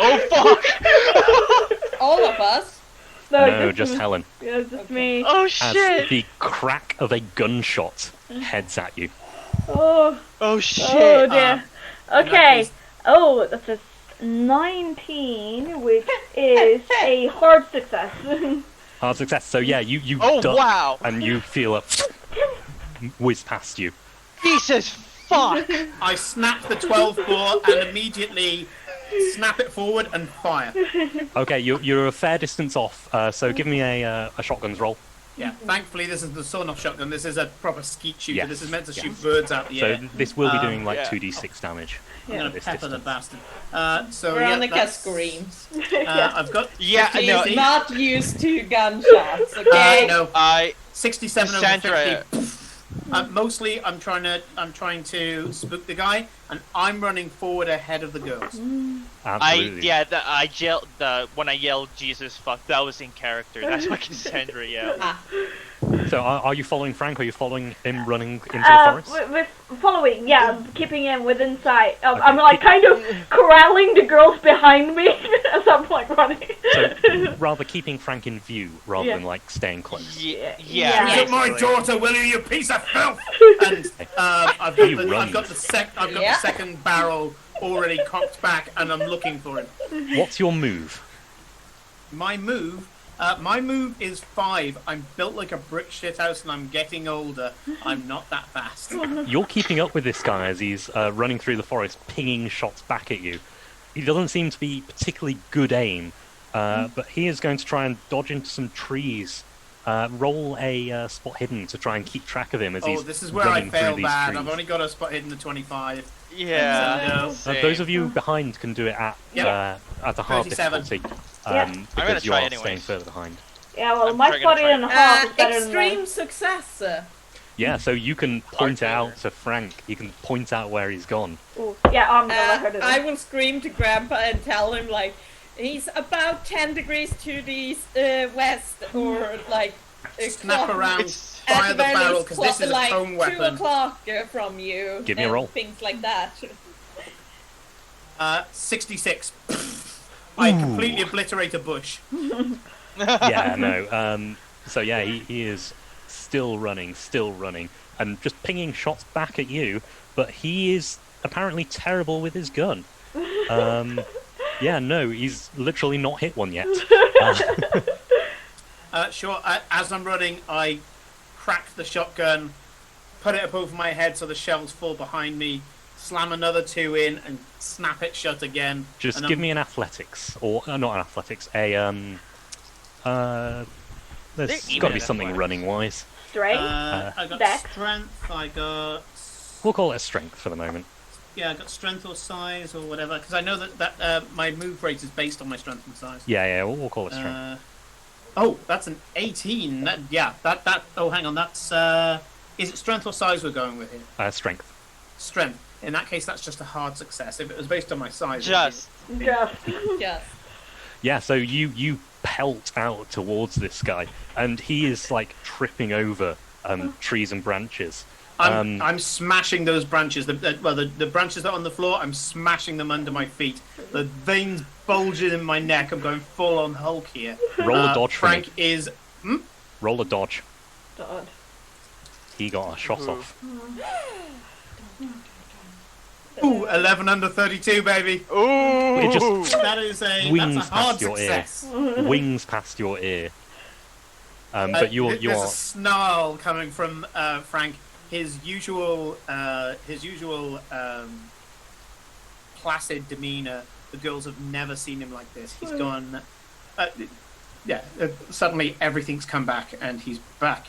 Oh fuck! All of us. No, just Helen. Yeah, it's just Okay. me. Oh As shit! the crack of a gunshot heads at you. Oh. Oh shit! Oh dear. Okay. case- Oh, that's a 19, which is a hard success. Hard success. So yeah, you Oh duck wow! and you feel a whiz past you. Jesus fuck! I snap the 12 bore and immediately snap it forward and fire. Okay, you're a fair distance off. So give me a shotguns roll. Yeah, thankfully this is the sawn-off shotgun. This is a proper skeet shooter. Yes, This is meant to shoot yes. birds out the So air. this will be doing like yeah. 2d6 damage. I'm gonna this pepper the distance. bastard. So Veronica yeah, screams. I've got Yeah, She's no, not used to gunshots, okay? no I 67 over Sandra, 50. Mostly, I'm trying to spook the guy, and I'm running forward ahead of the girls. Absolutely. I yelled when I yelled Jesus fuck, that was in character. That's what Cassandra yelled. Ah, So are you following Frank? Or are you following him running into the forest? With following, yeah, keeping him within sight. I'm like kind of corralling the girls behind me as I'm like running. So rather keeping Frank in view rather Yeah. than like staying close. Yeah, Yeah. Look at my basically. daughter, will you piece of filth? And I've He got runs. the Yeah. second barrel already cocked back, and I'm looking for him. What's your move? My move is 5. I'm built like a brick shithouse, and I'm getting older. I'm not that fast. You're keeping up with this guy as he's running through the forest, pinging shots back at you. He doesn't seem to be particularly good aim, but he is going to try and dodge into some trees. Roll a spot hidden to try and keep track of him as Oh, he's this is where I running through fail these bad. trees. I've only got a spot hidden to 25. Yeah. No. Same. Those of you behind can do it at a hard 37. difficulty Yeah. because you try are anyways. staying further behind. Yeah, well, I'm my gonna spot try in half is better than extreme theirs. success. Yeah, so you can point Hard out to Frank. You can point out where he's gone. Ooh, yeah, I'm gonna let her do I that. will scream to Grandpa and tell him, like, he's about 10 degrees to the west, or like Snap around, It's- at fire the very barrel, least because this is a like cone 2 weapon. o'clock from you. Give me a and roll. Things like that. 66. I Ooh. completely obliterate a bush. Yeah, no. So yeah, he is still running, and just pinging shots back at you. But he is apparently terrible with his gun. Yeah, no, he's literally not hit one yet. Sure, as I'm running, I crack the shotgun, put it up over my head so the shells fall behind me, slam another 2 in, and snap it shut again. Just and give me an athletics, or not an athletics, there's Even got to be an something athletics. running wise. Strength. I got Dex. strength, I got... We'll call it a strength for the moment. Yeah, I got strength or size or whatever, because I know that my move rate is based on my strength and size. Yeah, we'll call it strength. Oh, that's an 18. That. Oh, hang on. That's. Is it strength or size we're going with here? Strength. Strength. In that case, that's just a hard success. If it was based on my size, Just. Just. Yes. Yeah, so you pelt out towards this guy, and he is like tripping over trees and branches. I'm smashing those branches. The branches that are on the floor, I'm smashing them under my feet. The veins bulging in my neck. I'm going full on Hulk here. Roll a dodge for Frank me. is. Roll a dodge. God. He got a shot off. Ooh, 11 under 32, baby. Ooh. It just That is wings that's a hard past your success. ear. Wings past your ear. But you're There's a snarl coming from Frank. His usual placid demeanor. The girls have never seen him like this. He's gone. Suddenly everything's come back, and he's back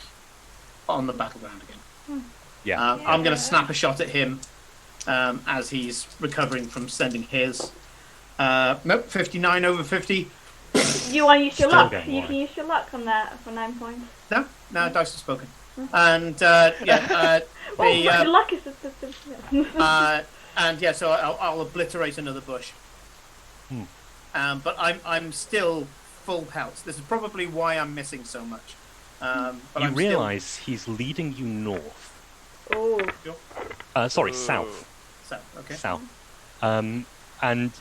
on the battleground again. yeah. I'm going to snap a shot at him as he's recovering from sending his. Nope, 59 over 50. You want to use your Still luck? getting You wide. can use your luck on that for 9 points. No, dice have spoken. And Well, the, your luck is just. so I'll obliterate another bush. But I'm still full pelt. This is probably why I'm missing so much. But You I'm realise he's leading you north. Oh. Sorry, south. still... So, okay. South. And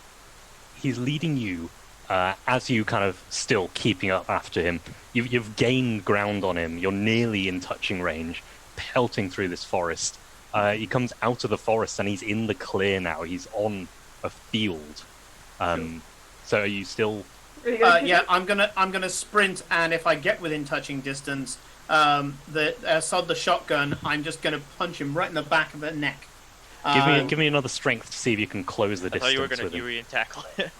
he's leading you as you kind of still keeping up after him. You've gained ground on him. You're nearly in touching range, pelting through this forest. He comes out of the forest and he's in the clear now. He's on a field. So are you still... I'm gonna sprint, and if I get within touching distance, sod the shotgun, I'm just gonna punch him right in the back of the neck. Give me another strength to see if you can close the I distance thought you were gonna with him. Yuri and tackle it.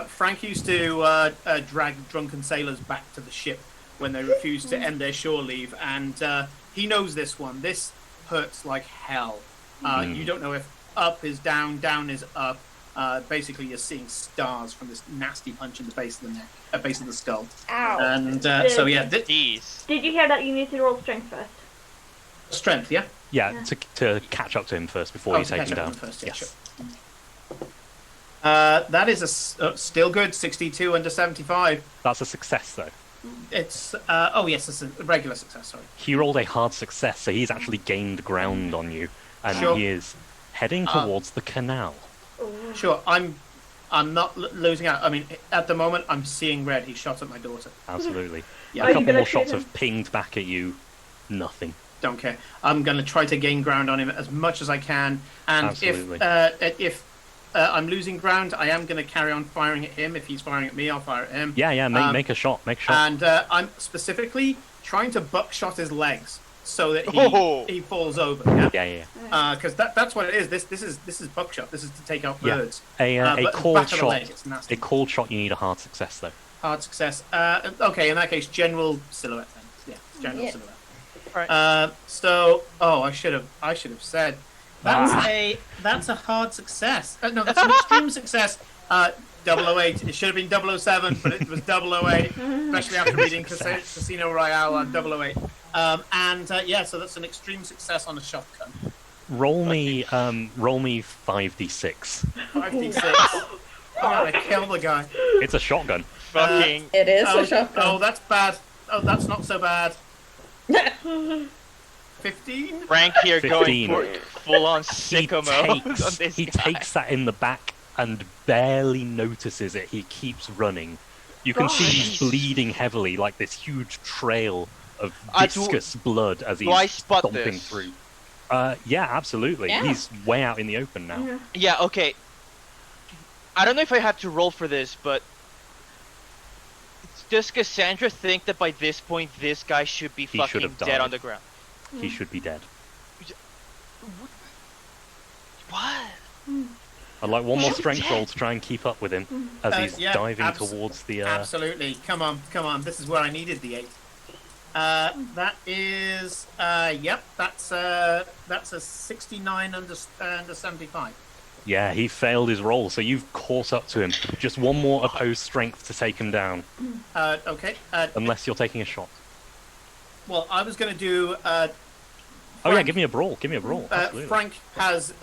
Frank used to drag drunken sailors back to the ship when they refused to end their shore leave, and he knows this one. This hurts like hell. You don't know if up is down, down is up. Basically, you're seeing stars from this nasty punch in the base of the neck, base of the skull. Ow. And Jeez. Did you hear that you need to roll strength first? strength, yeah. Yeah, to catch up to him first before you to take catch him up down. with him first, yeah, Yes. sure. That is still good, 62 under 75. That's a success, though. It's it's a regular success. Sorry. He rolled a hard success, so he's actually gained ground on you, and Sure. he is heading towards the canal. Sure, I'm not losing out. I mean, at the moment, I'm seeing red. He shot at my daughter. Absolutely. Yeah. Are A you couple gonna more shoot shots him? have pinged back at you. Nothing. Don't care. I'm going to try to gain ground on him as much as I can. And Absolutely. if I'm losing ground, I am going to carry on firing at him. If he's firing at me, I'll fire at him. Yeah, make a shot. Make a shot. And I'm specifically trying to buckshot his legs so that he falls over. Yeah. Because that's what it is. This is buckshot. This is to take out Yeah. birds. A But called back of the shot. leg, it's nasty. A called shot. You need a hard success, though. Hard success. Okay, in that case, general silhouette then. Yeah, it's general Yeah. silhouette. Right. I should have said that's a hard success. No, that's an extreme success. 008. It should have been 007, but it was 008, especially after reading Casino Royale on 008. So that's an extreme success on a shotgun. Roll me 5d6. 5d6. I'm gonna kill the guy. It's a shotgun. Fucking. It is a shotgun. Oh, that's bad. Oh, that's not so bad. 15? Frank here 15. going for full-on sicko mode on this He guy. takes that in the back and barely notices it. He keeps running. You can see he's bleeding heavily, like this huge trail of viscous blood as do I he's spot stomping this? through. Yeah, absolutely. Yeah. He's way out in the open now. Yeah, okay. I don't know if I have to roll for this, but does Cassandra think that by this point this guy should be He should fucking have dead died. on the ground? He should be dead. What? I'd like one more He's strength dead. roll to try and keep up with him as he's yeah, diving towards the... Absolutely. Come on. This is where I needed the 8. That is, that's a 69 under 75. Yeah, he failed his roll, so you've caught up to him. Just one more opposed strength to take him down, Okay. unless you're taking a shot. Well, I was going to do. Oh yeah, give me a brawl. Give me a brawl. Absolutely. Frank has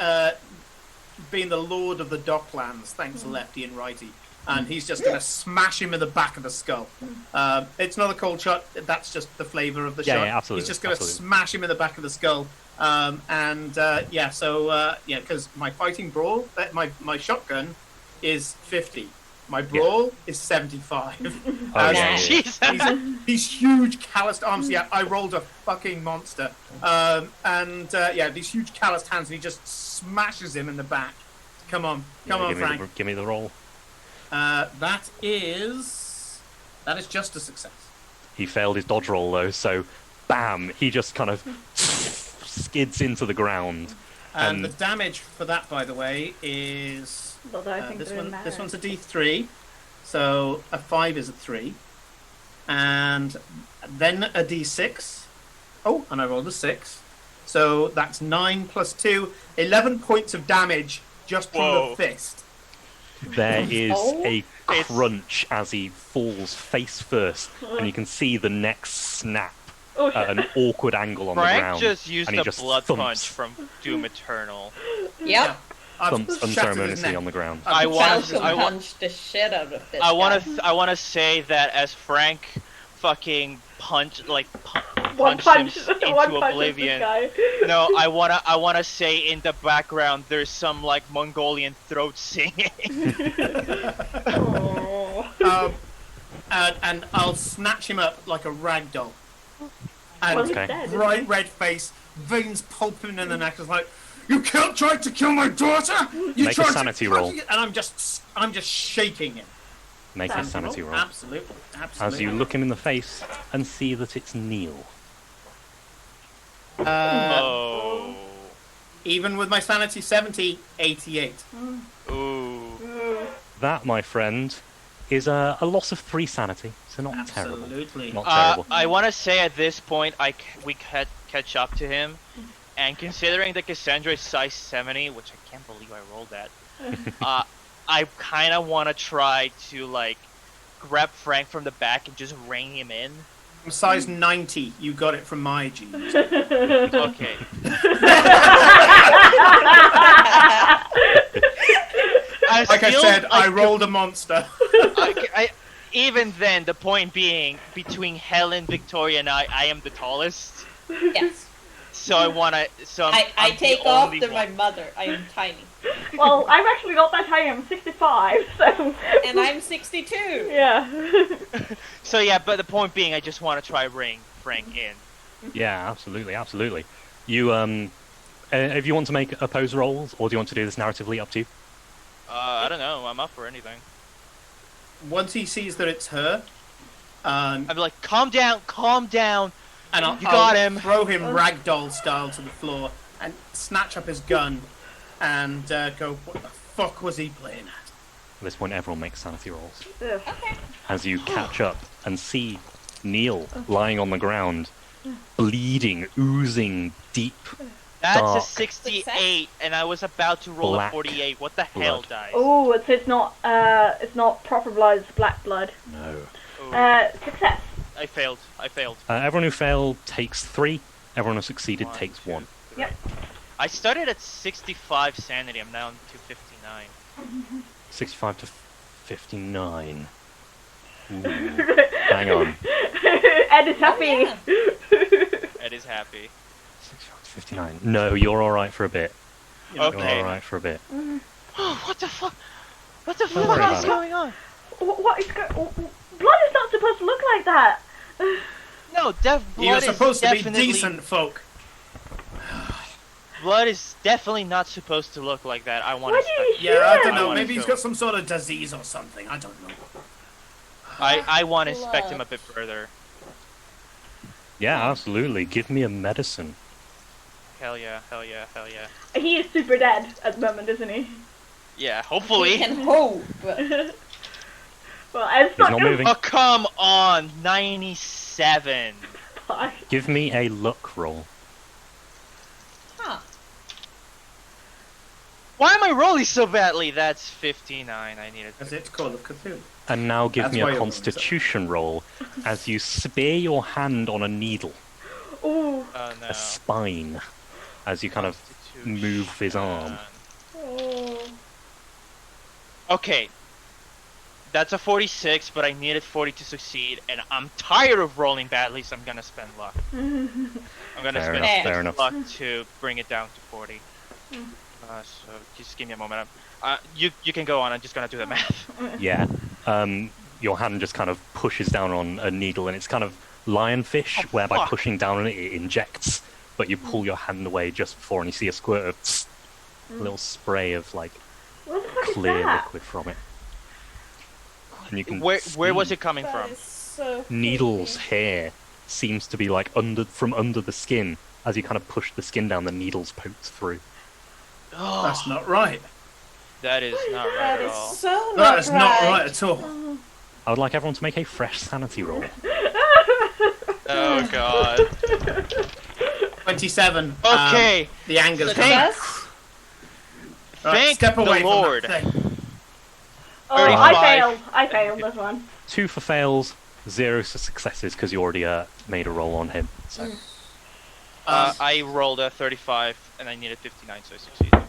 been the lord of the Docklands, thanks to Lefty and Righty, and he's just going to smash him in the back of the skull. It's not a cold shot. That's just the flavour of the shot. Yeah, absolutely. He's just going to smash him in the back of the skull. Because my fighting brawl, my shotgun is 50. My brawl is 75. Oh, yeah. Jesus. These huge calloused arms. Yeah, I rolled a fucking monster. These huge calloused hands, and he just smashes him in the back. Come on, Frank. Give me the roll. That is just a success. He failed his dodge roll though, so bam, he just kind of skids into the ground. And the damage for that, by the way, is this one's a D3, so a 5 is a 3, and then a D6. Oh, and I rolled a 6, so that's 9 plus 2, 11 points of damage just from the fist. There is a crunch as he falls face first, and you can see the neck snap at an awkward angle on the ground. Frank just used and he a just blood thumps. punch from Doom Eternal. Yep. Thumps unceremoniously on the ground. I want punch the shit out of this I want to say that as Frank fucking punched him into oblivion. No, I wanna say in the background there's some like Mongolian throat singing. And I'll snatch him up like a rag doll. And Okay. bright red face, veins pulping in the neck. It's like, you tried to kill my daughter. You Make a tried sanity to roll. And I'm just shaking him. Make a sanity roll. Absolutely. As you look him in the face and see that it's Neil. Even with my sanity 70, 88. Ooh. That, my friend, is a loss of 3 sanity, so not terrible. Absolutely. Not terrible. I want to say at this point we catch up to him, and considering that Cassandra is size 70, which I can't believe I rolled that, I kind of want to try to like grab Frank from the back and just rein him in. I'm size 90. You got it from my genes. Okay. Like I said, I rolled a monster. Even then, the point being, between Helen, Victoria, and I am the tallest. Yes. So I wanna. So I take after my mother. I am tiny. Well, I'm actually not that high. I'm 65, so. And I'm 62. Yeah. So yeah, but the point being, I just want to try bring Frank in. Yeah, absolutely. You if you want to make opposed rolls, or do you want to do this narratively, up to you. I don't know. I'm up for anything. Once he sees that it's her, I'd be like, calm down, and You got him. throw him ragdoll style to the floor and snatch up his gun and go, what the fuck was he playing at? At this point, everyone makes sanity rolls. Ugh. As you catch up and see Neil lying on the ground, bleeding, oozing deep. That's Dark. a 68, and I was about to roll Black a 48. What the hell, blood. dice? Oh, it's not proper blood. It's black blood. No. Ooh. Success. I failed. Everyone who failed takes 3. Everyone who succeeded takes 1. Yep. I started at 65 sanity. I'm now to 59. 65 to 59. Ooh. Hang on. Ed is happy. Ed is happy. 65 to 59. No, you're alright for a bit. Okay. You're alright for a bit. What the fuck? What the Don't worry fuck about is it. going on? What is blood is not supposed to look like that. No, You're blood is supposed to be definitely decent folk. blood is definitely not supposed to look like that. I want Why to. do you Yeah, I don't I know. wanna Maybe he's go. got some sort of disease or something. I don't know. I want to inspect him a bit further. Yeah, absolutely. Give me a medicine. Hell yeah, hell yeah, hell yeah. He is super dead at the moment, isn't he? Yeah, We hopefully. can hope. Well, Ed's He's not gonna moving. Oh, come on, 97. die. Give me a luck roll. Huh. Why am I rolling so badly? That's 59. I needed. As it's Call of Cthulhu. And now give That's me why a you're rolling, constitution roll as you spear your hand on a needle, Ooh. Oh no. a spine, as you kind of move his arm. Oh. Okay. That's a 46, but I needed 40 to succeed, and I'm tired of rolling badly, so I'm gonna spend luck. I'm gonna Fair spend enough, fair enough. luck to bring it down to 40. So just give me a moment. You can go on. I'm just gonna do the math. Yeah. Your hand just kind of pushes down on a needle, and it's kind of lionfish, Oh, whereby fuck. pushing down on it, it injects, but you pull your hand away just before, and you see a squirt of a little spray of like What the fuck clear is that? liquid from it. And you can Where was see it coming That from? is so Needle's creepy. hair seems to be like from under the skin. As you kind of push the skin down, the needles poked through. Oh, That's not right. that is not right That at is all. so That not is not right at all. I would like everyone to make a fresh sanity roll. Oh god. 27. Okay. The anger's Success? coming. Success? Right, Thank step away the Lord. from that thing. Oh, 35. I failed this one. 2 for fails, 0 for successes because you already made a roll on him. So I rolled a 35, and I needed 59, so I succeeded.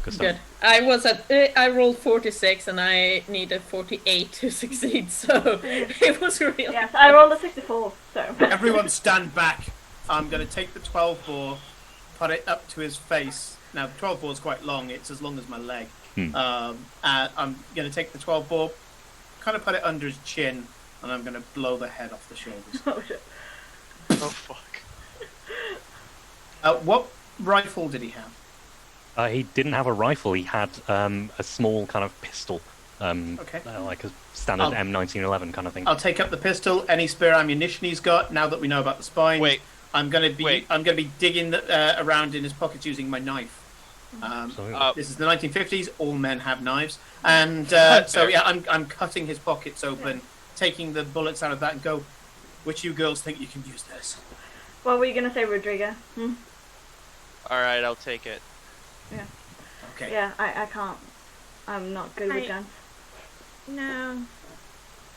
good stuff. Good. I rolled 46 and I needed 48 to succeed, so it was really Yes, I rolled a 64, so. Everyone stand back. I'm going to take the 12 bore, put it up to his face. Now, the 12 bore is quite long. It's as long as my leg. I'm going to take the 12 bore, kind of put it under his chin, and I'm going to blow the head off the shoulders. Oh shit. Oh fuck. What rifle did he have? He didn't have a rifle. He had a small kind of pistol, Okay. like a standard Oh. M1911 kind of thing. I'll take up the pistol, any spare ammunition he's got. Now that we know about the spine, Wait. I'm going to be Wait. digging around in his pockets using my knife. Absolutely. This is the 1950s. All men have knives, and so yeah, I'm cutting his pockets open, taking the bullets out of that, and go. Which you girls think you can use this? What were you gonna say, Rodrigo? All right, I'll take it. Okay. Yeah, I can't. I'm not good with guns. No.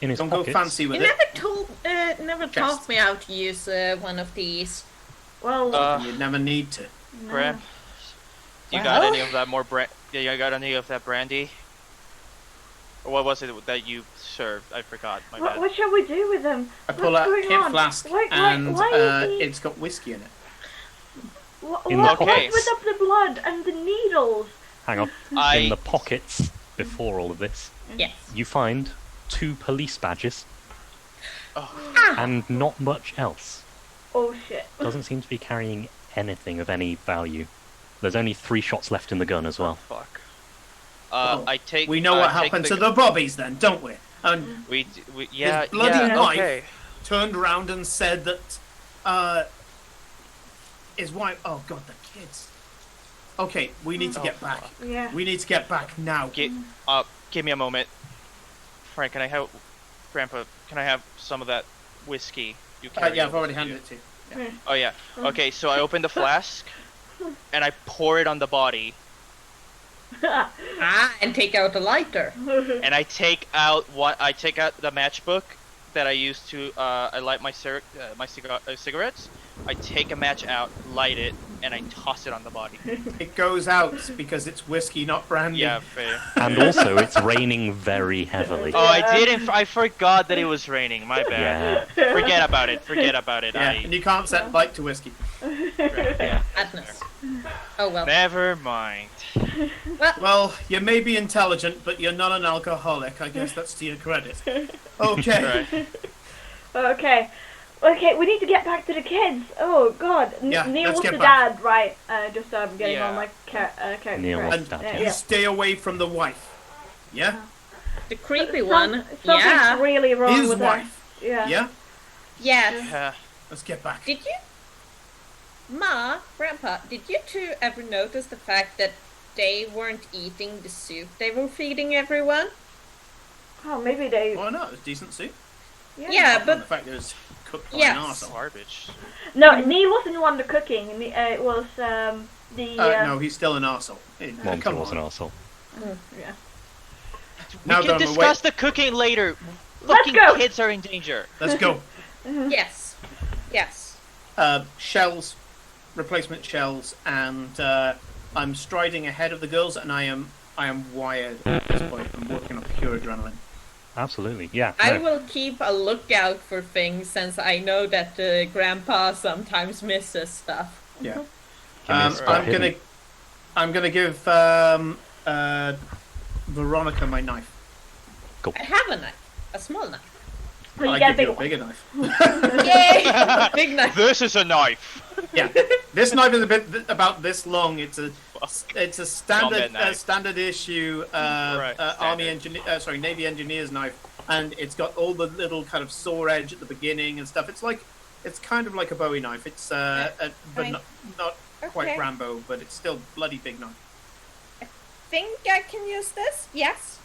In his Don't pockets. go fancy with You it. never Chest. taught me how to use one of these. Well, You never need to. no. Grab. You Well. got any of that more you got any of that brandy? Or what was it that you served? I forgot. My bad. What shall we do with them? I pull What's out a going kit on? flask, Why and is he... it's got whiskey in it. In the What's pockets. with up the blood and the needles? Hang on. I- In the pockets, before all of this, Yes. you find 2 police badges Oh, and not much else. Oh shit. Doesn't seem to be carrying anything of any value. There's only 3 shots left in the gun as well. fuck. Oh, I take. We know what I take happened to the bobbies, then, don't we? And We yeah bloody yeah knife. okay. turned around and said that his wife. Oh God, the kids. Okay, we need to get back. Yeah. We need to get back now. Give me a moment. Frank, can I have Grandpa? Can I have some of that whiskey you carry? Yeah, I've over already to handed you? it to you. Oh yeah. Okay, so I open the flask and I pour it on the body, And take out a lighter. and I take out the matchbook that I use to I light my cigarettes. I take a match out, light it, and I toss it on the body. It goes out because it's whiskey, not brandy. Yeah, fair. And also, it's raining very heavily. Oh, I forgot that it was raining. My bad. Yeah. Forget about it. Forget about it. Yeah, and you can't set light to whiskey. Madness. Oh well. Never mind. Well, you may be intelligent, but you're not an alcoholic. I guess that's to your credit. Okay. Right. Okay, we need to get back to the kids. Oh god. Yeah, Neil let's was get the back. dad, right? Just so I'm getting Yeah. on my character. Neil was correct. the dad, Yeah, You yeah. stay away from the wife. Yeah? The creepy Some- one. Something's Yeah. really wrong His with wife. her. Yeah. Yeah? Yes. Yeah. Let's get back. Did you, Ma, Grandpa, did you two ever notice the fact that they weren't eating the soup they were feeding everyone? Oh, maybe they. Why not? It's decent soup. Yeah, Apart from the but fact that it was cooked by Yes. an arsehole. Garbage. No, Neil wasn't the one the cooking. It was The No, he's still an arsehole. Monty Come was on. an arsehole. yeah. Now We that can I'm discuss the cooking later. Let's Fucking go. kids are in danger. Let's go. Yes. Yes. Shells, replacement shells, and I'm striding ahead of the girls, and I am wired at this point. I'm working on pure adrenaline. Absolutely, yeah. I no. will keep a lookout for things since I know that Grandpa sometimes misses stuff. Yeah. Give me a spot hidden. I'm gonna give Veronica my knife. I have a knife. A small knife. So you I get a give you big a one. bigger knife. Yay! Big knife. This is a knife. Yeah, this knife is a bit about this long. It's a standard Combat knife. standard issue Right, Navy engineer's knife, and it's got all the little kind of saw edge at the beginning and stuff. It's kind of like a Bowie knife. It's but Fine. not quite Okay. Rambo, but it's still bloody big knife. Think I can use this? Yes.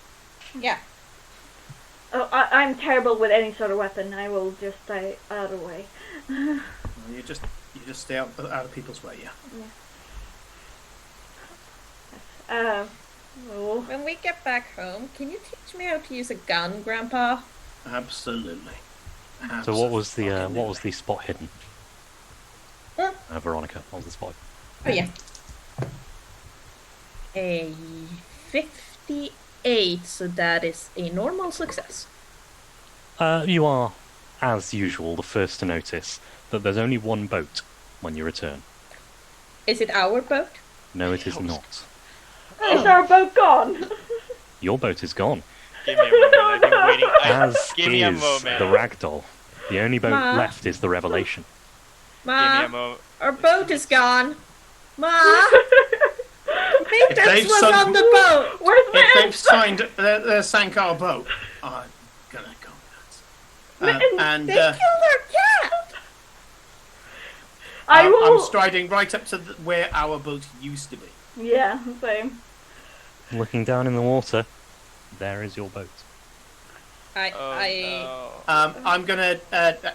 Yeah. Oh, I'm terrible with any sort of weapon. I will just stay out of the way. Well, you just stay out of people's way. Yeah. Oh. When we get back home, can you teach me how to use a gun, Grandpa? Absolutely. So what was the spot hidden? Huh? Veronica, what was the spot? Oh yeah. A 58, so that is a normal success. You are, as usual, the first to notice that there's only one boat when you return. Is it our boat? No, it is not. Is our boat gone? Your boat is gone, Give me a moment. I've been waiting. as Give me a is moment. the ragdoll. The only boat Ma. left is the Revelation. Give me Ma, a moment. our boat is gone. Ma, Victor they've was sunk- on the boat. Where's If Vince? they've signed sank our boat, I'm gonna go nuts. And They killed our cat. I will. I'm striding right up to where our boat used to be. Yeah, same. Looking down in the water, there is your boat. I'm gonna.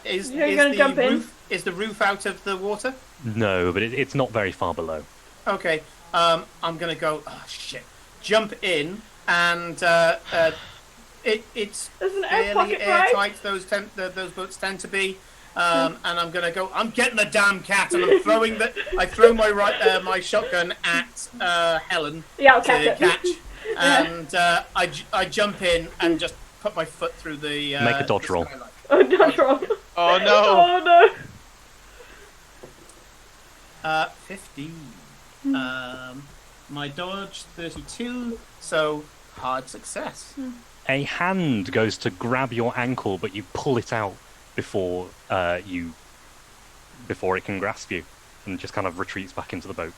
Is You're gonna the jump in? roof? Is the roof out of the water? No, but it's not very far below. Okay. I'm gonna go. Oh shit! Jump in, and it's There's an air fairly pocket, right? airtight. Those boats tend to be. And I'm gonna go. I'm getting the damn cat, and I'm throwing I throw my shotgun at Helen Yeah, I'll to catch it. catch, and I jump in and just put my foot through the. Make a dodge the roll. skylight. Oh, dodge roll. Oh no. Oh no. 15. My dodge 32, so hard success. A hand goes to grab your ankle, but you pull it out before it can grasp you, and just kind of retreats back into the boat.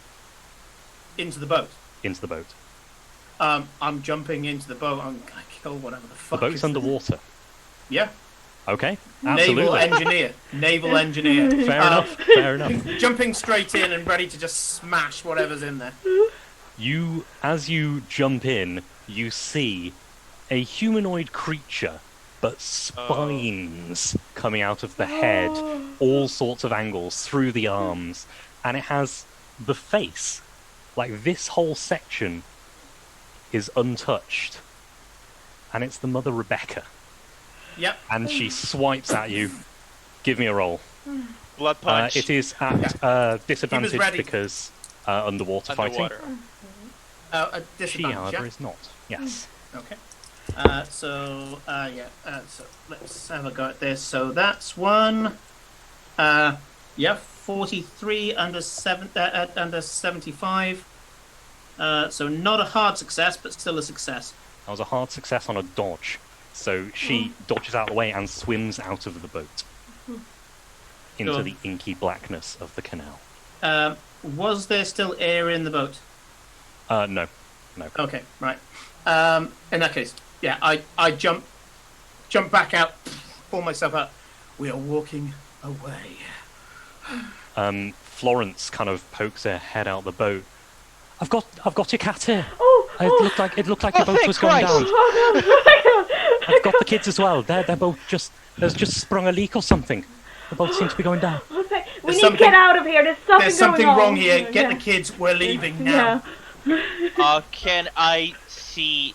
Into the boat. Into the boat. I'm jumping into the boat. I'm gonna kill whatever the The fuck. boat's is underwater. Yeah. Okay, Naval absolutely. engineer. Naval engineer. Fair enough. Fair enough. Jumping straight in and ready to just smash whatever's in there. As you jump in, you see a humanoid creature, but spines coming out of the head, all sorts of angles through the arms, and it has the face. Like, this whole section is untouched, and it's the Mother Rebecca, Yep. and she swipes at you. Give me a roll. Blood punch. It is at disadvantage ready. because underwater fighting. Underwater. A She, disadvantage. however, Yeah? is not. Yes. Okay. So let's have a go at this. So that's one. 43 under 75. So not a hard success, but still a success. That was a hard success on a dodge. So she dodges out of the way and swims out of the boat into Sure. the inky blackness of the canal. Was there still air in the boat? No. Okay, right. In that case, yeah, I jump back out, pull myself out. We are walking away. Florence kind of pokes her head out the boat. I've got your cat here. Oh, It looked like your boat thank was going Christ. down. oh no. Oh I've got the kids as well. Their boat there's just sprung a leak or something. The boat seems to be going down. Oh, We need to get out of here. There's something wrong on. here. Get the kids. We're leaving now. Yeah. Can I see?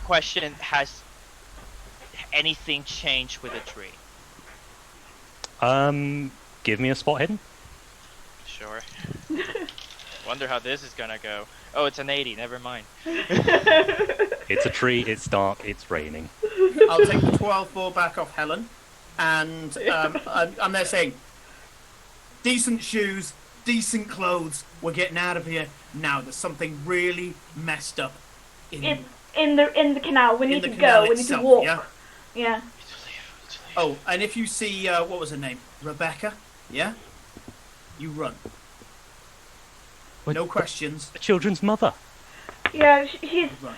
Question: has anything changed with the tree? Give me a spot hidden. Sure. Wonder how this is gonna go. Oh, it's an 80. Never mind. It's a tree. It's dark. It's raining. I'll take the 12-4 back off Helen, and I'm there saying, decent shoes, decent clothes. We're getting out of here now. There's something really messed up in the canal. We need to canal go. We need to walk. Yeah. Oh, and if you see what was her name, Rebecca? Yeah. You run. No questions. The children's mother. Yeah, she's. Run.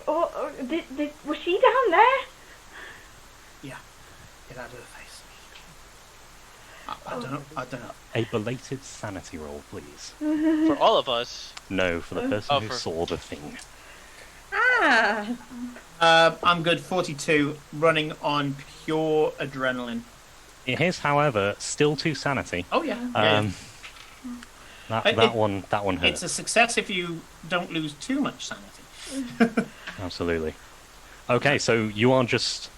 Oh, was she down there? Yeah. Get out of her face. I don't know. I don't know. A belated sanity roll, please. For all of us. No, for the person who saw the thing. I'm good. 42, running on pure adrenaline. It is, however, still 2 sanity. Oh yeah. That one hurt. It's a success if you don't lose too much sanity. Absolutely. Okay, so you are just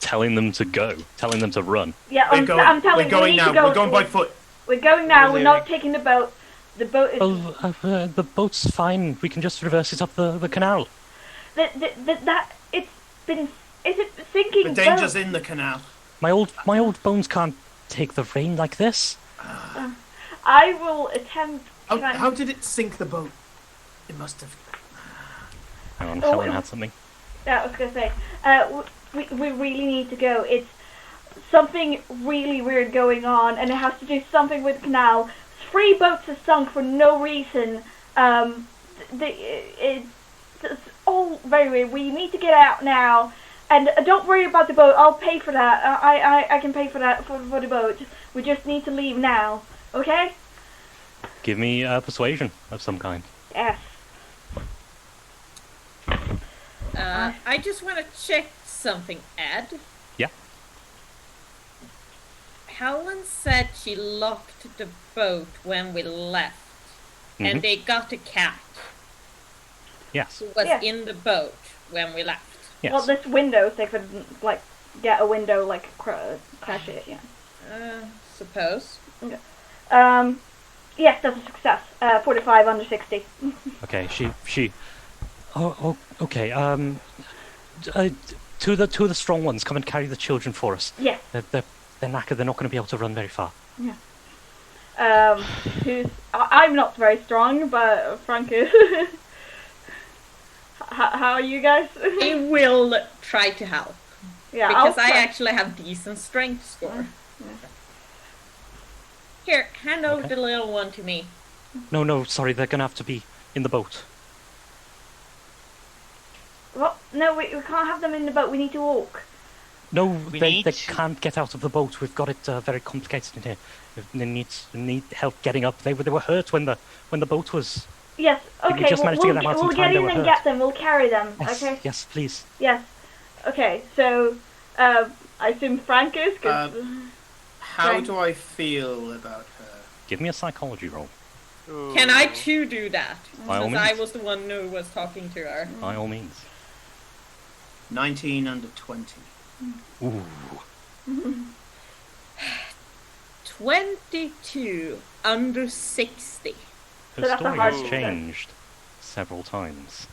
telling them to go, telling them to run. Yeah, I'm telling we're going now. We're going by foot. We're going now. We're not taking the boat. The boat is... the boat's fine. We can just reverse it up the canal. It's been... Is it sinking? The danger's in the canal. My old bones can't take the rain like this. I will attempt... How did it sink the boat? It must have... Hang on, Helen had something. Yeah, I was going to say, we really need to go. It's something really weird going on, and it has to do something with the canal. 3 boats have sunk for no reason. It's all very weird. We need to get out now. And don't worry about the boat. I'll pay for that. I can pay for that for the boat. We just need to leave now. Okay? Give me a persuasion of some kind. Yes. I just want to check something, Ed. Yeah. Helen said she locked the boat when we left, and they got a cat. Yes. Who was in the boat when we left. Yes. Well, this window, they could get a window, crash it. Yeah. Suppose. Okay. Yes, that's a success. 45 under 60. Okay. She. Oh. Okay. Two of the strong ones come and carry the children for us. Yes. They're knackered. They're not going to be able to run very far. Yeah. I'm not very strong, but Frank is. How are you guys? I will try to help. Yeah, because I actually have decent strength score. Yeah. Here, hand over the little one to me. No, sorry, they're gonna have to be in the boat. Well, no, we can't have them in the boat. We need to walk. No, they can't get out of the boat. We've got it very complicated in here. They need help getting up. They were hurt when the boat was. Yes. Okay. We just managed to get them out in time. We'll get in and get them. We'll carry them. Yes, okay. Yes, please. Yes. Okay. So, I assume Frank is. How do I feel about her? Give me a psychology roll. Ooh. Can I too do that? By all Since means. I was the one who was talking to her. By all means. 19 under 20. Ooh. 22 under 60. Her So that's a story hard has success. changed several times.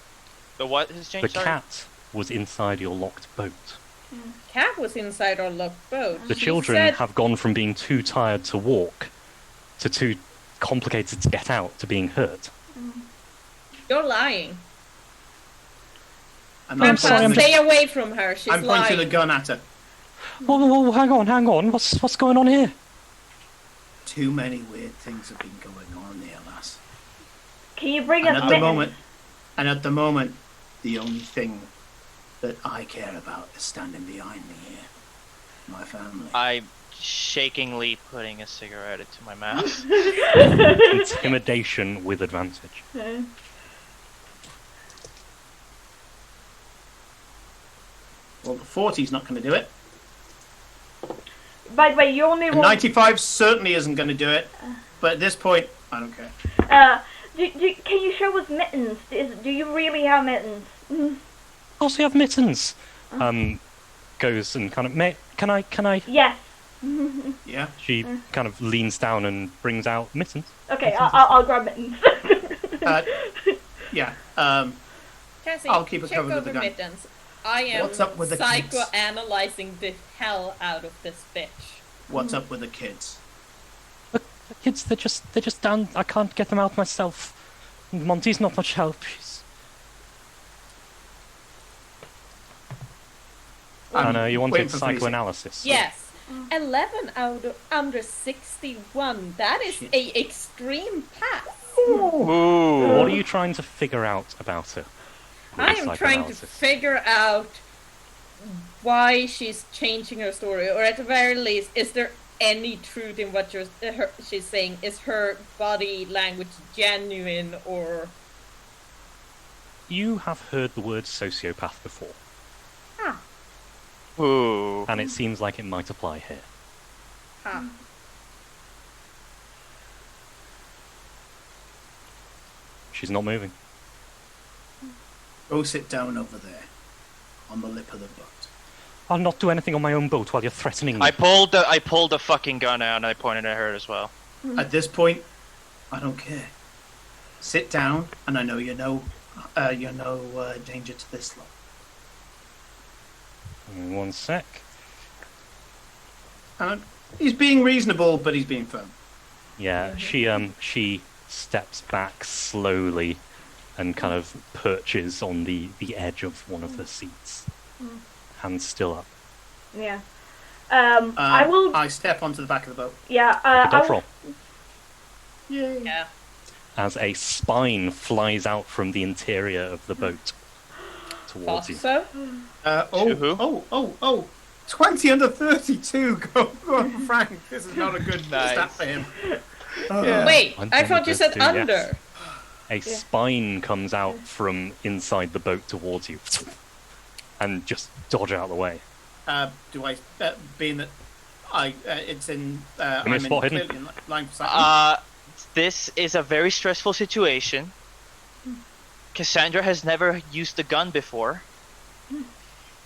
The what has changed? The sorry? cat was inside your locked boat. Cat was inside our locked boat. The She children said- have gone from being too tired to walk to too complicated to get out to being hurt. You're lying. I'm Stay away from her. She's I'm lying. pointing the gun at her. Whoa, hang on. What's going on here? Too many weird things have been going on here, lass. Can you bring And us at the mittens? moment, the only thing that I care about is standing behind me here. My family. I'm shakingly putting a cigarette into my mouth. Intimidation with advantage. Well, the 40's not going to do it. By the way, you only A rolled. 95 certainly isn't going to do it. But at this point, I don't care. Can you show us mittens? Do you really have mittens? Of course, we have mittens. Goes and kind of, can I? Yes. Yeah. She kind of leans down and brings out mittens. Okay, I'll grab mittens. Yeah. Cassie, I'll keep it check covered with over the gun. mittens. I am What's up with the kids? psychoanalyzing the hell out of this bitch. What's up with the kids? The kids, they're just down. I can't get them out myself. Monty's not much help. I know you wanted waiting for Felicia. psychoanalysis. Yes. 11 out of under 61. That is a extreme pass. Ooh. What are you trying to figure out about her? with I am trying to psychoanalysis? figure out why she's changing her story, or at the very least, is there any truth in what she's saying? Is her body language genuine, or... You have heard the word sociopath before, Huh. Ooh. and it seems like it might apply here. Huh. She's not moving. Go sit down over there, on the lip of the boat. I'll not do anything on my own boat while you're threatening me. I pulled the fucking gun out and I pointed at her as well. At this point, I don't care. Sit down, and I know you're no danger to this lot. One sec. He's being reasonable, but he's being firm. Yeah, she steps back slowly and kind of perches on the edge of one of the seats. Hands still up. Yeah. I will. I step onto the back of the boat. Yeah. A I dodge will, roll. Yay. Yeah. As a spine flies out from the interior of the boat towards you. So? Who? 20 under 32. Go on, Frank. This is not a good stat for him. Wait, One I thing thought you does said do, yes. under. A spine comes out from inside the boat towards you, and just dodge out of the way. Do I, being that it's in, me a I'm spot hidden. clearly in line for sight. This is a very stressful situation. Cassandra has never used a gun before.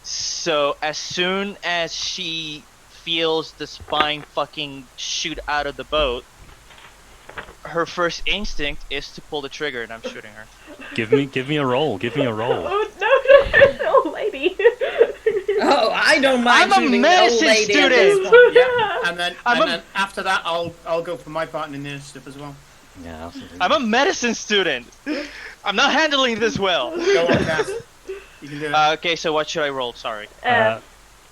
So as soon as she feels the spine fucking shoot out of the boat, her first instinct is to pull the trigger, and I'm shooting her. Give me a roll. Give me a roll. Oh no, old lady. Oh, I don't mind I'm a shooting the old medicine lady at student! this point. Yeah, and then after that, I'll go for my part in the initiative as well. Yeah, absolutely. I'm a medicine student! I'm not handling this well! Go on, Cass. You can do it. Okay, so what should I roll? Sorry.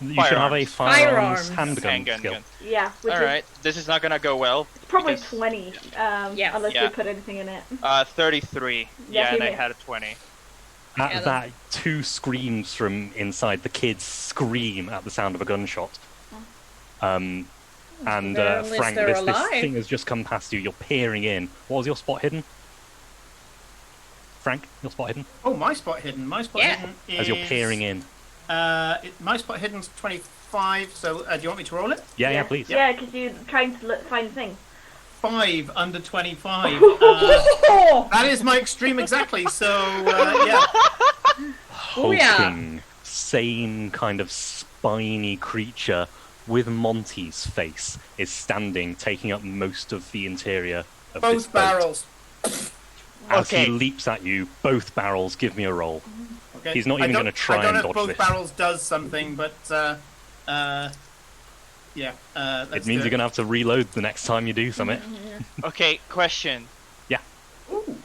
You should have a Firearms. handgun Handgun. skill. Yeah. Which is Alright, this is not gonna go well. probably because- 20. Yes. Unless Yeah. you put anything in it. 33. Yeah, Yeah, and I you may. had a 20. At Yeah, that, two screams from inside. The kids scream at the sound of a gunshot. And At least Frank, they're this alive. thing has just come past you. You're peering in. What was your spot hidden? Frank, your spot hidden? Oh, my spot hidden. My spot Yeah. hidden is... As you're peering in. My spot hidden's 25, so do you want me to roll it? Yeah, please. Yeah, because you're trying to find things. 5 under 25. That is my extreme exactly, so yeah. Hulking, sane kind of spiny creature with Monty's face is standing, taking up most of the interior of this Both boat. barrels. As he Okay. leaps at you, both barrels, give me a roll. Okay. He's not even I don't- gonna try I don't and know if dodge both this. barrels does something, but yeah. It means you're going to have to reload the next time you do something. Okay, question. Ooh,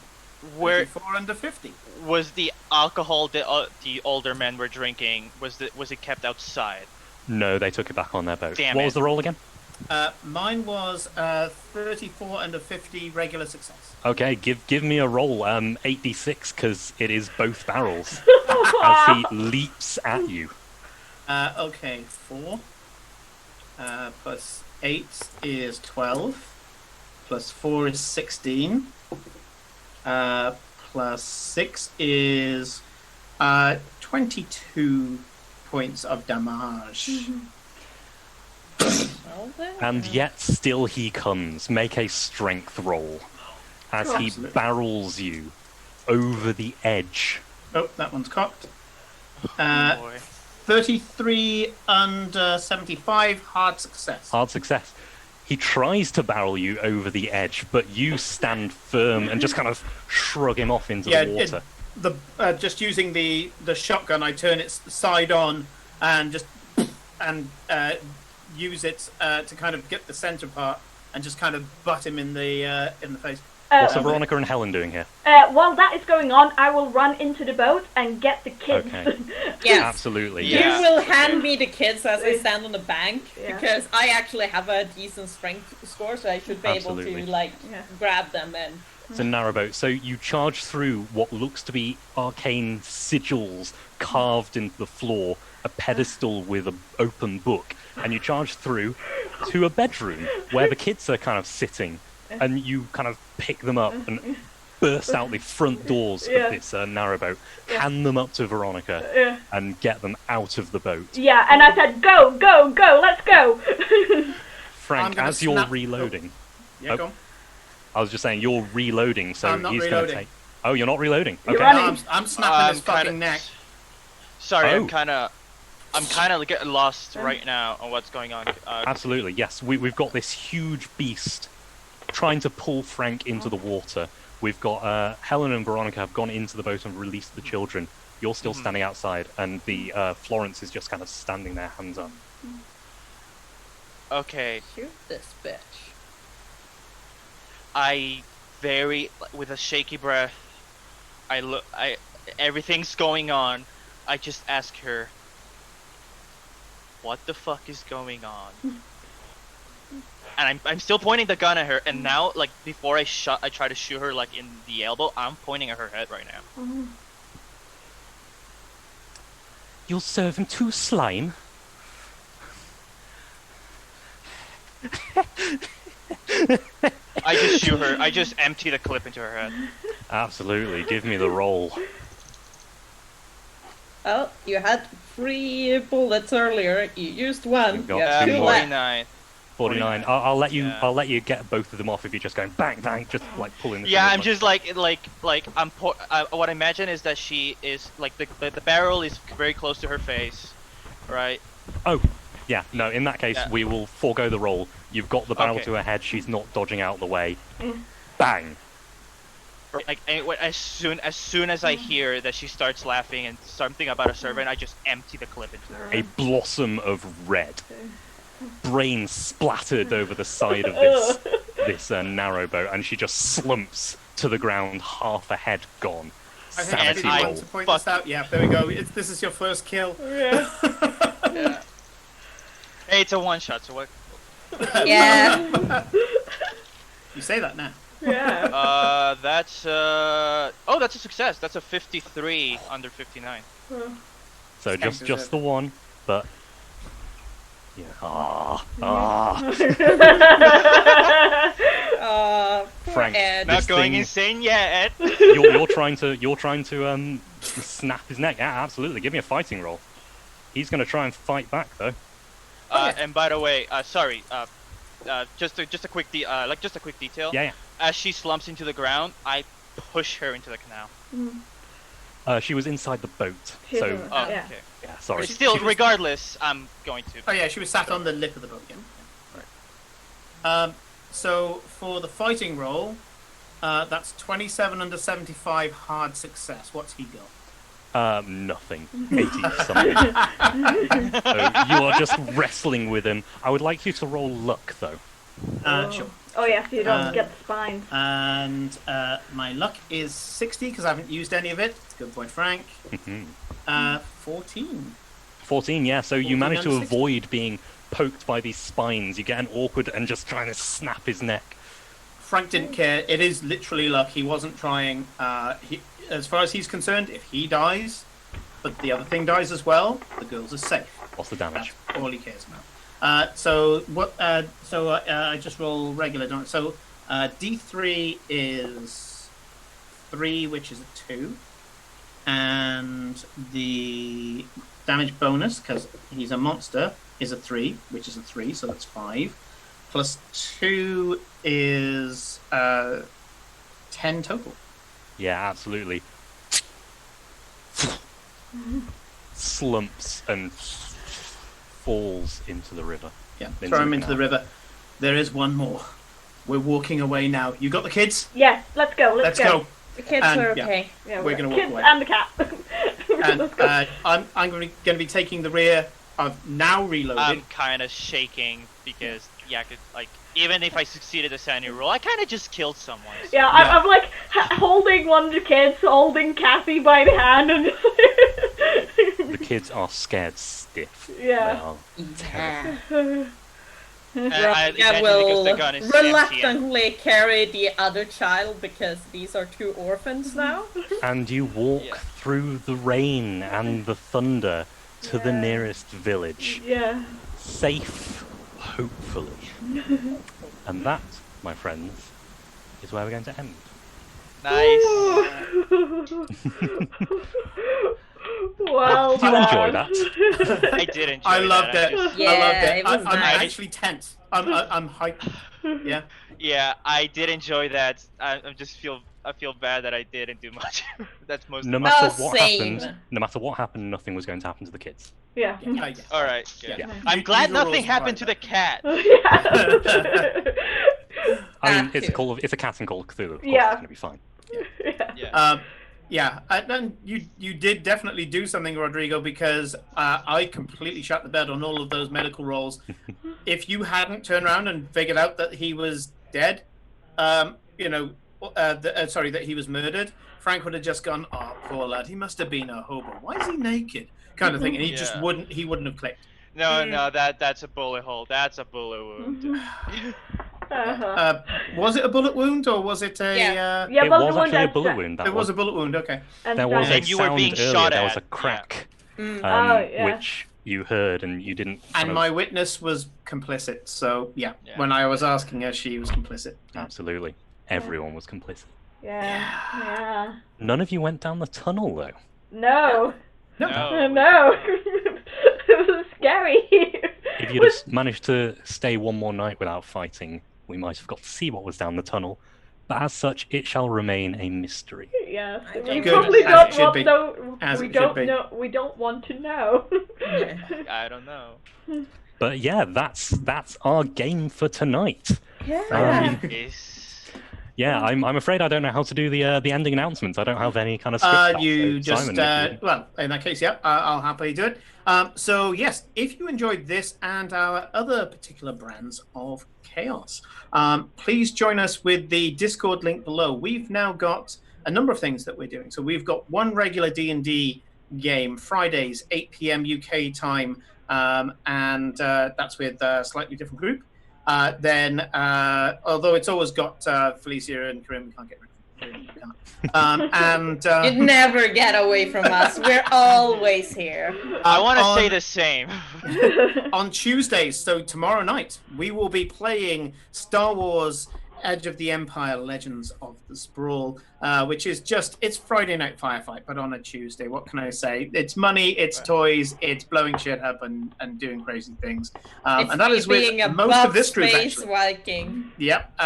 Where 4 under 50. was the alcohol the older men were drinking? Was it kept outside? No, they took it back on their boat. Damn What it. was the roll again? Mine was 34 under 50 regular success. Okay, give me a roll. 8d6, because it is both barrels. As he leaps at you. Okay, 4 plus 8 is 12. Plus 4 is 16. Plus 6 is 22 points of damage. Well, then, And yet still he comes. Make a strength roll as he Absolutely. barrels you over the edge. Oh, that one's cocked. Boy. 33 under 75, hard success. Hard success. He tries to barrel you over the edge, but you stand firm and just kind of shrug him off into the water. Just using the shotgun, I turn its side on and use it to kind of get the center part and just kind of butt him in the face. What's Veronica and Helen doing here? While that is going on, I will run into the boat and get the kids. Okay. Yes. Absolutely. Yeah. You will hand me the kids as I stand on the bank, Yeah. because I actually have a decent strength score, so I should be Absolutely. able to, like, Yeah. grab them and... It's a narrowboat. So you charge through what looks to be arcane sigils carved into the floor, a pedestal with an open book, and you charge through to a bedroom where the kids are kind of sitting, and you kind of pick them up and burst out the front doors Yeah. of this narrowboat, hand them up to Veronica, Yeah. and get them out of the boat. Yeah, and I said, go, go, go, let's go. I'm Frank, gonna as you're snap- reloading, Yeah, Oh. go on. I was just saying, you're reloading, so I'm not he's going to reloading. take... Oh, you're not reloading? You're Okay. running. No, I'm snapping his fucking kinda- neck. Sorry, Oh. I'm kind of getting lost right now on what's going on. Absolutely, yes. We've got this huge beast trying to pull Frank into the water. We've got Helen and Veronica have gone into the boat and released the children. You're still standing outside, and the Florence is just kind of standing there, hands up. Okay, Shoot this bitch. with a shaky breath, everything's going on. I just ask her, what the fuck is going on? And I'm still pointing the gun at her, and now, like, before I try to shoot her, like, in the elbow, I'm pointing at her head right now. You'll serve him to slime? I just shoot her. I just empty the clip into her head. Absolutely, give me the roll. Well, you had 3 bullets earlier. You used 1. You've got You have 2 2 more. left. 49. 49. I'll let you. Yeah. I'll let you get both of them off if you're just going bang bang, just like pulling. The Yeah, trigger I'm much just like what I imagine is that she is like the barrel is very close to her face, right? Oh, yeah. No, in that case, Yeah. we will forego the roll. You've got the barrel Okay. to her head. She's not dodging out the way. Bang. Like as soon as I hear that she starts laughing and something about a servant, I just empty the clip into her. A blossom of red. Brain splattered over the side of this narrowboat, and she just slumps to the ground, half a head gone. I think Sanity I roll. want to point this out. Yeah, there we go. This is your first kill. Yeah. Yeah. Hey, it's a one shot, so what? Yeah. You say that now. Yeah. That's that's a success. That's a 53 under 59. So This just is the one, but yeah. Poor Frank, Ed. This Not going thing- insane yet. you're trying to snap his neck. Yeah, absolutely. Give me a fighting roll. He's going to try and fight back though. And by the way, sorry. Just a quick detail. Yeah, As she slumps into the ground, I push her into the canal. yeah. She was inside the boat, so Oh, Yeah. okay. yeah. Sorry. Still, regardless, I'm going to. Oh yeah, she was sat on the lip of the boat. Yeah. Right. So for the fighting roll, that's 27 under 75 hard success. What's he got? Nothing. 80 something. So you are just wrestling with him. I would like you to roll luck though. Sure. Oh yeah, so you don't get the spines. And my luck is 60 because I haven't used any of it. Good point, Frank. 14. 14, yeah. So you 14 manage to under 60. avoid being poked by these spines. You get an awkward and just trying to snap his neck. Frank didn't care. It is literally luck. He wasn't trying. As far as he's concerned, if he dies, but the other thing dies as well, the girls are safe. What's the damage? That's all he cares about. So what? I just roll regular damage. So D3 is 3, which is a 2, and the damage bonus, because he's a monster, is a 3, which is a 3, so that's 5. Plus 2 is 10 total. Yeah, absolutely. Slumps and falls into the river. Yeah, Into throw the him into the canal. river. There is one more. We're walking away now. You got the kids? Yes, let's go. Let's go. The kids And, are yeah. okay. Yeah, We're gonna walk kids away. and the cat. And Let's go. I'm going to be taking the rear. I've now reloaded. I'm kind of shaking because like even if I succeeded the sanity roll, I kind of just killed someone. So. Yeah, I'm like holding one of the kids, holding Cassie by the hand, and just The kids are scared stiff. Yeah. They are Yeah. And I imagine because will the gun is sentient. reluctantly carry the other child because these are 2 orphans now. And you walk Yeah. through the rain and the thunder to the Yeah. nearest village. Yeah. Safe, hopefully. And that, my friends, is where we're going to end. Nice. Well Did you enjoy done. I did enjoy I loved that. it. Actually. I loved Yeah, it. it was I'm nice. actually tense. I'm hyped. Yeah. Yeah, I did enjoy that. I feel bad that I didn't do much. That's most. No of matter Oh, what same. happened, nothing was going to happen to the kids. Yeah. Yeah. All right. Good. Yeah. I'm glad These are nothing all happened to the cat. Yeah. I mean, That too. it's a cat and Call of Cthulhu. Of course, Yeah. it's going to be fine. Yeah. Yeah. And you did definitely do something, Rodrigo, because I completely shut the bed on all of those medical rolls. If you hadn't turned around and figured out that he was dead, that he was murdered, Frank would have just gone, "Oh, poor lad, he must have been a hobo. Why is he naked?" kind of thing, and he just Yeah. wouldn't have clicked. No, that's a bullet hole. That's a bullet wound. Uh-huh. Was it a bullet wound or was it a? Yeah. Yeah, It but was the one actually a that's bullet wound. That It was a bullet wound. Okay. and There was a And you were sound being earlier. shot There was at, a crack, Mm. Oh, yeah. which you heard and you didn't. kind And of- my witness was complicit. So yeah, Yeah. when I was asking her, she was complicit. Absolutely, everyone was complicit. Yeah. None of you went down the tunnel though. No. No. No. It was scary. If you'd have managed to stay one more night without fighting, we might have got to see what was down the tunnel. But as such, it shall remain a mystery. Yes. I We don't Good, probably as don't it should want be. no. As We it should don't be. know. We don't want to know. Yeah. I don't know. But yeah, that's our game for tonight. Yeah. Yeah, I'm afraid I don't know how to do the ending announcements. I don't have any kind of script. You so just Simon, if you- well, in that case, yeah, I'll happily do it. So yes, if you enjoyed this and our other particular brands of chaos, please join us with the Discord link below. We've now got a number of things that we're doing. So we've got one regular D&D game Fridays 8 p.m. UK time, and that's with a slightly different group. Then, although it's always got Felicia and Corinne, we can't get rid of them. And You'd never get away from us. We're always here. I want to on- say the same. on Tuesdays, so tomorrow night, we will be playing Star Wars Edge of the Empire Legends of the Sprawl, which is it's Friday Night Firefight, but on a Tuesday. What can I say? It's money, it's toys, it's blowing shit up and doing crazy things. It's And that is with being a most of this group, space actually. Viking. Yep.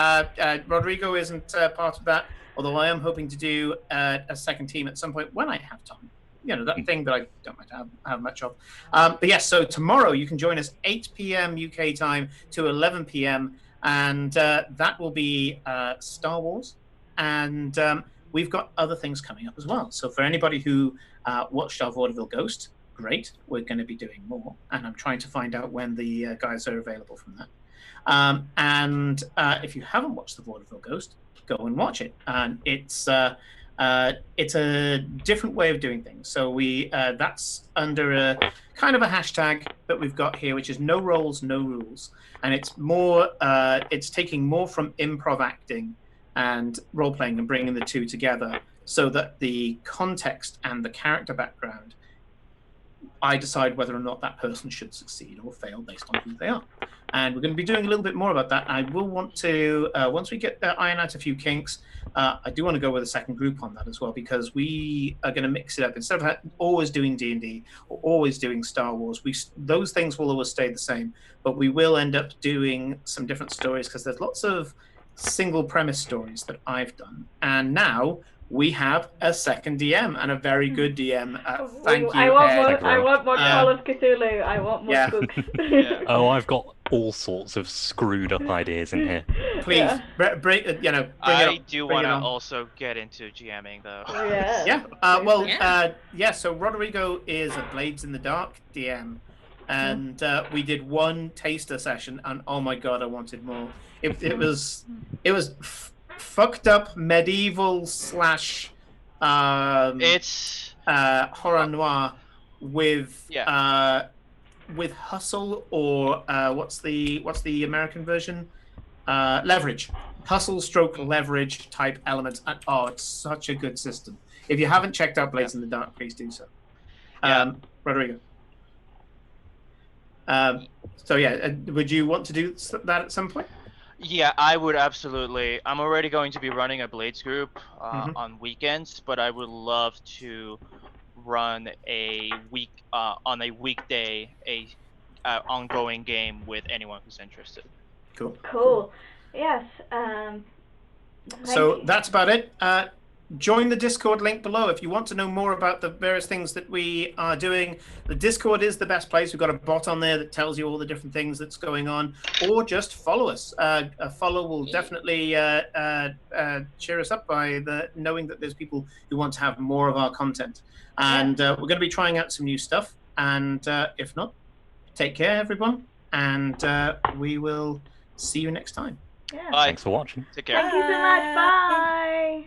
Rodrigo isn't part of that, although I am hoping to do a second team at some point when I have time. You know, that thing that I don't have much of. But yes, so tomorrow you can join us 8 p.m. UK time to 11 p.m. And that will be Star Wars. And we've got other things coming up as well. So for anybody who watched our Vaudeville Ghost, great. We're going to be doing more. And I'm trying to find out when the guys are available from that. And if you haven't watched the Vaudeville Ghost, go and watch it. And it's a different way of doing things. So that's under a kind of a hashtag that we've got here, which is no roles, no rules. And it's more, it's taking more from improv acting and role playing and bringing the two together so that the context and the character background I decide whether or not that person should succeed or fail based on who they are. And we're going to be doing a little bit more about that. I will want to, once we get iron out a few kinks, I do want to go with a second group on that as well, because we are going to mix it up. Instead of always doing D&D or always doing Star Wars, those things will always stay the same, but we will end up doing some different stories, because there's lots of single premise stories that I've done. And now we have a second DM, and a very good DM. Thank you, I want Ed. more. I want more Yeah. Call of Cthulhu. I want more Yeah. books. Oh, I've got all sorts of screwed up ideas in here. Please, Yeah. bring it I up. do bring want it to on. also get into GMing though. Yeah. Yeah. So Rodrigo is a Blades in the Dark DM, and we did one taster session, and oh my god, I wanted more. It was fucked up medieval slash It's horror noir with with hustle, or what's the American version? Leverage. Hustle stroke leverage type elements. And, it's such a good system. If you haven't checked out Blades in the Dark, please do so. Rodrigo. So yeah, would you want to do that at some point? Yeah, I would absolutely. I'm already going to be running a Blades group on weekends, but I would love to run a week on a weekday ongoing game with anyone who's interested. Cool. Yes. So that's about it. Join the Discord link below if you want to know more about the various things that we are doing. The Discord is the best place. We've got a bot on there that tells you all the different things that's going on, or just follow us. A follow will definitely cheer us up by knowing that there's people who want to have more of our content. And we're going to be trying out some new stuff. And if not, take care, everyone. And we will see you next time. Yeah. Bye. Thanks for watching. Take care. Thank you so much. Bye.